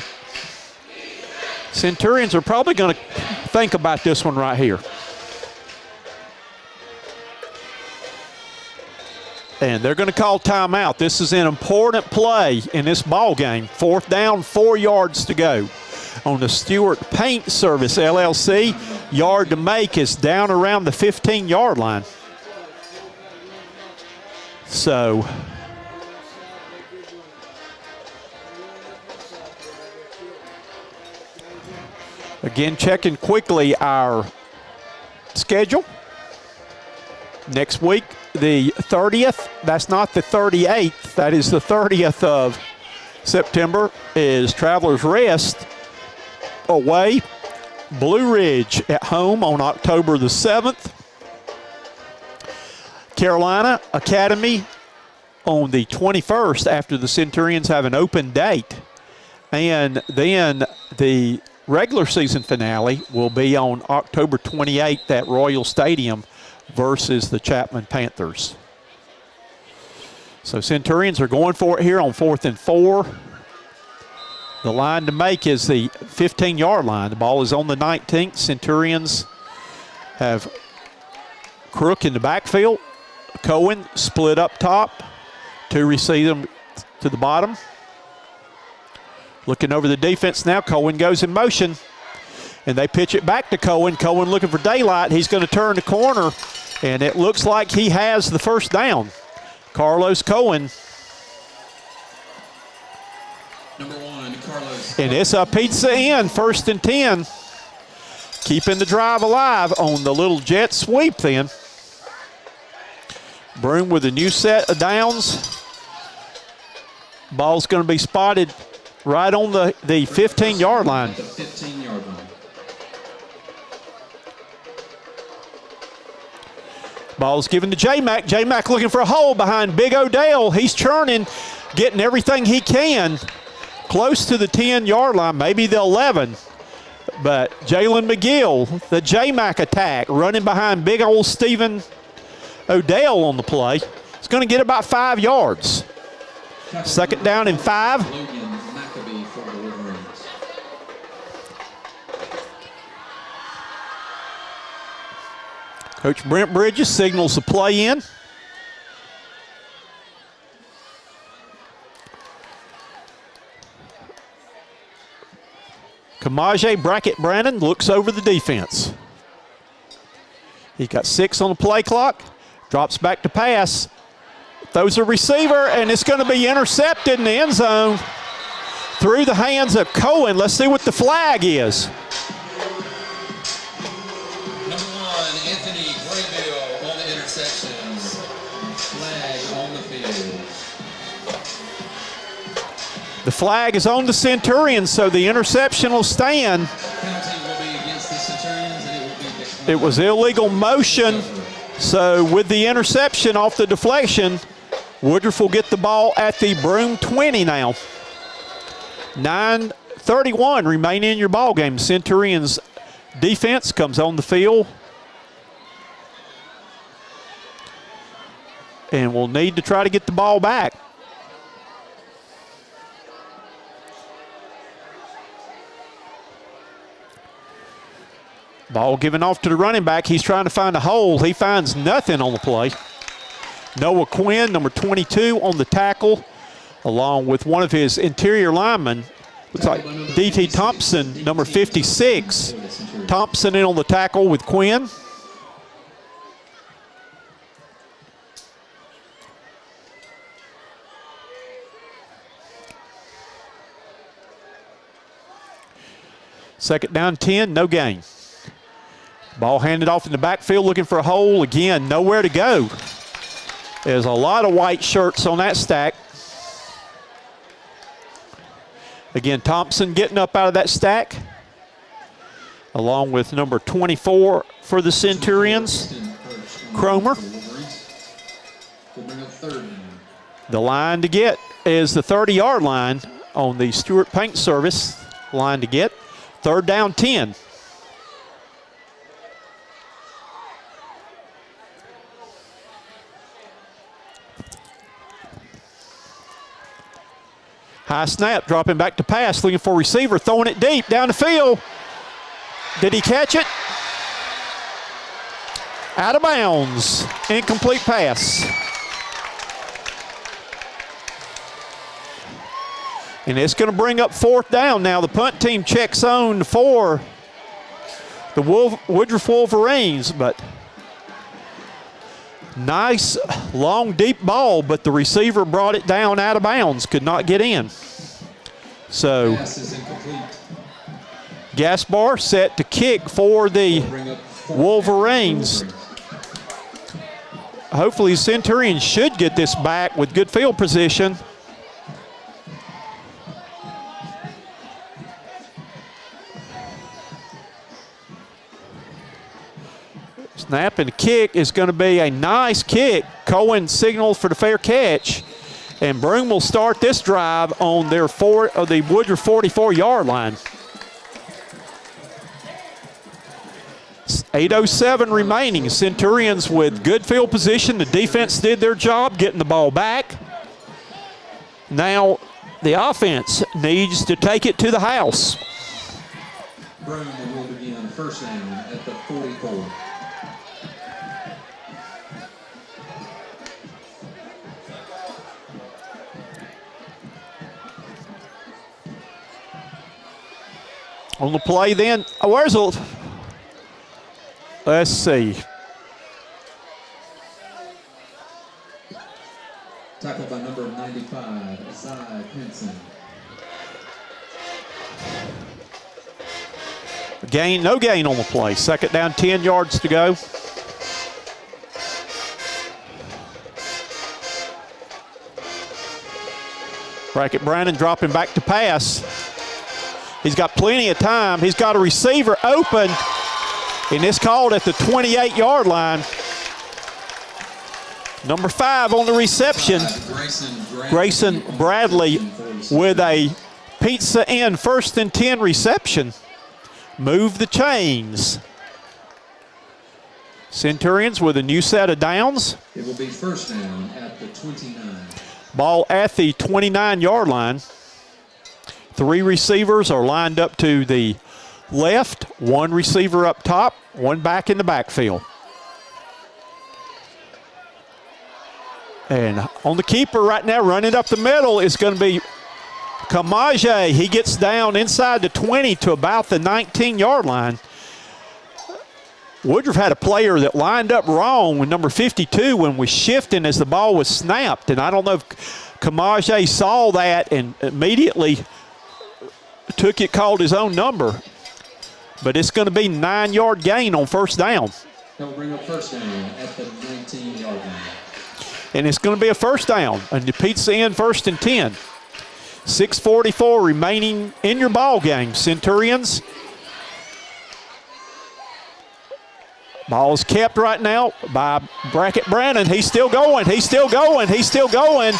Centurions are probably going to think about this one right here. And they're going to call timeout. This is an important play in this ball game. 4th down, 4 yards to go. On the Stewart Paint Service LLC, yard to make is down around the 15-yard line. So again, checking quickly our schedule. Next week, the 30th, that's not the 38th, that is the 30th of September, is Travelers Rest away. Blue Ridge at home on October the 7th. Carolina Academy on the 21st after the Centurions have an open date. And then the regular season finale will be on October 28th at Royal Stadium versus the Chapman Panthers. So Centurions are going for it here on 4th and 4. The line to make is the 15-yard line. The ball is on the 19th. Centurions have Crook in the backfield. Cohen split up top. 2 receive them to the bottom. Looking over the defense now. Cohen goes in motion. And they pitch it back to Cohen. Cohen looking for daylight. He's going to turn the corner. And it looks like he has the first down. Carlos Cohen. Number 1, Carlos. And it's a pizza in, 1st and 10. Keeping the drive alive on the little jet sweep then. Broome with a new set of downs. Ball's going to be spotted right on the 15-yard line. The 15-yard line. Ball's given to J-Mac. J-Mac looking for a hole behind Big Odell. He's churning, getting everything he can. Close to the 10-yard line, maybe the 11. But Jalen McGill, the J-Mac attack, running behind big old Stephen Odell on the play. It's going to get about 5 yards. 2nd down and 5. Logan Maccabee for the Wolverines. Coach Brent Bridges signals the play in. Kamaje Brackett Brandon looks over the defense. He got 6 on the play clock. Drops back to pass. Throws a receiver, and it's going to be intercepted in the end zone through the hands of Cohen. Let's see what the flag is. Number 1, Anthony Graybill on the interception. Flag on the field. The flag is on the Centurions, so the interception will stand. Penalty will be against the Centurions, and it will be declined. It was illegal motion, so with the interception off the deflection, Woodruff will get the ball at the Broome 20 now. 9:31 remaining in your ball game. Centurions defense comes on the field. And will need to try to get the ball back. Ball given off to the running back. He's trying to find a hole. He finds nothing on the play. Noah Quinn, number 22, on the tackle, along with one of his interior linemen. Looks like D.T. Thompson, number 56. Thompson in on the tackle with Quinn. Second down 10, no gain. Ball handed off in the backfield, looking for a hole. Again, nowhere to go. There's a lot of white shirts on that stack. Again, Thompson getting up out of that stack, along with number 24 for the Centurions, Cromer. The line to get is the 30-yard line on the Stewart Paint Service. Line to get. 3rd down 10. High snap, dropping back to pass, looking for receiver, throwing it deep down the field. Did he catch it? Out of bounds. Incomplete pass. And it's going to bring up 4th down now. The punt team checks on for the Woodruff Wolverines, but nice long deep ball, but the receiver brought it down out of bounds, could not get in. So Gaspar set to kick for the Wolverines. Hopefully Centurions should get this back with good field position. Snap and kick is going to be a nice kick. Cohen signals for the fair catch. And Broome will start this drive on their the Woodruff 44-yard line. 8:07 remaining. Centurions with good field position. The defense did their job getting the ball back. Now the offense needs to take it to the house. Broome will begin first down at the 44. On the play then, where's the, let's see. Tackled by number 95, Zy Pinson. No gain on the play. 2nd down, 10 yards to go. Brackett Brandon dropping back to pass. He's got plenty of time. He's got a receiver open, and it's called at the 28-yard line. Number 5 on the reception, Grayson Bradley with a pizza in 1st and 10 reception. Move the chains. Centurions with a new set of downs. It will be first down at the 29. Ball at the 29-yard line. 3 receivers are lined up to the left, 1 receiver up top, 1 back in the backfield. And on the keeper right now, running up the middle, is going to be Kamaje. He gets down inside the 20 to about the 19-yard line. Woodruff had a player that lined up wrong with number 52 when was shifting as the ball was snapped. And I don't know if Kamaje saw that and immediately took it, called his own number. But it's going to be 9-yard gain on first down. They'll bring up first down at the 19-yard line. And it's going to be a first down. And the pizza in 1st and 10. 6:44 remaining in your ball game, Centurions. Ball is kept right now by Brackett Brandon. He's still going. He's still going. He's still going.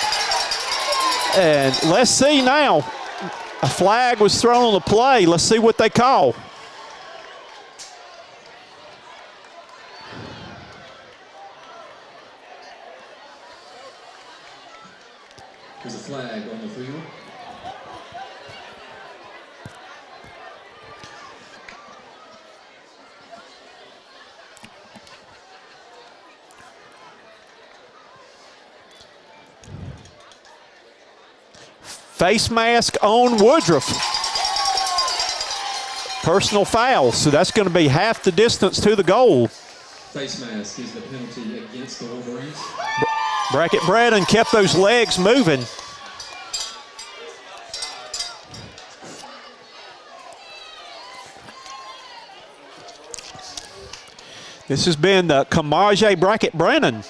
And let's see now. A flag was thrown on the play. Let's see what they call. There's a flag on the field. Face mask on Woodruff. Personal foul, so that's going to be half the distance to the goal. Face mask is the penalty against the Wolverines. Brackett Brandon kept those legs moving. This has been the Kamaje Brackett Brandon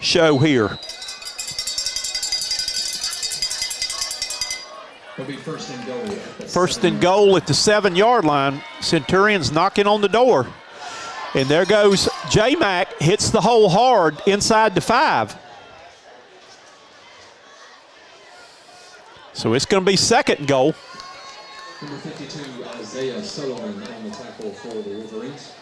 show here. It'll be first and goal. First and goal at the 7-yard line. Centurions knocking on the door. And there goes J-Mac, hits the hole hard inside the 5. So it's going to be 2nd and goal. Number 52, Isaiah Sullivan on the tackle for the Wolverines.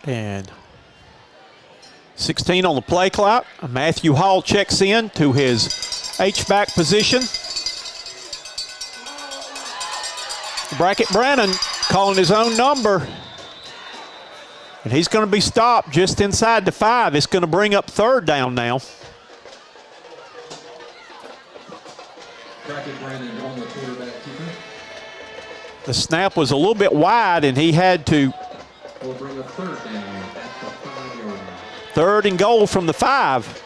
And 16 on the play clock. Matthew Hall checks in to his H-back position. Brackett Brannon calling his own number. And he's going to be stopped just inside the 5. It's going to bring up third down now. Brackett Brannon on the quarterback keeper. The snap was a little bit wide, and he had to. Will bring up third down at the 5-yard line. Third and goal from the 5.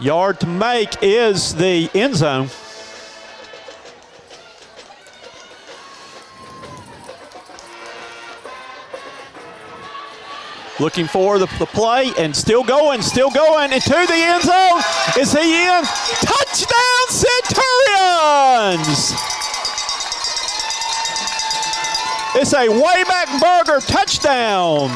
Yard to make is the end zone. Looking for the play, and still going, into the end zone. Is he in? Touchdown, Centurions! It's a Wayback Burger touchdown.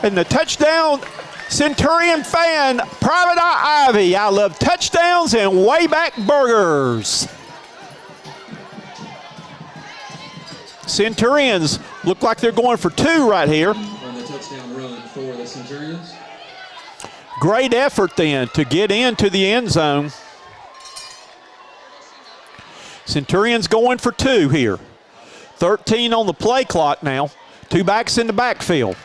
And the touchdown Centurion fan, Private Eye Ivy. I love touchdowns and Wayback Burgers. Centurions look like they're going for 2 right here. On the touchdown run for the Centurions. Great effort then to get into the end zone. Centurions going for 2 here. 13 on the play clock now. 2 backs in the backfield.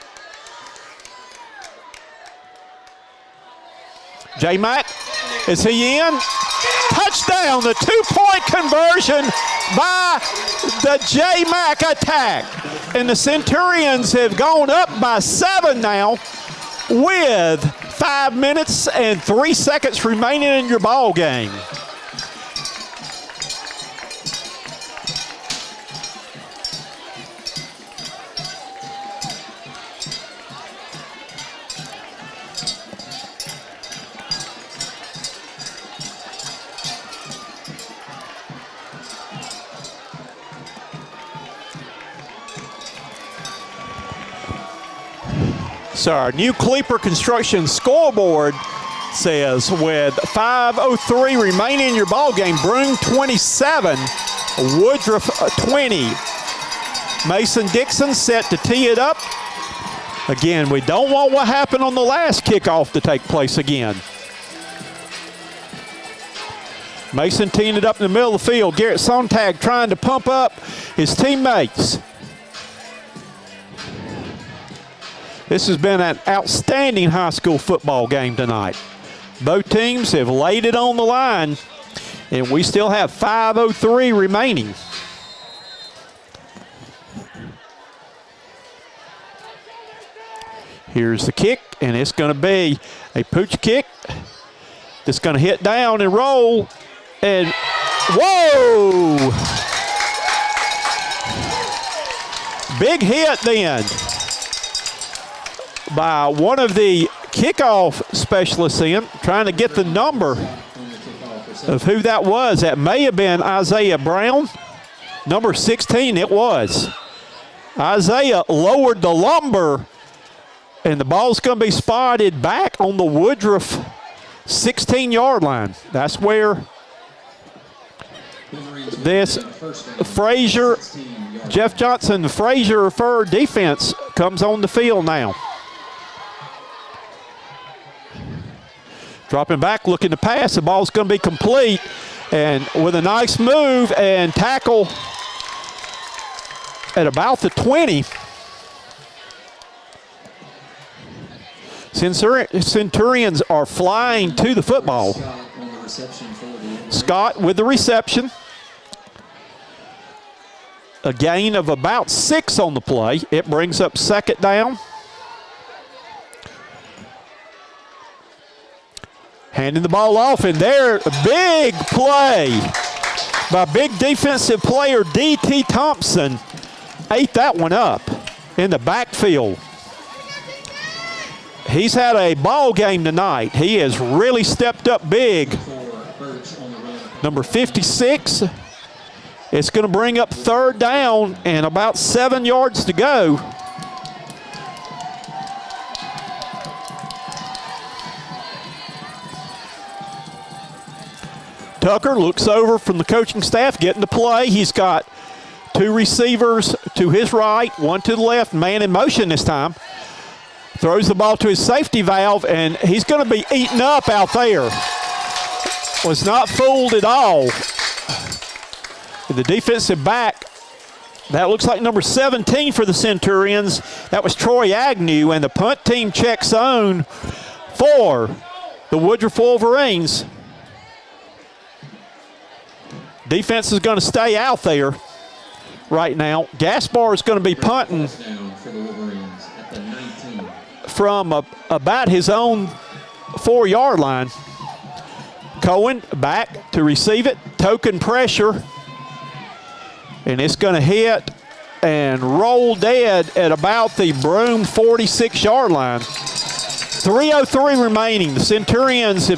J-Mac, is he in? Touchdown, the 2-point conversion by the J-Mac attack. And the Centurions have gone up by 7 now with 5 minutes and 3 seconds remaining in your ball game. So our new Cleeper Construction scoreboard says with 5:03 remaining in your ball game, Broome 27, Woodruff 20. Mason Dixon set to tee it up. Again, we don't want what happened on the last kickoff to take place again. Mason teeing it up in the middle of the field. Garrett Sontag trying to pump up his teammates. This has been an outstanding high school football game tonight. Both teams have laid it on the line, and we still have 5:03 remaining. Here's the kick, and it's going to be a pooch kick that's going to hit down and roll, and whoa! Big hit then by one of the kickoff specialists in, trying to get the number of who that was. That may have been Isaiah Brown. Number 16, it was. Isaiah lowered the lumber, and the ball's going to be spotted back on the Woodruff 16-yard line. That's where this Frazier, Jeff Johnson, the Frazier Fur defense comes on the field now. Dropping back, looking to pass. The ball's going to be complete. And with a nice move and tackle at about the 20. Centurions are flying to the football. Scott with the reception. A gain of about 6 on the play. It brings up second down. Handing the ball off, and there, a big play by big defensive player D.T. Thompson. Ate that one up in the backfield. He's had a ball game tonight. He has really stepped up big. Number 56. It's going to bring up third down and about 7 yards to go. Tucker looks over from the coaching staff, getting the play. He's got Two receivers to his right, one to the left, man in motion this time. Throws the ball to his safety valve, and he's going to be eaten up out there. Was not fooled at all. The defensive back, that looks like number 17 for the Centurions. That was Troy Agnew, and the punt team checks on for the Woodruff Wolverines. Defense is going to stay out there right now. Gaspar is going to be punting from about his own 4-yard line. Cohen back to receive it. Token pressure. And it's going to hit and roll dead at about the Broome 46-yard line. 3:03 remaining. The Centurions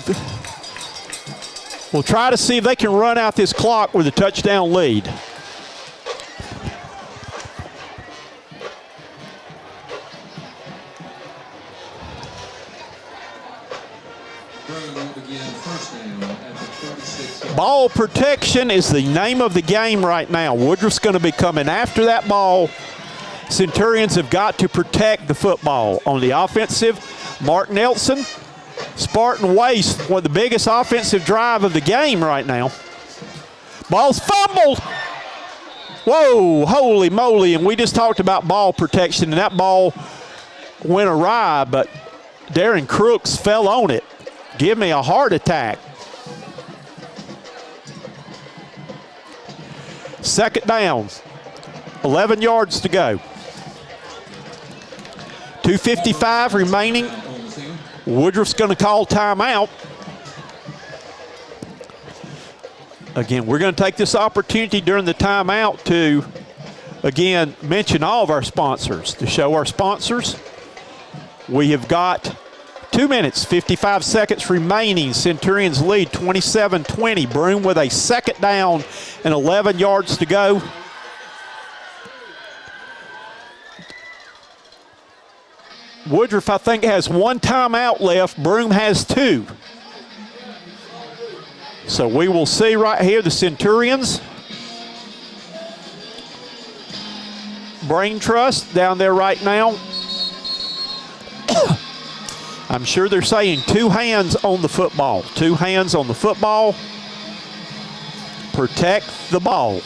will try to see if they can run out this clock with a touchdown lead. Ball protection is the name of the game right now. Woodruff's going to be coming after that ball. Centurions have got to protect the football. On the offensive, Mark Nelson, Spartan Waste, one of the biggest offensive drive of the game right now. Ball's fumbled. Whoa, holy moly. And we just talked about ball protection, and that ball went awry, but Darren Crooks fell on it. Give me a heart attack. Second down, 11 yards to go. 2:55 remaining. Woodruff's going to call timeout. Again, we're going to take this opportunity during the timeout to, again, mention all of our sponsors. To show our sponsors, we have got 2 minutes, 55 seconds remaining. Centurions lead 27-20. Broome with a second down and 11 yards to go. Woodruff, I think, has one timeout left. Broome has two. So we will see right here the Centurions. Brain Trust down there right now. I'm sure they're saying 2 hands on the football. 2 hands on the football. Protect the ball.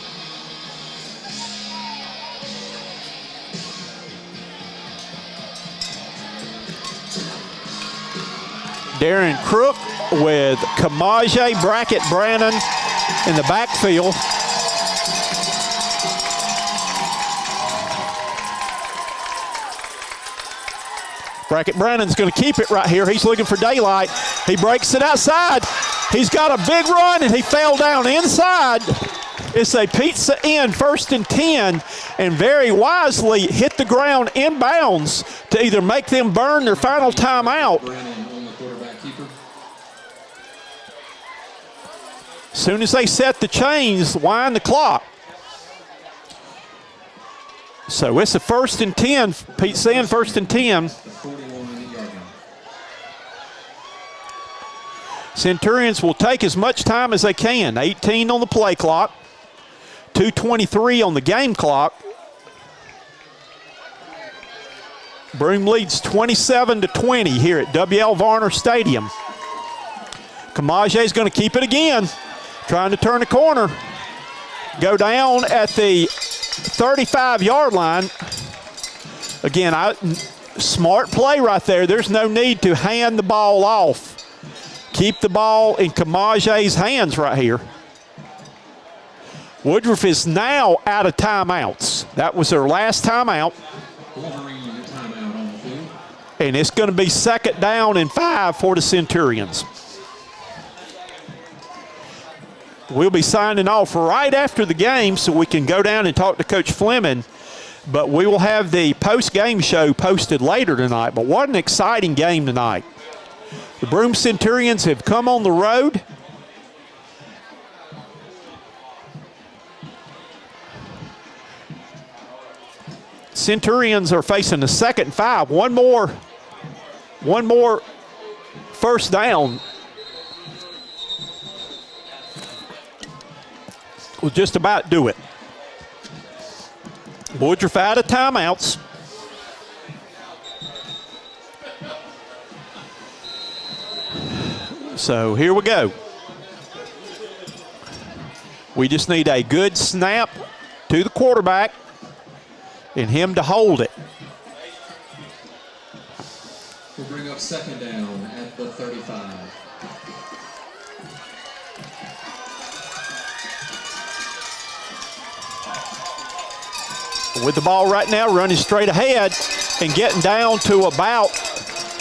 Darren Crook with Kamaje Brackett Brannon in the backfield. Brackett Brannon's going to keep it right here. He's looking for daylight. He breaks it outside. He's got a big run, and he fell down inside. It's a pizza in, 1st and 10, and very wisely hit the ground inbounds to either make them burn their final timeout. As soon as they set the chains, wind the clock. So it's a 1st and 10. Pizza in, 1st and 10. Centurions will take as much time as they can. 18 on the play clock. 2:23 on the game clock. Broome leads 27-20 here at W.L. Varner Stadium. Kamaje is going to keep it again. Trying to turn the corner. Go down at the 35-yard line. Again, smart play right there. There's no need to hand the ball off. Keep the ball in Kamaje's hands right here. Woodruff is now out of timeouts. That was their last timeout. And it's going to be 2nd down and 5 for the Centurions. We'll be signing off right after the game so we can go down and talk to Coach Fleming. But we will have the post-game show posted later tonight. But what an exciting game tonight. The Broome Centurions have come on the road. Centurions are facing a 2nd and 5. One more first down. Will just about do it. Woodruff out of timeouts. So here we go. We just need a good snap to the quarterback and him to hold it. We'll bring up second down at the 35. With the ball right now, running straight ahead and getting down to about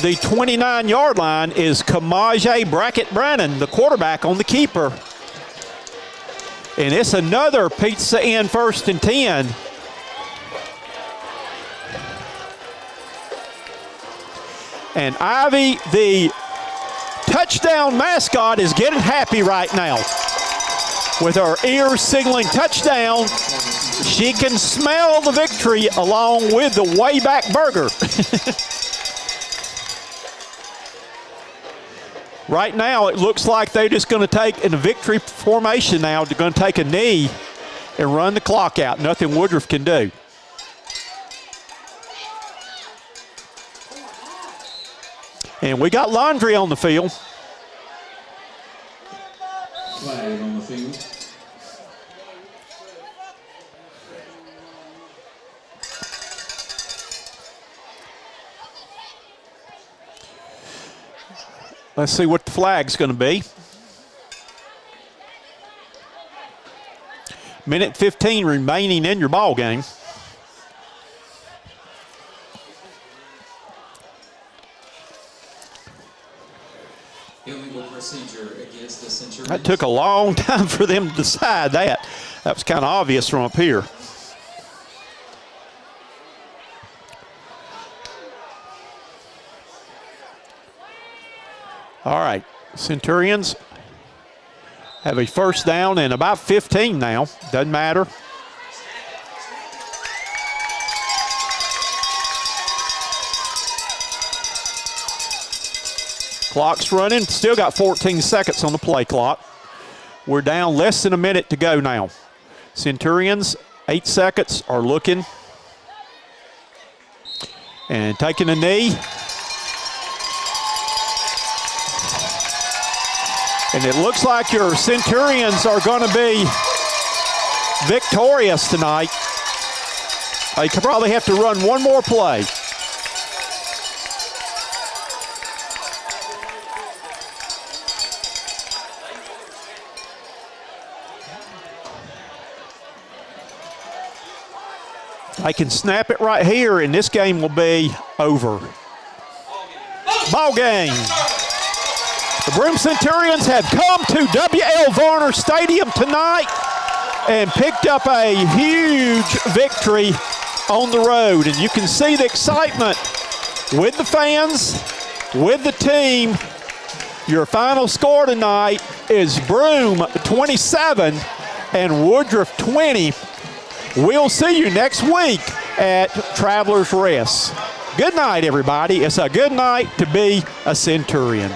the 29-yard line is Kamaje Brackett-Brennan, the quarterback on the keeper. And it's another pizza in 1st and 10. And Ivy, the touchdown mascot, is getting happy right now. With her ears signaling touchdown, she can smell the victory along with the way back burger. Right now, it looks like they're just going to take in a victory formation now. They're going to take a knee and run the clock out. Nothing Woodruff can do. And we got laundry on the field. Flag on the field. Let's see what the flag's going to be. Minute 15 remaining in your ball game. Illegal procedure against the Centurion. That took a long time for them to decide that. That was kind of obvious from up here. All right, Centurions have a first down and about 15 now. Doesn't matter. Clock's running. Still got 14 seconds on the play clock. We're down less than a minute to go now. Centurions, 8 seconds, are looking. And taking a knee. And it looks like your Centurions are going to be victorious tonight. They could probably have to run one more play. I can snap it right here, and this game will be over. Ball game. The Broome Centurions have come to W.L. Varner Stadium tonight and picked up a huge victory on the road. And you can see the excitement with the fans, with the team. Your final score tonight is Broome 27 and Woodruff 20. We'll see you next week at Travelers Rest. Good night, everybody. It's a good night to be a Centurion.